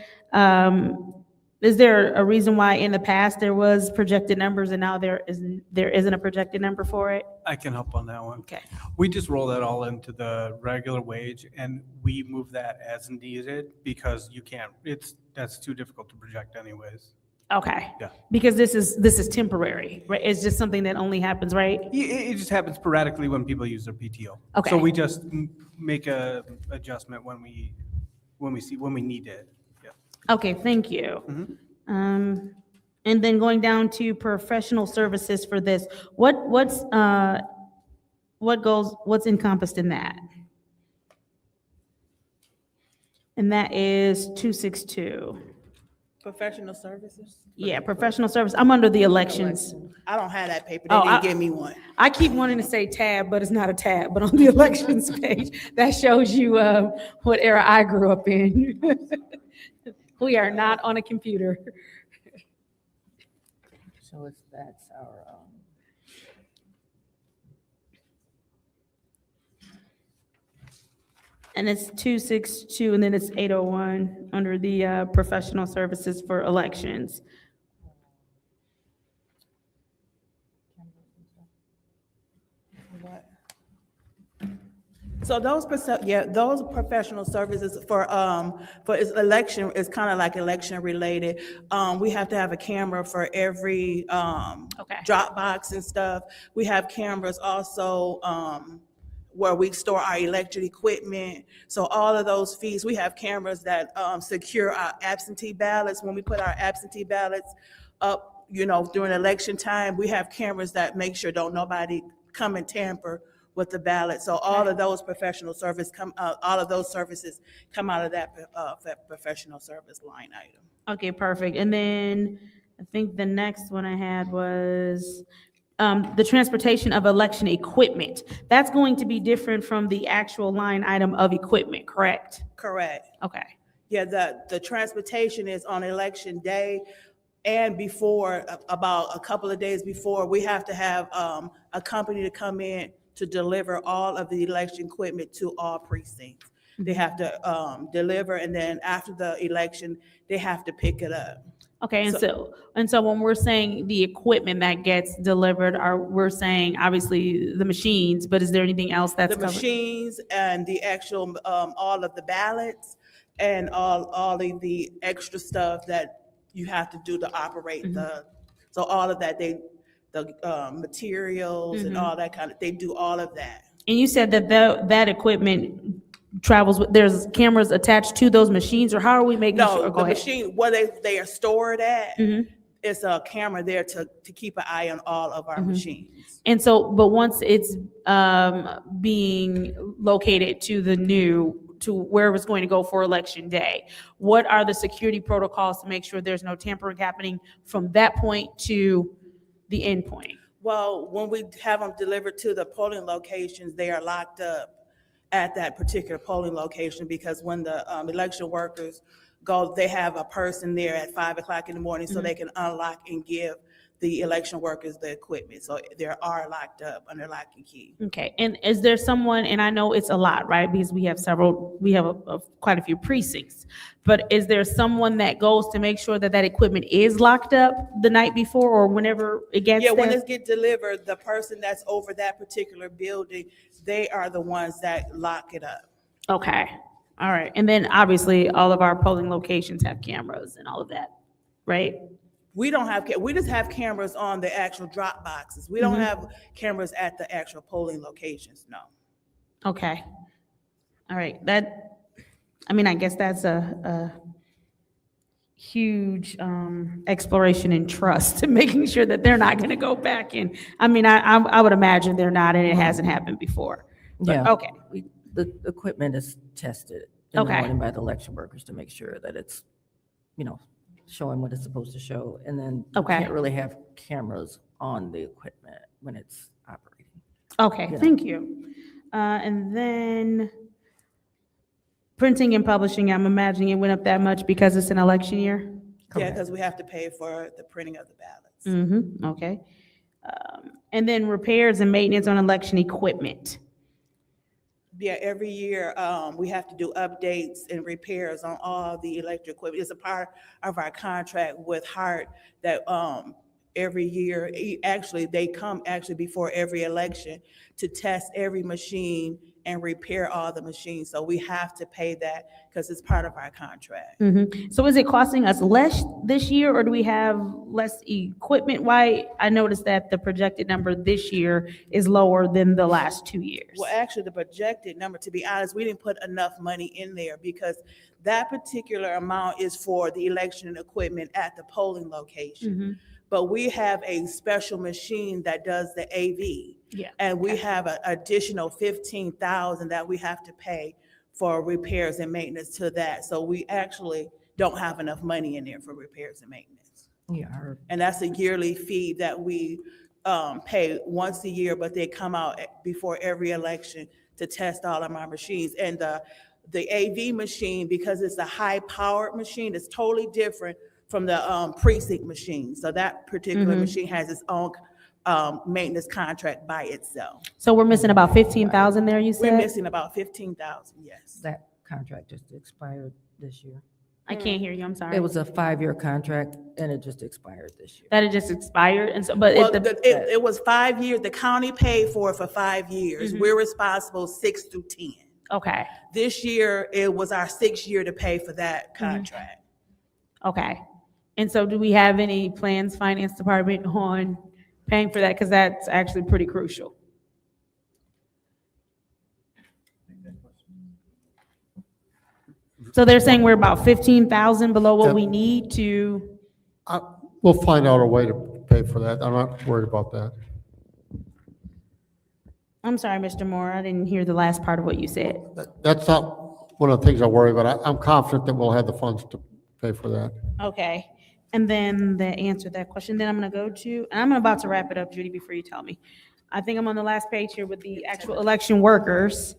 Is there a reason why in the past there was projected numbers and now there isn't a projected number for it? I can help on that one. Okay. We just roll that all into the regular wage and we move that as needed because that's too difficult to project anyways. Okay. Yeah. Because this is temporary, right? It's just something that only happens, right? It just happens sporadically when people use their PTO. Okay. So we just make a adjustment when we need it. Yeah. Okay, thank you. And then going down to professional services for this, what's encompassed in that? And that is 262. Professional services? Yeah, professional service. I'm under the elections. I don't have that paper. They Oh, didn't give me one. I keep wanting to say tab, but it's not a tab, but on the elections page, that shows you what era I grew up in. We are not on a computer. So that's our, And it's 262, and then it's 801 under the professional services for elections. So those professional services for its election is kind of like election related. We have to have a camera for every drop box and stuff. We have cameras also where we store our electric equipment. So all of those fees, we have cameras that secure our absentee ballots. When we put our absentee ballots up, during election time, we have cameras that make sure don't nobody come and tamper with the ballot. So all of those all of those services come out of that professional service line item. Okay, perfect. And then I think the next one I had was the transportation of election equipment. That's going to be different from the actual line item of equipment, correct? Correct. Okay. Yeah, the transportation is on election day and before, about a couple of days before, we have to have a company to come in to deliver all of the election equipment to all precincts. They have to deliver, and then after the election, they have to pick it up. Okay, and so when we're saying the equipment that gets delivered, we're saying obviously the machines, but is there anything else that's The covered? machines and the actual, all of the ballots and all of the extra stuff that you have to do to operate so all of that, the materials and all that they do all of that. And you said that that equipment travels with, there's cameras attached to those machines, or how are we making sure? No, Go the ahead. machine, where they are stored at, it's a camera there to keep an eye on all of our machines. And so, but once it's being located to the new to where it's going to go for election day. What are the security protocols to make sure there's no tampering happening from that point to the end point? Well, when we have them delivered to the polling locations, they are locked up at that particular polling location, because when the election workers go, they have a person there at 5 o'clock in the morning, so they can unlock and give the election workers the equipment. So they are locked up under lock and key. Okay, and is there someone, and I know it's a lot, right, because we have quite a few precincts, but is there someone that goes to make sure that that equipment is locked up the night before or whenever it gets Yeah, when there? it gets delivered, the person that's over that particular building, they are the ones that lock it up. Okay, all right, and then obviously all of our polling locations have cameras and all of that, right? We don't have, we just have cameras on the actual drop boxes. We don't have cameras at the actual polling locations, no. Okay, all right, I guess that's a huge exploration in trust, making sure that they're not gonna go back in. I would imagine they're not, and it hasn't happened before. But, Yeah. okay, The equipment is tested in the Okay. morning by the election workers to make sure that it's, showing what it's supposed to show. And then you Okay. can't really have cameras on the equipment when it's operating. okay, Yeah. thank you. And then printing and publishing, I'm imagining it went up that much because it's an election year? Yeah, Correct. because we have to pay for the printing of the ballots. Mm-hmm, okay. And then repairs and maintenance on election equipment. Yeah, every year, we have to do updates and repairs on all the electric equipment. It's a part of our contract with Hart that, every year, they come before every election to test every machine and repair all the machines. So we have to pay that because it's part of our contract. Mm-hmm. So is it costing us less this year, or do we have less equipment? Why, I noticed that the projected number this year is lower than the last 2 years. Well, actually, the projected number, to be honest, we didn't put enough money in there because that particular amount is for the election equipment at the polling location. But we have a special machine that does the AV. Yeah. And we have an additional 15,000 that we have to pay for repairs and maintenance to that. So we actually don't have enough money in there for repairs and maintenance. Yeah, our And that's a yearly fee that we pay once a year, but they come out before every election to test all of our machines. And the AV machine, because it's a high-powered machine, it's totally different from the precinct machine. So that particular machine has its own maintenance contract by itself. So we're missing about 15,000 there, you We're said? missing about 15,000, yes. that contract just expired this year. I can't hear you, I'm sorry. It was a 5-year contract and it just expired this year. That it just expired, and so, but Well, it, it was 5 years. The county paid for it for 5 years. We're responsible 6 through 10. okay, This year, it was our 6th year to pay for that contract. okay. And so do we have any plans, finance department, on paying for that? Because that's actually pretty crucial. So they're saying we're about 15,000 below what Yep. we need to, We'll find out a way to pay for that. I'm not worried about that. I'm sorry, Mr. Moore, I didn't hear the last part of what you said. That's not one of the things I worry about. I'm confident that we'll have the funds to pay for that. Okay, and then the answer to that question, then I'm gonna go to, and I'm about to wrap it up, Judy, before you tell me. I think I'm on the last page here with the actual election workers.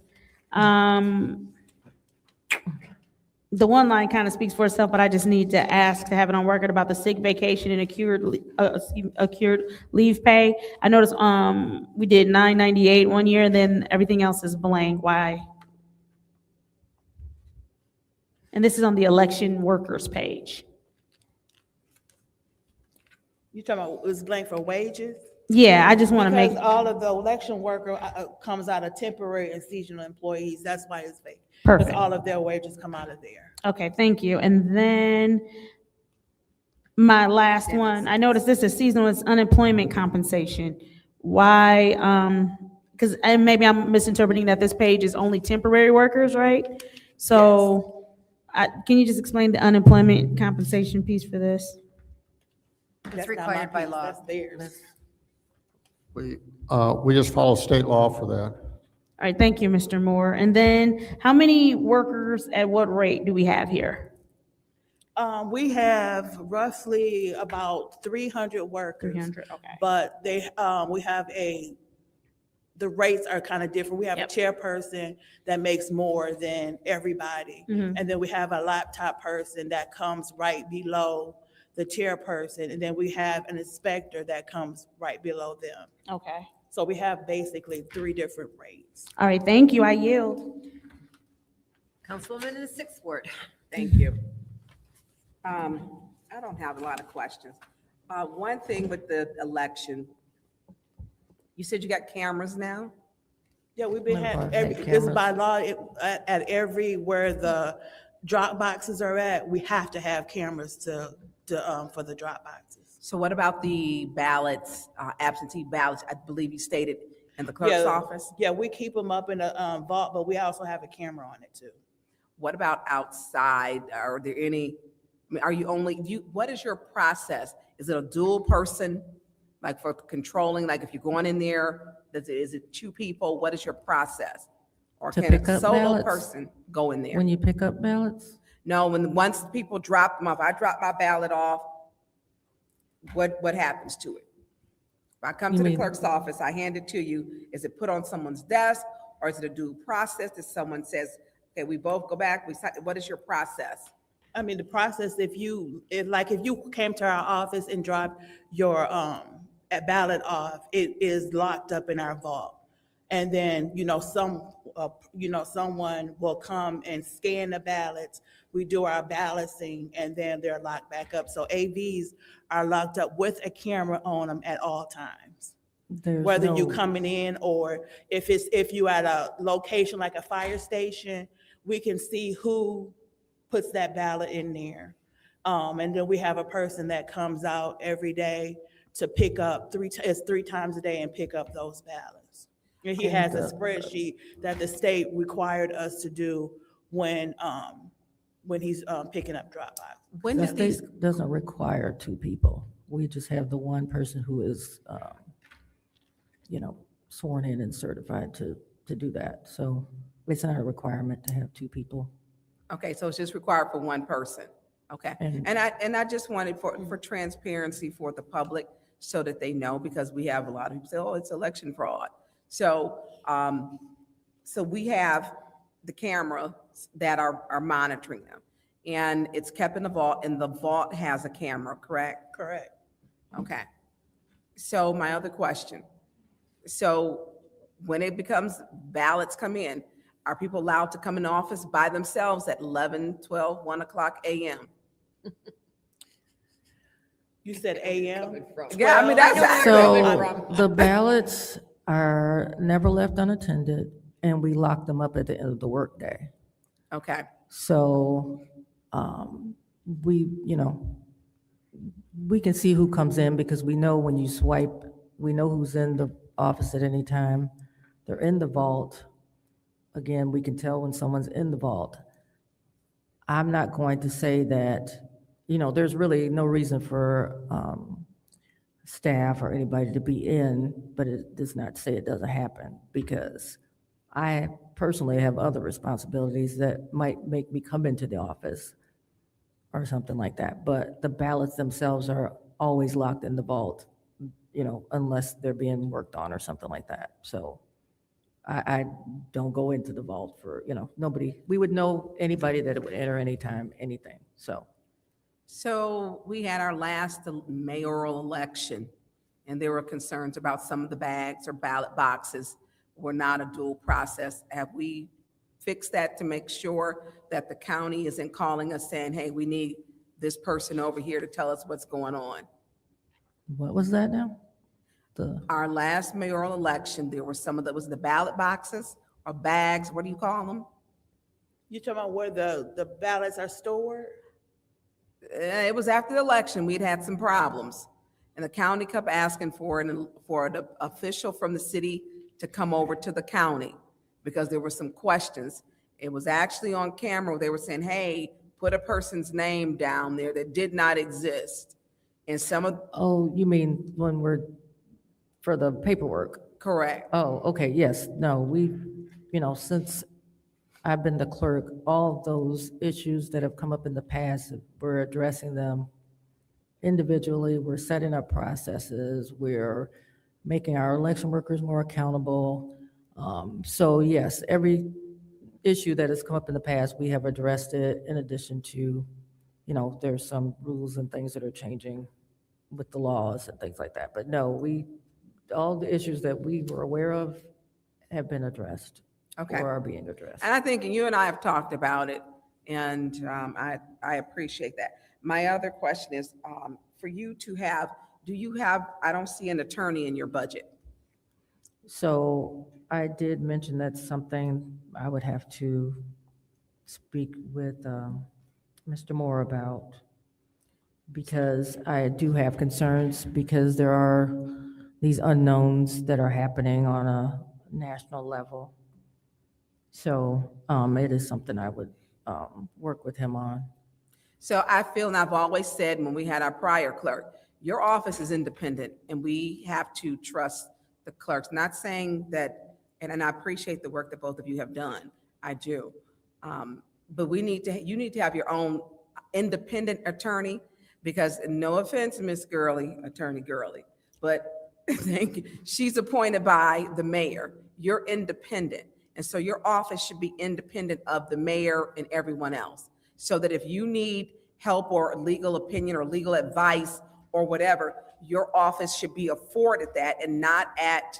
The one line kind of speaks for itself, but I just need to ask to have it on record about the sick vacation and accrued leave pay. I noticed, we did $998 one year, and then everything else is blank. Why? And this is on the election workers page. You talking about it was blank for wages? Yeah, I just want to make, Because all of the election worker comes out of temporary and seasonal employees. That's why it's vacant. Perfect. Because all of their wages come out of there. okay, thank you. And then my last one, I noticed this is seasonal, it's unemployment compensation. Why, because, and maybe I'm misinterpreting that this page is only temporary workers, right? So, can you just explain the unemployment compensation piece for this? That's not required my by piece, law. That's theirs. We just follow state law for that. All right, thank you, Mr. Moore. And then how many workers at what rate do we have here? We have roughly about 300 workers. 300, okay. But we have the rates are kind of different. We have a Yep. chairperson that makes more than everybody. Mhm. And then we have a laptop person that comes right below the chairperson. And then we have an inspector that comes right below them. Okay. So we have basically 3 different rates. All right, thank you. I yield. Councilwoman in the sixth ward. Thank you. I don't have a lot of questions. One thing with the election, you said you got cameras now? Yeah, we've been One part having, had this is cameras. by law, at every, where the drop boxes are at, we have to have cameras for the drop boxes. So what about the ballots, absentee ballots, I believe you stated in the clerk's office? Yeah, we keep them up in a vault, but we also have a camera on it too. What about outside? Are there any, I mean, are you only, what is your process? Is it a dual person, like for controlling, like if you're going in there, is it 2 people? What is your process? Or To can a pick up solo ballots? person go in there? When you pick up ballots? No, once people drop them off, I drop my ballot off, what happens to it? If I come You to the mean- clerk's office, I hand it to you, is it put on someone's desk, or is it a due process that someone says, okay, we both go back, what is your process? I mean, the process, if you came to our office and dropped your ballot off, it is locked up in our vault. And then, someone will come and scan the ballots. We do our balloting, and then they're locked back up. So AVs are locked up with a camera on them at all times. There's Whether you no- coming in, or if you at a location like a fire station, we can see who puts that ballot in there. And then we have a person that comes out every day to pick up 3 times a day and pick up those ballots. And he has a spreadsheet that the state required us to do when he's picking up drop box. When The do these, state doesn't require 2 people. We just have the one person who is, sworn in and certified to do that. So it's not a requirement to have 2 people. okay, so it's just required for one person, okay? And- And I just wanted for transparency for the public, so that they know, because we have a lot of people say, oh, it's election fraud. So, so we have the cameras that are monitoring them, and it's kept in the vault, and the vault has a camera, correct? Correct. Okay. So my other question, so when it becomes ballots come in, are people allowed to come in office by themselves at 11, 12, 1 o'clock a.m.? You said AM? Yeah, I mean, that's. So the ballots are never left unattended, and we lock them up at the end of the workday. Okay, So we can see who comes in, because we know when you swipe, we know who's in the office at any time. They're in the vault. Again, we can tell when someone's in the vault. I'm not going to say that, there's really no reason for staff or anybody to be in, but it does not say it doesn't happen, because I personally have other responsibilities that might make me come into the office or something like that. But the ballots themselves are always locked in the vault, unless they're being worked on or something like that. So I don't go into the vault for, nobody, we would know anybody that it would enter anytime, anything, so. so we had our last mayoral election, and there were concerns about some of the bags or ballot boxes were not a dual process. Have we fixed that to make sure that the county isn't calling us saying, hey, we need this person over here to tell us what's going on? What was that now? Our last mayoral election, there were was the ballot boxes or bags, what do you call them? You talking about where the ballots are stored? It was after the election, we'd had some problems. And the county kept asking for an official from the city to come over to the county because there were some questions. It was actually on camera. They were saying, hey, put a person's name down there that did not exist. And some of, Oh, you mean when we're, for the paperwork? correct. Oh, okay, yes, no, since I've been the clerk, all of those issues that have come up in the past, we're addressing them individually. We're setting up processes. We're making our election workers more accountable. So yes, every issue that has come up in the past, we have addressed it in addition to, there's some rules and things that are changing with the laws and things like that. But no, all the issues that we were aware of have been addressed. Okay. Or are being addressed. And I think you and I have talked about it, and I appreciate that. My other question is, for you to have, I don't see an attorney in your budget. So I did mention that's something I would have to speak with Mr. Moore about, because I do have concerns, because there are these unknowns that are happening on a national level. So it is something I would work with him on. So I feel, and I've always said when we had our prior clerk, your office is independent, and we have to trust the clerks. Not saying that, and I appreciate the work that both of you have done. I do. But you need to have your own independent attorney, because no offense, Miss Gurley, Attorney Gurley, but she's appointed by the mayor. You're independent. And so your office should be independent of the mayor and everyone else. So that if you need help or legal opinion or legal advice or whatever, your office should be afforded that and not at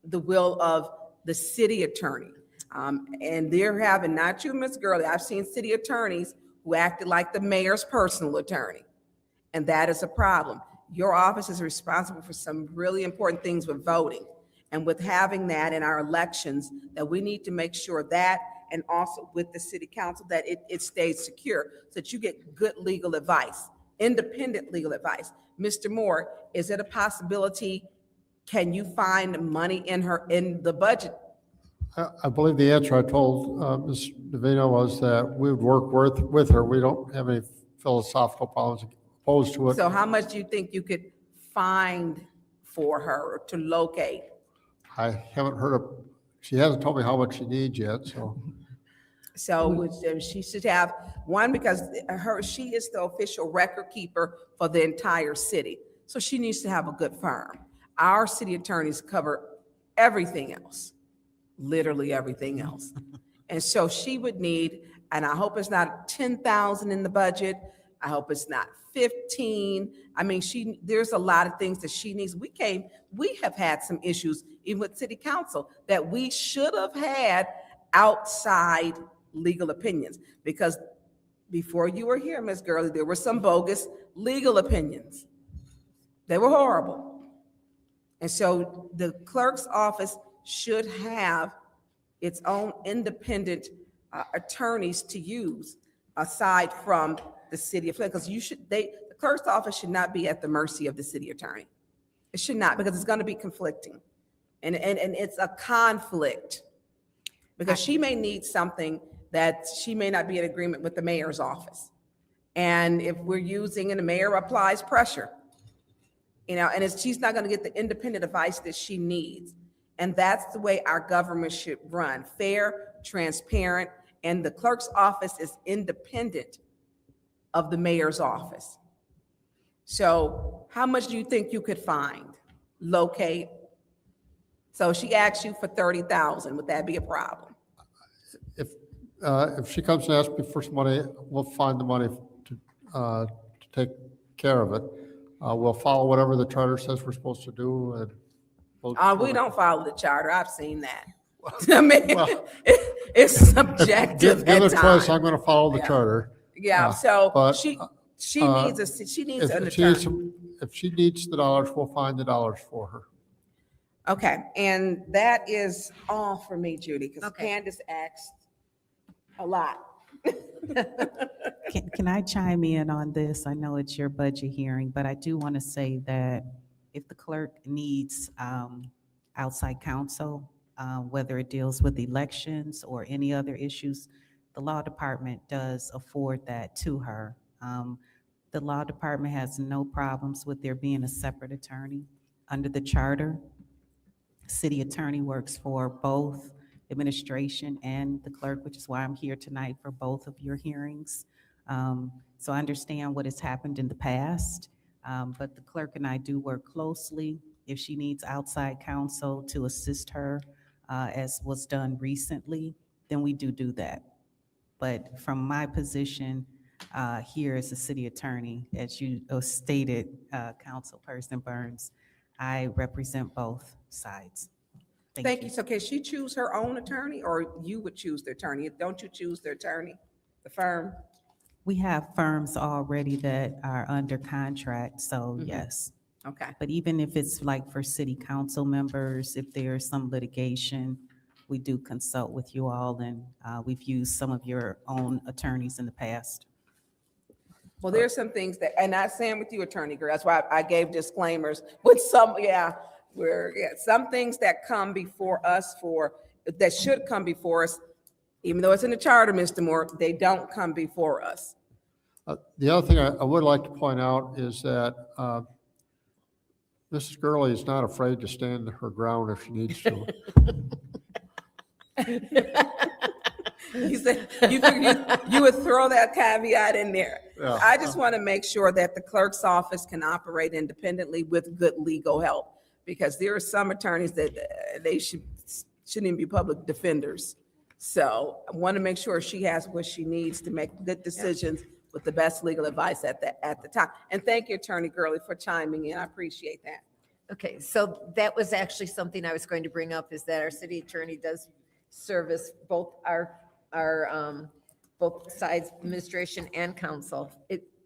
the will of the city attorney. And they're having, not you, Ms. Gurley, I've seen city attorneys who acted like the mayor's personal attorney. And that is a problem. Your office is responsible for some really important things with voting. And with having that in our elections, that we need to make sure that, and also with the city council, that it stays secure, so that you get good legal advice, independent legal advice. Mr. Moore, is it a possibility, can you find money in the budget? I believe the answer I told Ms. Davino was that we would work with her. We don't have any philosophical problems opposed to it. So how much do you think you could find for her to locate? I haven't heard of, she hasn't told me how much she needs yet, so. So she should have one, because she is the official record keeper for the entire city. So she needs to have a good firm. Our city attorneys cover everything else, literally everything else. And so she would need, and I hope it's not 10,000 in the budget. I hope it's not 15. I mean, there's a lot of things that she needs. We have had some issues, even with city council, that we should have had outside legal opinions, because before you were here, Ms. Gurley, there were some bogus legal opinions. They were horrible. And so the clerk's office should have its own independent attorneys to use aside from the city of Flint, because the clerk's office should not be at the mercy of the city attorney. It should not, because it's going to be conflicting. And it's a conflict, because she may need something that she may not be in agreement with the mayor's office. And if we're using, and the mayor applies pressure, and she's not going to get the independent advice that she needs. And that's the way our government should run: fair, transparent, and the clerk's office is independent of the mayor's office. So how much do you think you could locate? So she asks you for 30,000, would that be a problem? If she comes and asks me for some money, we'll find the money to take care of it. We'll follow whatever the charter says we're supposed to do. And We don't follow the charter. I've seen that. I mean, it's subjective Give at it a choice, times. I'm going to follow the Yeah. charter. Yeah, so but, she needs an If she attorney. if she needs the dollars, we'll find the dollars for her. Okay, and that is all for me, Judy, because Okay. Candace asked a lot. Can I chime in on this? I know it's your budget hearing, but I do want to say that if the clerk needs outside counsel, whether it deals with elections or any other issues, the law department does afford that to her. The law department has no problems with there being a separate attorney under the charter. City attorney works for both administration and the clerk, which is why I'm here tonight for both of your hearings. So I understand what has happened in the past, but the clerk and I do work closely. If she needs outside counsel to assist her, as was done recently, then we do that. But from my position here as the city attorney, as you stated, Councilperson Burns, I represent both sides. Thank you. So can she choose her own attorney, or you would choose the attorney? Don't you choose the attorney, the firm? We have firms already that are under contract, so Mhm. yes. Okay. But even if it's like for city council members, if there's some litigation, we do consult with you all, and we've used some of your own attorneys in the past. Well, there's some things that, and I stand with you, Attorney Greer, that's why I gave disclaimers with some, some things that come before us that should come before us, even though it's in the charter, Mr. Moore, they don't come before us. The other thing I would like to point out is that Mrs. Gurley is not afraid to stand her ground if she needs to. You said, you would throw that caveat in there. Yeah. I just want to make sure that the clerk's office can operate independently with good legal help, because there are some attorneys that they shouldn't even be public defenders. So I want to make sure she has what she needs to make good decisions with the best legal advice at the time. And thank you, Attorney Gurley, for chiming in. I appreciate that. Okay, so that was actually something I was going to bring up, is that our city attorney does service both our both sides, administration and council,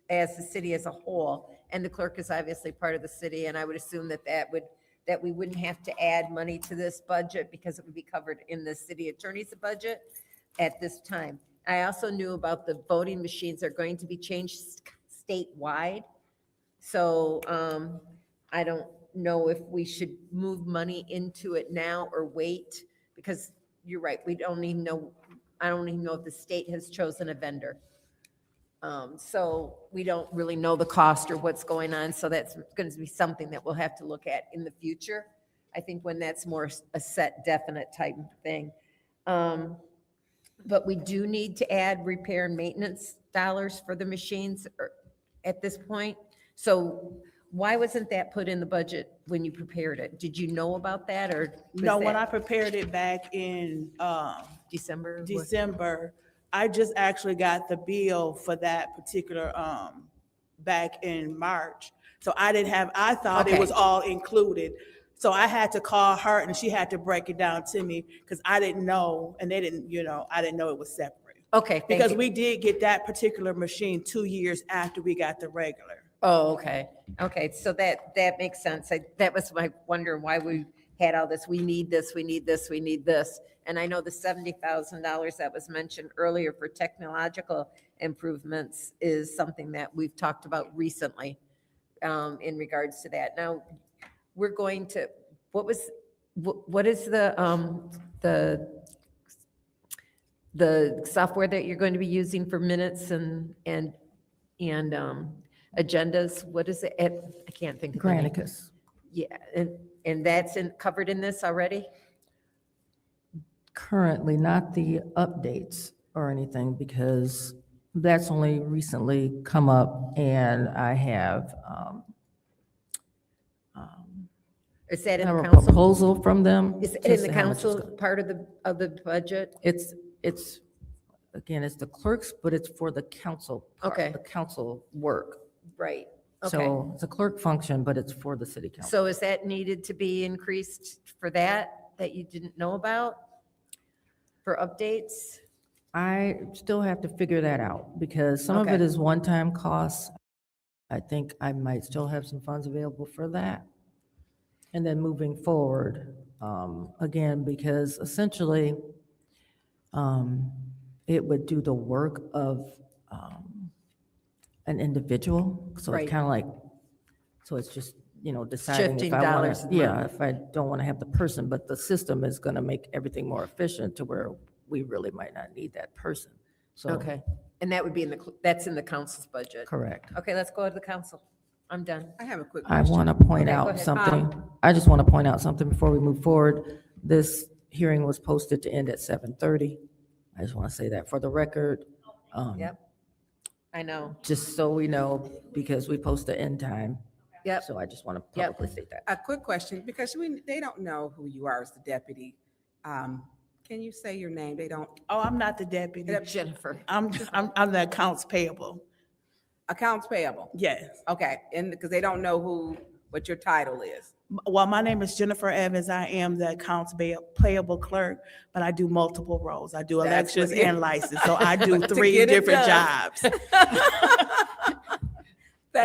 as the city as a whole. And the clerk is obviously part of the city, and I would assume that we wouldn't have to add money to this budget because it would be covered in the city attorney's budget at this time. I also knew about the voting machines are going to be changed statewide. So I don't know if we should move money into it now or wait, because you're right, I don't even know if the state has chosen a vendor. So we don't really know the cost or what's going on. So that's going to be something that we'll have to look at in the future. I think when that's more a set, definite type of thing. But we do need to add repair and maintenance dollars for the machines at this point. So why wasn't that put in the budget when you prepared it? Did you know about that, or? No, when I prepared it back in December? December, I just actually got the bill for that particular back in March. So I thought it was all included. So I had to call her and she had to break it down to me, because I didn't know, and they didn't, I didn't know it was separate. Okay, thank Because you. we did get that particular machine 2 years after we got the regular. Oh, okay. Okay, so that makes sense. That was my wonder why we had all this. We need this, we need this, we need this. And I know the $70,000 that was mentioned earlier for technological improvements is something that we've talked about recently in regards to that. Now, we're going to, what is the software that you're going to be using for minutes and agendas? What is it? I can't think of the name. Granicus. Yeah, and that's covered in this already? Currently, not the updates or anything, because that's only recently come up, and I have Is that in a the council? proposal from them. Is it to in see the how much it's council gonna- part of the budget? It's, again, it's the clerks, but it's for the council. part, Okay. The council work. Right, okay. So it's a clerk function, but it's for the city council. So is that needed to be increased for that you didn't know about? For updates? I still have to figure that out, because some of it Okay. is one-time costs. I think I might still have some funds available for that. And then moving forward, again, because essentially, it would do the work of an individual. So Right. it's kind of like, so it's just, deciding Shifting if I want dollars to, and yeah, money. if I don't want to have the person, but the system is going to make everything more efficient to where we really might not need that person. So, Okay, and that would be that's in the council's budget? correct. Okay, let's go to the council. I'm done. I have a quick I question. want to point Okay, go out ahead. something. I just want to point out something before we move forward. This hearing was posted to end at 7:30. I just want to say that for the record. Yep. I know. Just so we know, because we post the end time. Yep. So I just want to Yep. publicly state that. A quick question, because they don't know who you are as the deputy. Can you say your name? They don't. Oh, I'm not the deputy. Jennifer. I'm the accounts payable. Accounts payable. Yes. Okay, and because they don't know what your title is. Well, my name is Jennifer Evans. I am the accounts payable clerk, but I do multiple roles. I do That's elections what- and license, so I do To 3 get it different done. jobs. And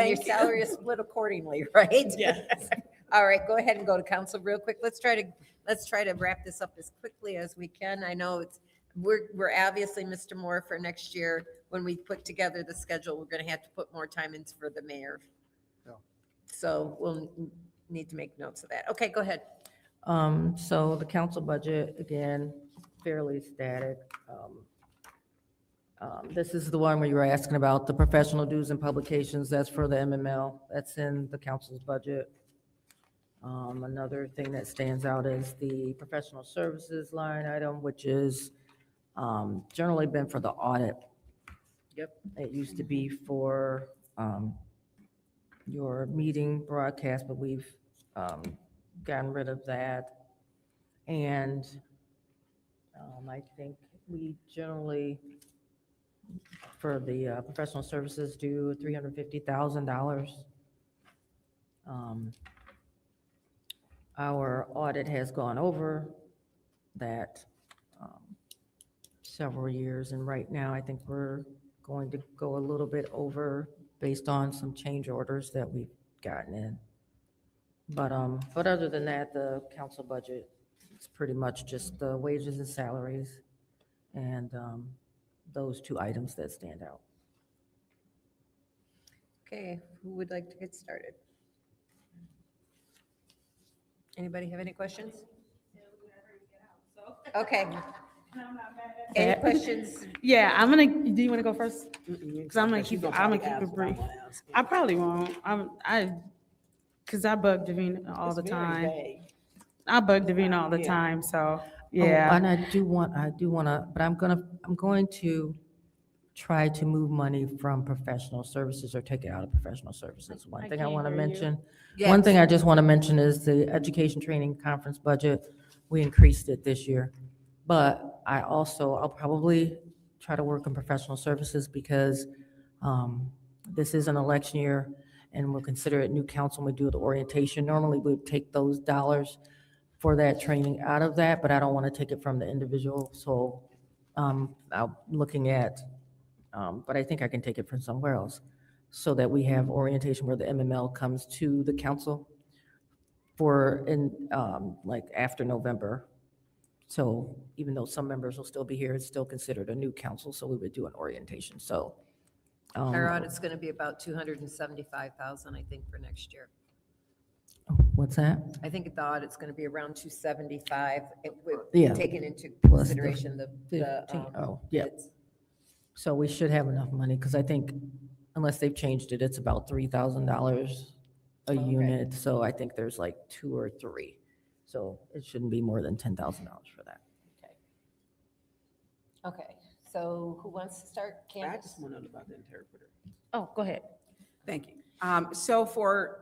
your Thank you. salary is split accordingly, right? Yes. All right, go ahead and go to council real quick. Let's try to wrap this up as quickly as we can. I know we're obviously, Mr. Moore, for next year, when we put together the schedule, we're gonna have to put more time in for the mayor. Yeah. So we'll need to make notes of that. Okay, go ahead. So the council budget, again, fairly static. This is the one where you were asking about the professional dues and publications. That's for the MML. That's in the council's budget. Another thing that stands out is the professional services line item, which is generally been for the audit. Yep. It used to be for your meeting broadcast, but we've gotten rid of that. And I think we generally, for the professional services, do $350,000. Our audit has gone over that several years, and right now I think we're going to go a little bit over based on some change orders that we've gotten in. But other than that, the council budget is pretty much just the wages and salaries and those 2 items that stand out. Okay, who would like to get started? Anybody have any questions? Okay. Any questions? Yeah, do you want to go first? Because I'm gonna keep it brief. I probably won't. Because I bug Davina all the time. I bug Davina all the time, so, yeah. Oh, and I do want to, but I'm going to try to move money from professional services or take it out of professional services. One thing I want to mention, one thing I just want to mention is the education training conference budget. We increased it this year. But I'll probably try to work on professional services because this is an election year and we'll consider it new council when we do the orientation. Normally we would take those dollars for that training out of that, but I don't want to take it from the individual. So I'm looking at, but I think I can take it from somewhere else so that we have orientation where the MML comes to the council like after November. So even though some members will still be here, it's still considered a new council, so we would do an orientation, so. Our audit's going to be about 275,000, I think, for next year. What's that? I think the audit's going to be around 275, Yeah. taking into Plus the consideration the 15, yeah. bids. So we should have enough money, because I think unless they've changed it, it's about $3,000 a unit, so I think there's like 2 or 3. So it shouldn't be more than $10,000 for that. Okay, so who wants to start? I Candace? just want to know about the interpreter. Oh, go ahead. Thank you. So for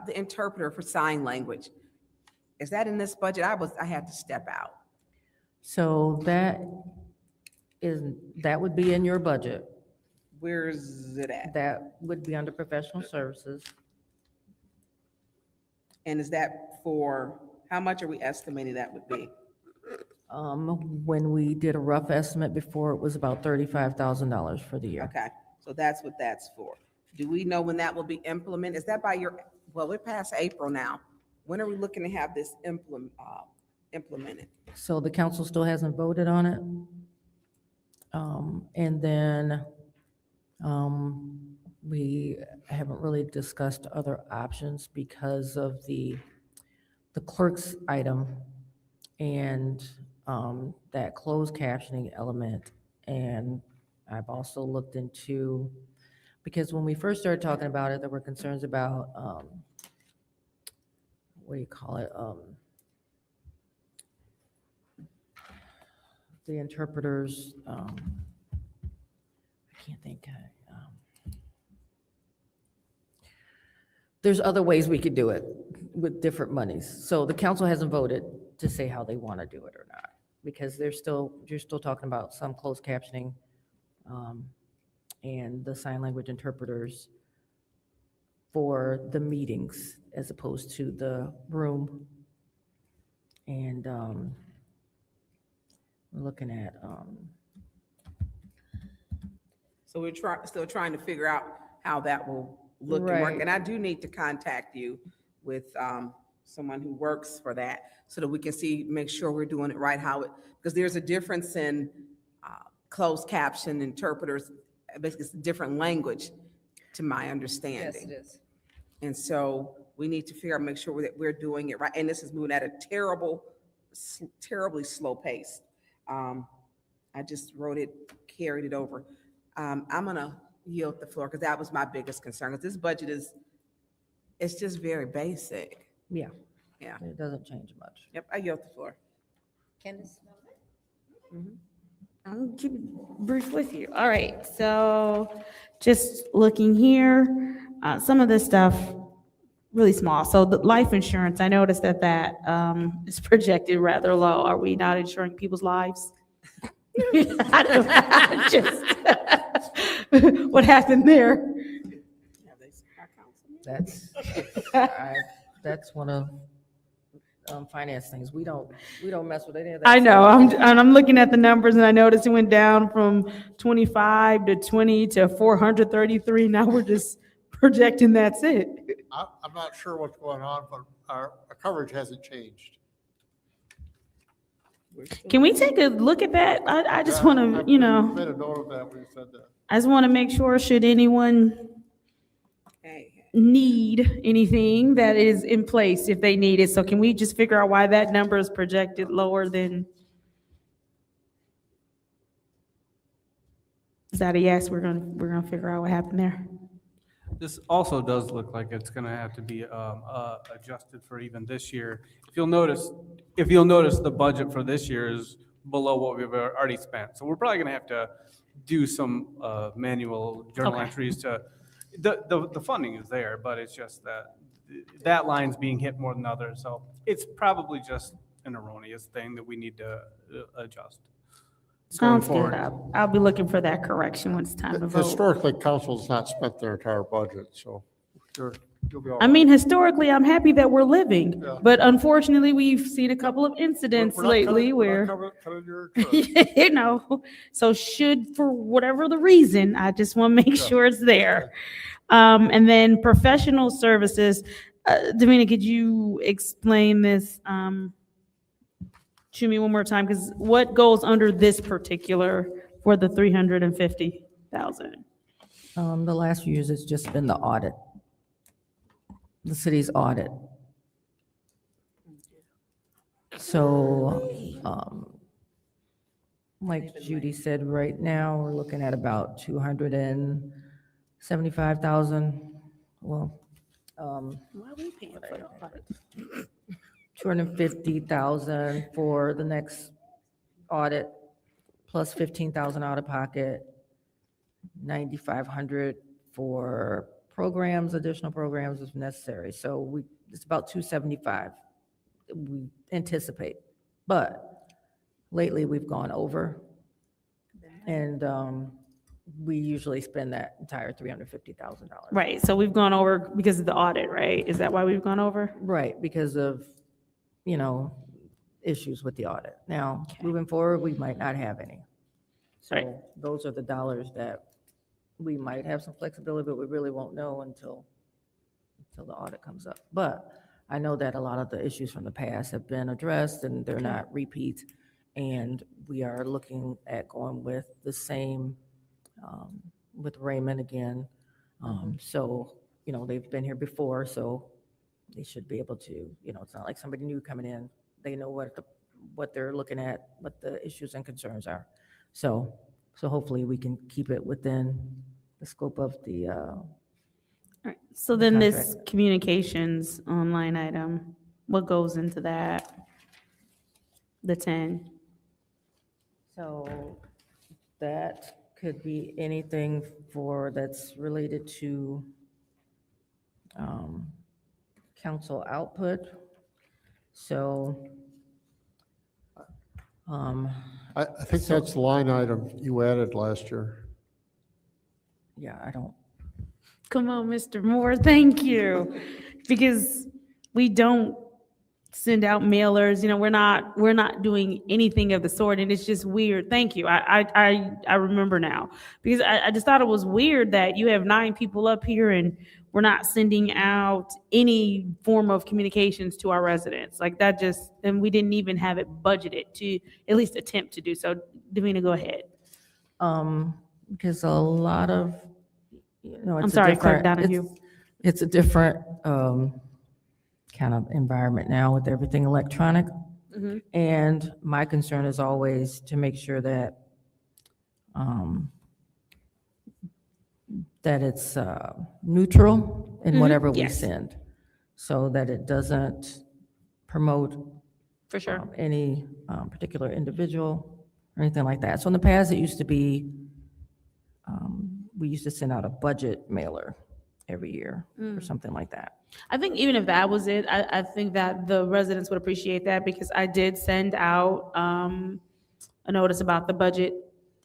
the interpreter for sign language, is that in this budget? I had to step out. So that would be in your budget. Where's it at? That would be under professional services. And is that for, how much are we estimating that would be? When we did a rough estimate before, it was about $35,000 for the year. Okay, so that's what that's for. Do we know when that will be implemented? Is that by well, we're past April now. When are we looking to have this implemented? So the council still hasn't voted on it. And then we haven't really discussed other options because of the clerk's item and that closed captioning element. And I've also looked into, because when we first started talking about it, there were concerns about, what do you call it? the interpreters, I can't think. There's other ways we could do it with different monies. So the council hasn't voted to say how they want to do it or not, because you're still talking about some closed captioning and the sign language interpreters for the meetings as opposed to the room. And we're looking at, So we're still trying to figure out how that will look and work. Right. And I do need to contact you with someone who works for that so that we can make sure we're doing it right, because there's a difference in closed caption interpreters. Basically, it's a different language to my understanding. Yes, it is. And so we need to figure out, make sure that we're doing it right. And this is moving at a terribly slow pace. I just wrote it, carried it over. I'm gonna yield the floor because that was my biggest concern. Because this budget it's just very basic. yeah, Yeah. it doesn't change much. Yep, I yield the floor. Candace? I'll keep it brief with you. All right, so just looking here, some of this stuff, really small. So the life insurance, I noticed that is projected rather low. Are we not insuring people's lives? I don't- What happened there? That's one of finance things. We don't mess with any of that. I know, stuff. I'm looking at the numbers and I noticed it went down from 25 to 20 to 433. Now we're just projecting that's it. I'm not sure what's going on, but our coverage hasn't changed. Can we take a look at that? I just Yeah, want I to, made a note of that when you said that. I just want to make sure, should anyone need anything, that is in place if they need it. So can we just figure out why that number is projected lower than? Is that a yes? We're gonna figure out what happened there. This also does look like it's gonna have to be adjusted for even this year. If you'll notice, the budget for this year is below what we've already spent. So we're probably gonna have to do some manual journal Okay. entries to, the funding is there, but it's just that line's being hit more than others. So it's probably just an erroneous thing that we need to adjust. going Sounds good. forward. I'll be looking for that correction when it's time to vote. Historically, council's not spent their entire budget, so you'll be all I right. mean, historically, I'm happy that we're living, Yeah. but unfortunately, we've seen a couple of incidents We're not lately cutting- where, we're not cutting your insurance. you know, so for whatever the reason, I just want to make Yeah. sure it's there. And then professional services, Davina, could you explain this to me one more time? Because what goes under this particular for the 350,000? The last few years, it's just been the audit, the city's audit. So, like Judy said, right now, we're looking at about 275,000. Well, Why are we paying for the audit? 250,000 for the next audit, plus 15,000 out of pocket, 9,500 for programs, additional programs if necessary. So it's about 275 we anticipate. But lately, we've gone over, and we usually spend that entire $350,000. Right, so we've gone over because of the audit, right? Is that why we've gone over? Right, because of, issues with the audit. Now, moving forward, we might not have any. Right. So those are the dollars that we might have some flexibility, but we really won't know until the audit comes up. But I know that a lot of the issues from the past have been addressed and they're not repeats. And we are looking at going with the same, with Raymond again. So, they've been here before, so they should be able to, it's not like somebody new coming in. They know what they're looking at, what the issues and concerns are. So hopefully we can keep it within the scope of the, All right, so then this Contract. communications online item, what goes into that? The 10? So that could be anything that's related to council output. So, I think that's the line item you added last year. yeah, I don't, Come on, Mr. Moore, thank you. Because we don't send out mailers, we're not doing anything of the sort, and it's just weird. Thank you. I remember now. Because I just thought it was weird that you have 9 people up here and we're not sending out any form of communications to our residents. Like that just, and we didn't even have it budgeted to at least attempt to do so. Davina, go ahead. because a lot of, I'm it's a sorry, Clerk different, Donahue. it's a different kind of environment now with everything electronic. Mhm. And my concern is always to make sure that that it's neutral in whatever we Yes. send, so that it doesn't promote For sure. any particular individual or anything like that. So in the past, it used to be, we used to send out a budget mailer every year or something like that. I think even if that was it, I think that the residents would appreciate that, because I did send out a notice about the budget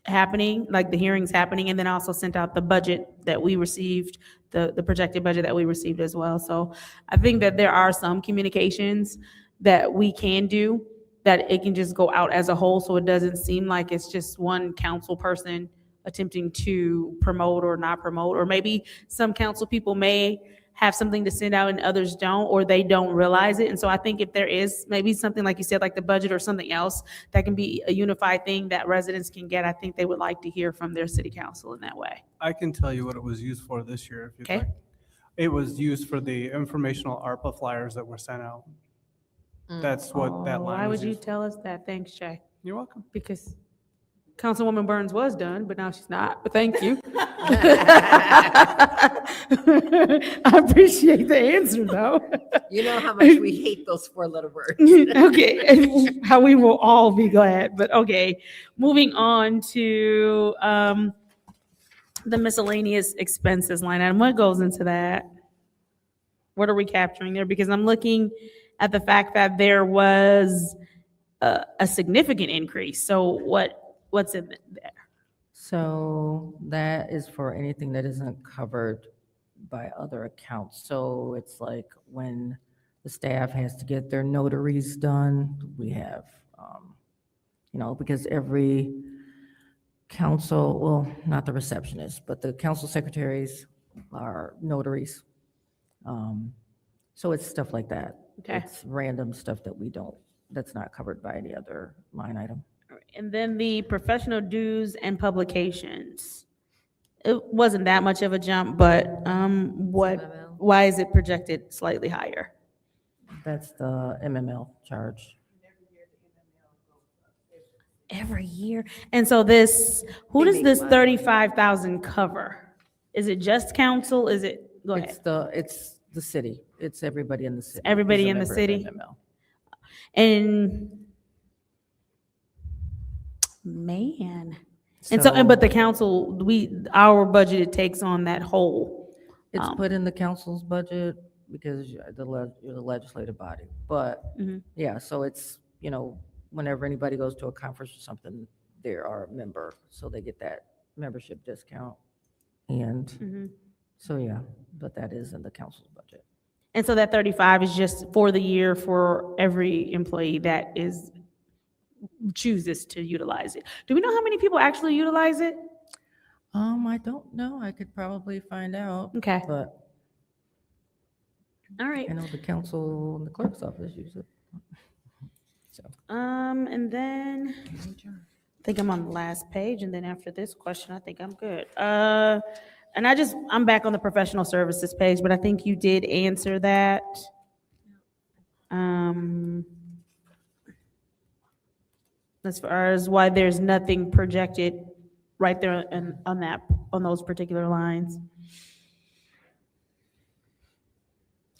happening, like the hearings happening, and then I also sent out the budget that we received, the projected budget that we received as well. So I think that there are some communications that we can do, that it can just go out as a whole, so it doesn't seem like it's just one council person attempting to promote or not promote, or maybe some council people may have something to send out and others don't, or they don't realize it. And so I think if there is maybe something, like you said, like the budget or something else that can be a unified thing that residents can get, I think they would like to hear from their city council in that way. I can tell you what it was used for this year, if you'd Okay. like. It was used for the informational ARPA flyers that were sent out. That's what that Oh, line why was would you used for. tell us that? Thanks, Jay. You're welcome. Because Councilwoman Burns was done, but now she's not, but thank you. I appreciate the answer, though. You know how much we hate those 4-letter words. Okay, and how we will all be glad, but okay. Moving on to the miscellaneous expenses line item. What goes into that? What are we capturing there? Because I'm looking at the fact that there was a significant increase. So what's in there? So that is for anything that isn't covered by other accounts. So it's like when the staff has to get their notaries done, we have, because every council, well, not the receptionist, but the council secretaries are notaries. So it's stuff like that. Okay. It's random stuff that's not covered by any other line item. And then the professional dues and publications. It wasn't that much of a jump, but why is it projected slightly higher? That's the MML charge. Every year. And so who does this 35,000 cover? Is it just council? Is it, go ahead. It's the city. It's everybody in the city. Everybody who's a in the member of city? MML. And man. And so, but the council, our budget, it takes on that whole. It's put in the council's budget because you're the legislative body. But, yeah, so it's, whenever anybody goes to a conference or something, they are a member, so they get that membership discount. And so, yeah, but that is in the council's budget. And so that 35 is just for the year for every employee that chooses to utilize it. Do we know how many people actually utilize it? I don't know. I could probably find out. Okay. But All right. I know the council and the clerk's office use it. So. And then I think I'm on the last page, and then after this question, I think I'm good. And I'm back on the professional services page, but I think you did answer that. As far as why there's nothing projected right there on those particular lines.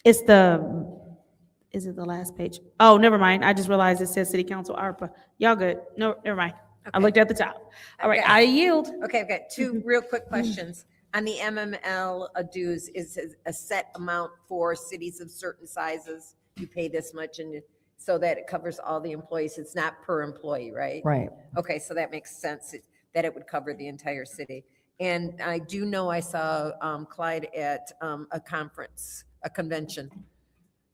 Is it the last page? Oh, never mind. I just realized it says City Council ARPA. Y'all good? No, never mind. I looked at the top. All right, Okay. I yield. Okay, I've got two real quick questions. On the MML dues, is it a set amount for cities of certain sizes? You pay this much and so that it covers all the employees. It's not per employee, right? Right. Okay, so that makes sense that it would cover the entire city. And I do know I saw Clyde at a conference, a convention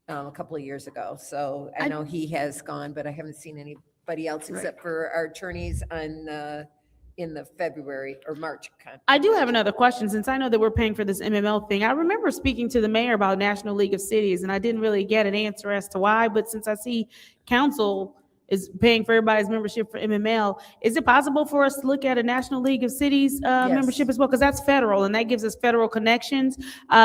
a couple of years ago. So I know he has gone, but I haven't seen anybody else except for our attorneys on in the February or March conference. I do have another question, since I know that we're paying for this MML thing. I remember speaking to the mayor about National League of Cities, and I didn't really get an answer as to why, but since I see council is paying for everybody's membership for MML, is it possible for us to look at a National League of Cities membership as well? Because that's federal, and that gives us federal connections.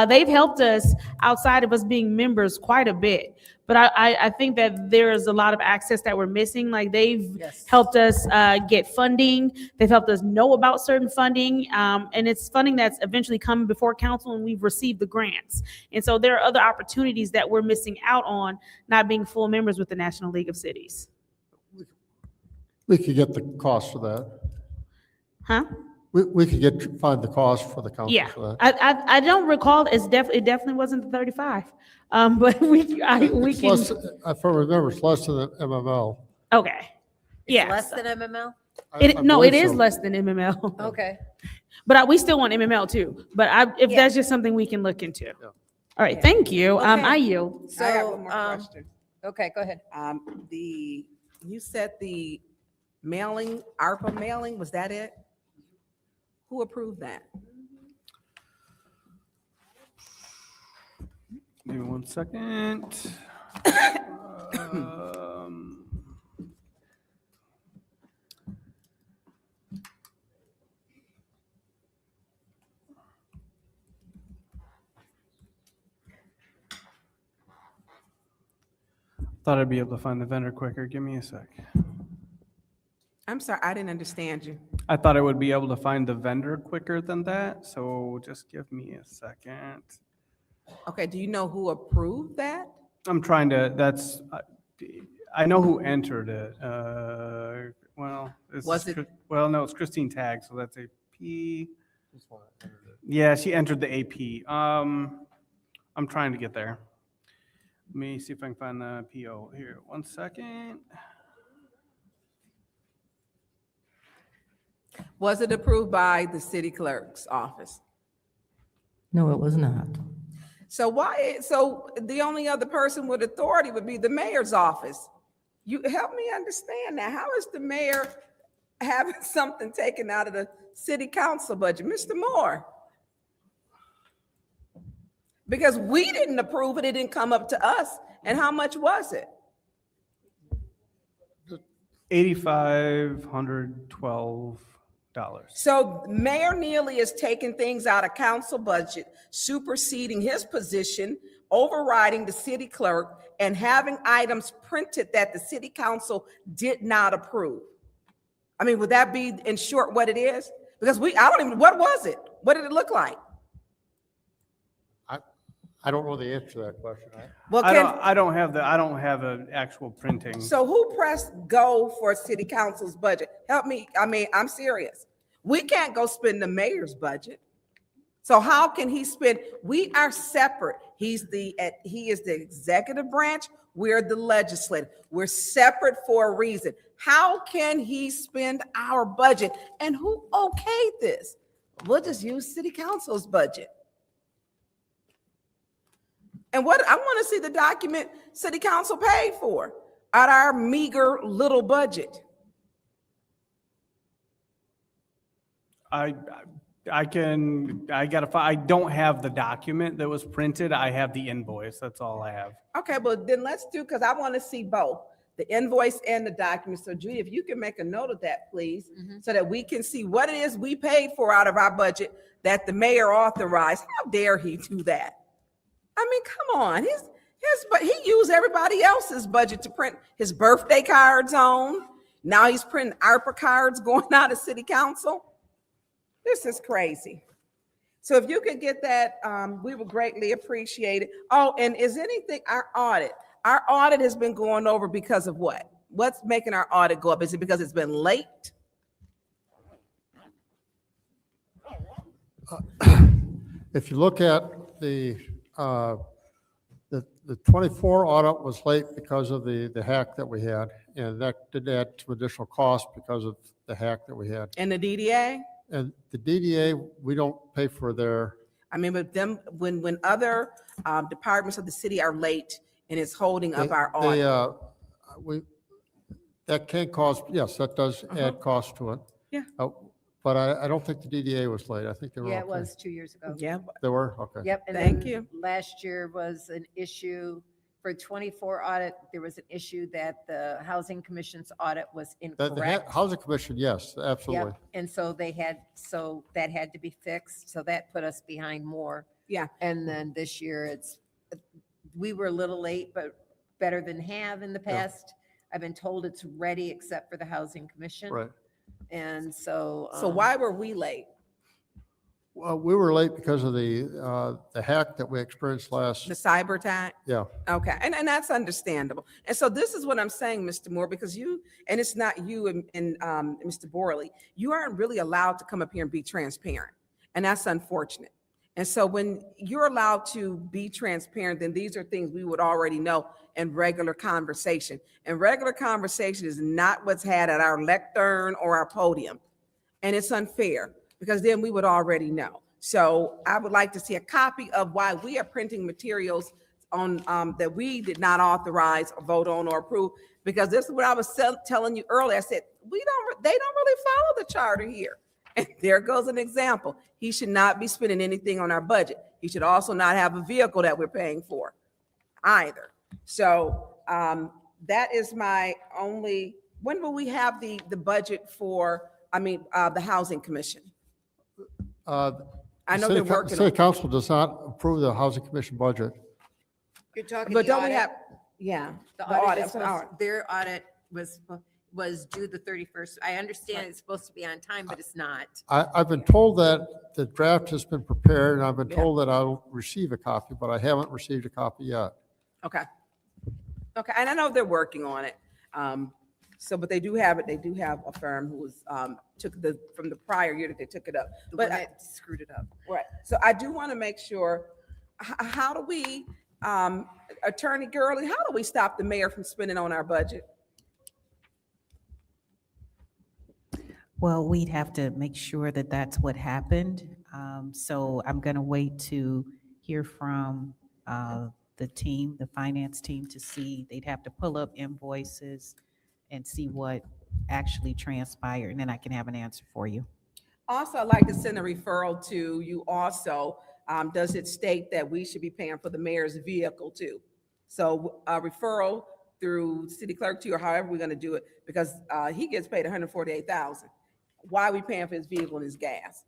They've helped us outside of us being members quite a bit. But I think that there is a lot of access that we're missing. Like they've helped us get funding. They've helped us know about certain funding. And it's funding that's eventually coming before council and we've received the grants. And so there are other opportunities that we're missing out on not being full members with the National League of Cities. We could get the cost for that. Huh? We could find the cost for the council Yeah, for that. I don't recall, it definitely wasn't the 35. But we It's can, less, if I remember, it's less than the MML. okay. Yeah. Less than MML? No, it believe is so. less than MML. Okay. But we still want MML too. But if that's just something we can look into. All right, thank you. Okay. I yield. I have So, one more question. okay, go ahead. You said the mailing, ARPA mailing, was that it? Who approved that? Give me 1 second. Thought I'd be able to find the vendor quicker. Give me a sec. I'm sorry, I didn't understand you. I thought I would be able to find the vendor quicker than that, so just give me a second. Okay, do you know who approved that? I'm trying to, I know who entered it. Well, Was it- Well, no, it's Christine Tagg, so that's AP. Yeah, she entered the AP. I'm trying to get there. Let me see if I can find the PO here. 1 second. Was it approved by the city clerk's office? No, it was not. So the only other person with authority would be the mayor's office. You help me understand that. How is the mayor having something taken out of the city council budget? Mr. Moore? Because we didn't approve it, it didn't come up to us. And how much was it? $8,512. So Mayor Neely is taking things out of council budget, superseding his position, overriding the city clerk, and having items printed that the city council did not approve. I mean, would that be in short what it is? Because what was it? What did it look like? I don't know the answer to that question. Well, I don't have an actual printing. so who pressed go for city council's budget? Help me. I mean, I'm serious. We can't go spend the mayor's budget. So how can he spend? We are separate. He is the executive branch. We're the legislative. We're separate for a reason. How can he spend our budget? And who okayed this? We'll just use city council's budget. And what I want to see the document city council paid for out of our meager little budget. I don't have the document that was printed. I have the invoice. That's all I have. Okay, but then let's do, because I want to see both, the invoice and the document. So Judy, if you can make a note of that, please, so that we can see what it is we paid for out of our budget that the mayor authorized. How dare he do that? I mean, come on. But he used everybody else's budget to print his birthday cards on. Now he's printing ARPA cards going out of city council. This is crazy. So if you could get that, we would greatly appreciate it. Oh, and is anything, our audit has been going over because of what? What's making our audit go up? Is it because it's been late? If you look at the 24 audit was late because of the hack that we had, and that did add some additional cost because of the hack that we had. And the DDA? And the DDA, we don't pay for their, I mean, but them, when other departments of the city are late and it's holding up our audit. that can cause, yes, that does add cost to it. Yeah. But I don't think the DDA was late. I think they were Yeah, okay. it was 2 years ago. Yeah, They were, okay. Yep. And Thank then you. Last year was an issue for 24 audit. There was an issue that the Housing Commission's audit was The incorrect. Housing Commission, yes, absolutely. Yep. And so that had to be fixed. So that put us behind more. Yeah. And then this year we were a little late, but better than have in the past. I've been told it's ready except for the Housing Commission. Right. And so. So why were we late? Well, we were late because of the hack that we experienced The last, cyber attack? yeah. Okay, and that's understandable. And so this is what I'm saying, Mr. Moore, because you, and it's not you and Mr. Borley, you aren't really allowed to come up here and be transparent. And that's unfortunate. And so when you're allowed to be transparent, then these are things we would already know in regular conversation. And regular conversation is not what's had at our lectern or our podium. And it's unfair because then we would already know. So I would like to see a copy of why we are printing materials on that we did not authorize or vote on or approve. Because this is what I was telling you earlier. I said, they don't really follow the charter here. And there goes an example. He should not be spending anything on our budget. He should also not have a vehicle that we're paying for either. So that is my only, when will we have the budget for, the Housing Commission? I know they're working City on, Council does not approve the Housing Commission budget. You're talking but the don't we audit? have, yeah. The the audit is audit. supposed, their audit was due the 31st. I understand it's supposed to be on time, but it's not. I've been told that the draft has been prepared, and I've been told that I'll receive a copy, but I haven't received a copy yet. Okay. Okay, and I know they're working on it. So, but they do have it. They do have a firm who was, from the prior year that they took it up. The But one that screwed it up. right, so I do want to make sure, how do we, Attorney Gurley, how do we stop the mayor from spending on our budget? Well, we'd have to make sure that that's what happened. So I'm going to wait to hear from the team, the finance team, to see, they'd have to pull up invoices and see what actually transpired, and then I can have an answer for you. Also, I'd like to send a referral to you also. Does it state that we should be paying for the mayor's vehicle too? So a referral through city clerk to you, or however we're gonna do it, because he gets paid $148,000. Why are we paying for his vehicle and his gas?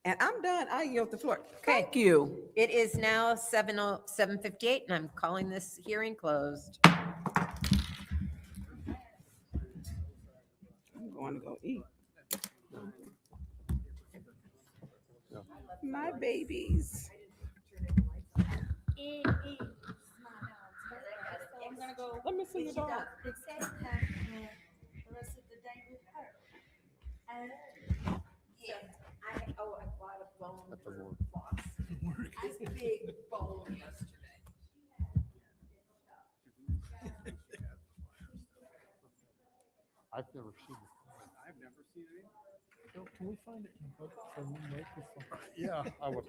And I'm done. I yield the floor. Thank you. It is now 7:58, and I'm calling this hearing closed. I'm going to go eat. My babies. Let me see your dog. I bought a bone box. A big bone yesterday. I've never seen it. I've never seen any. Can we find it? Yeah, I would.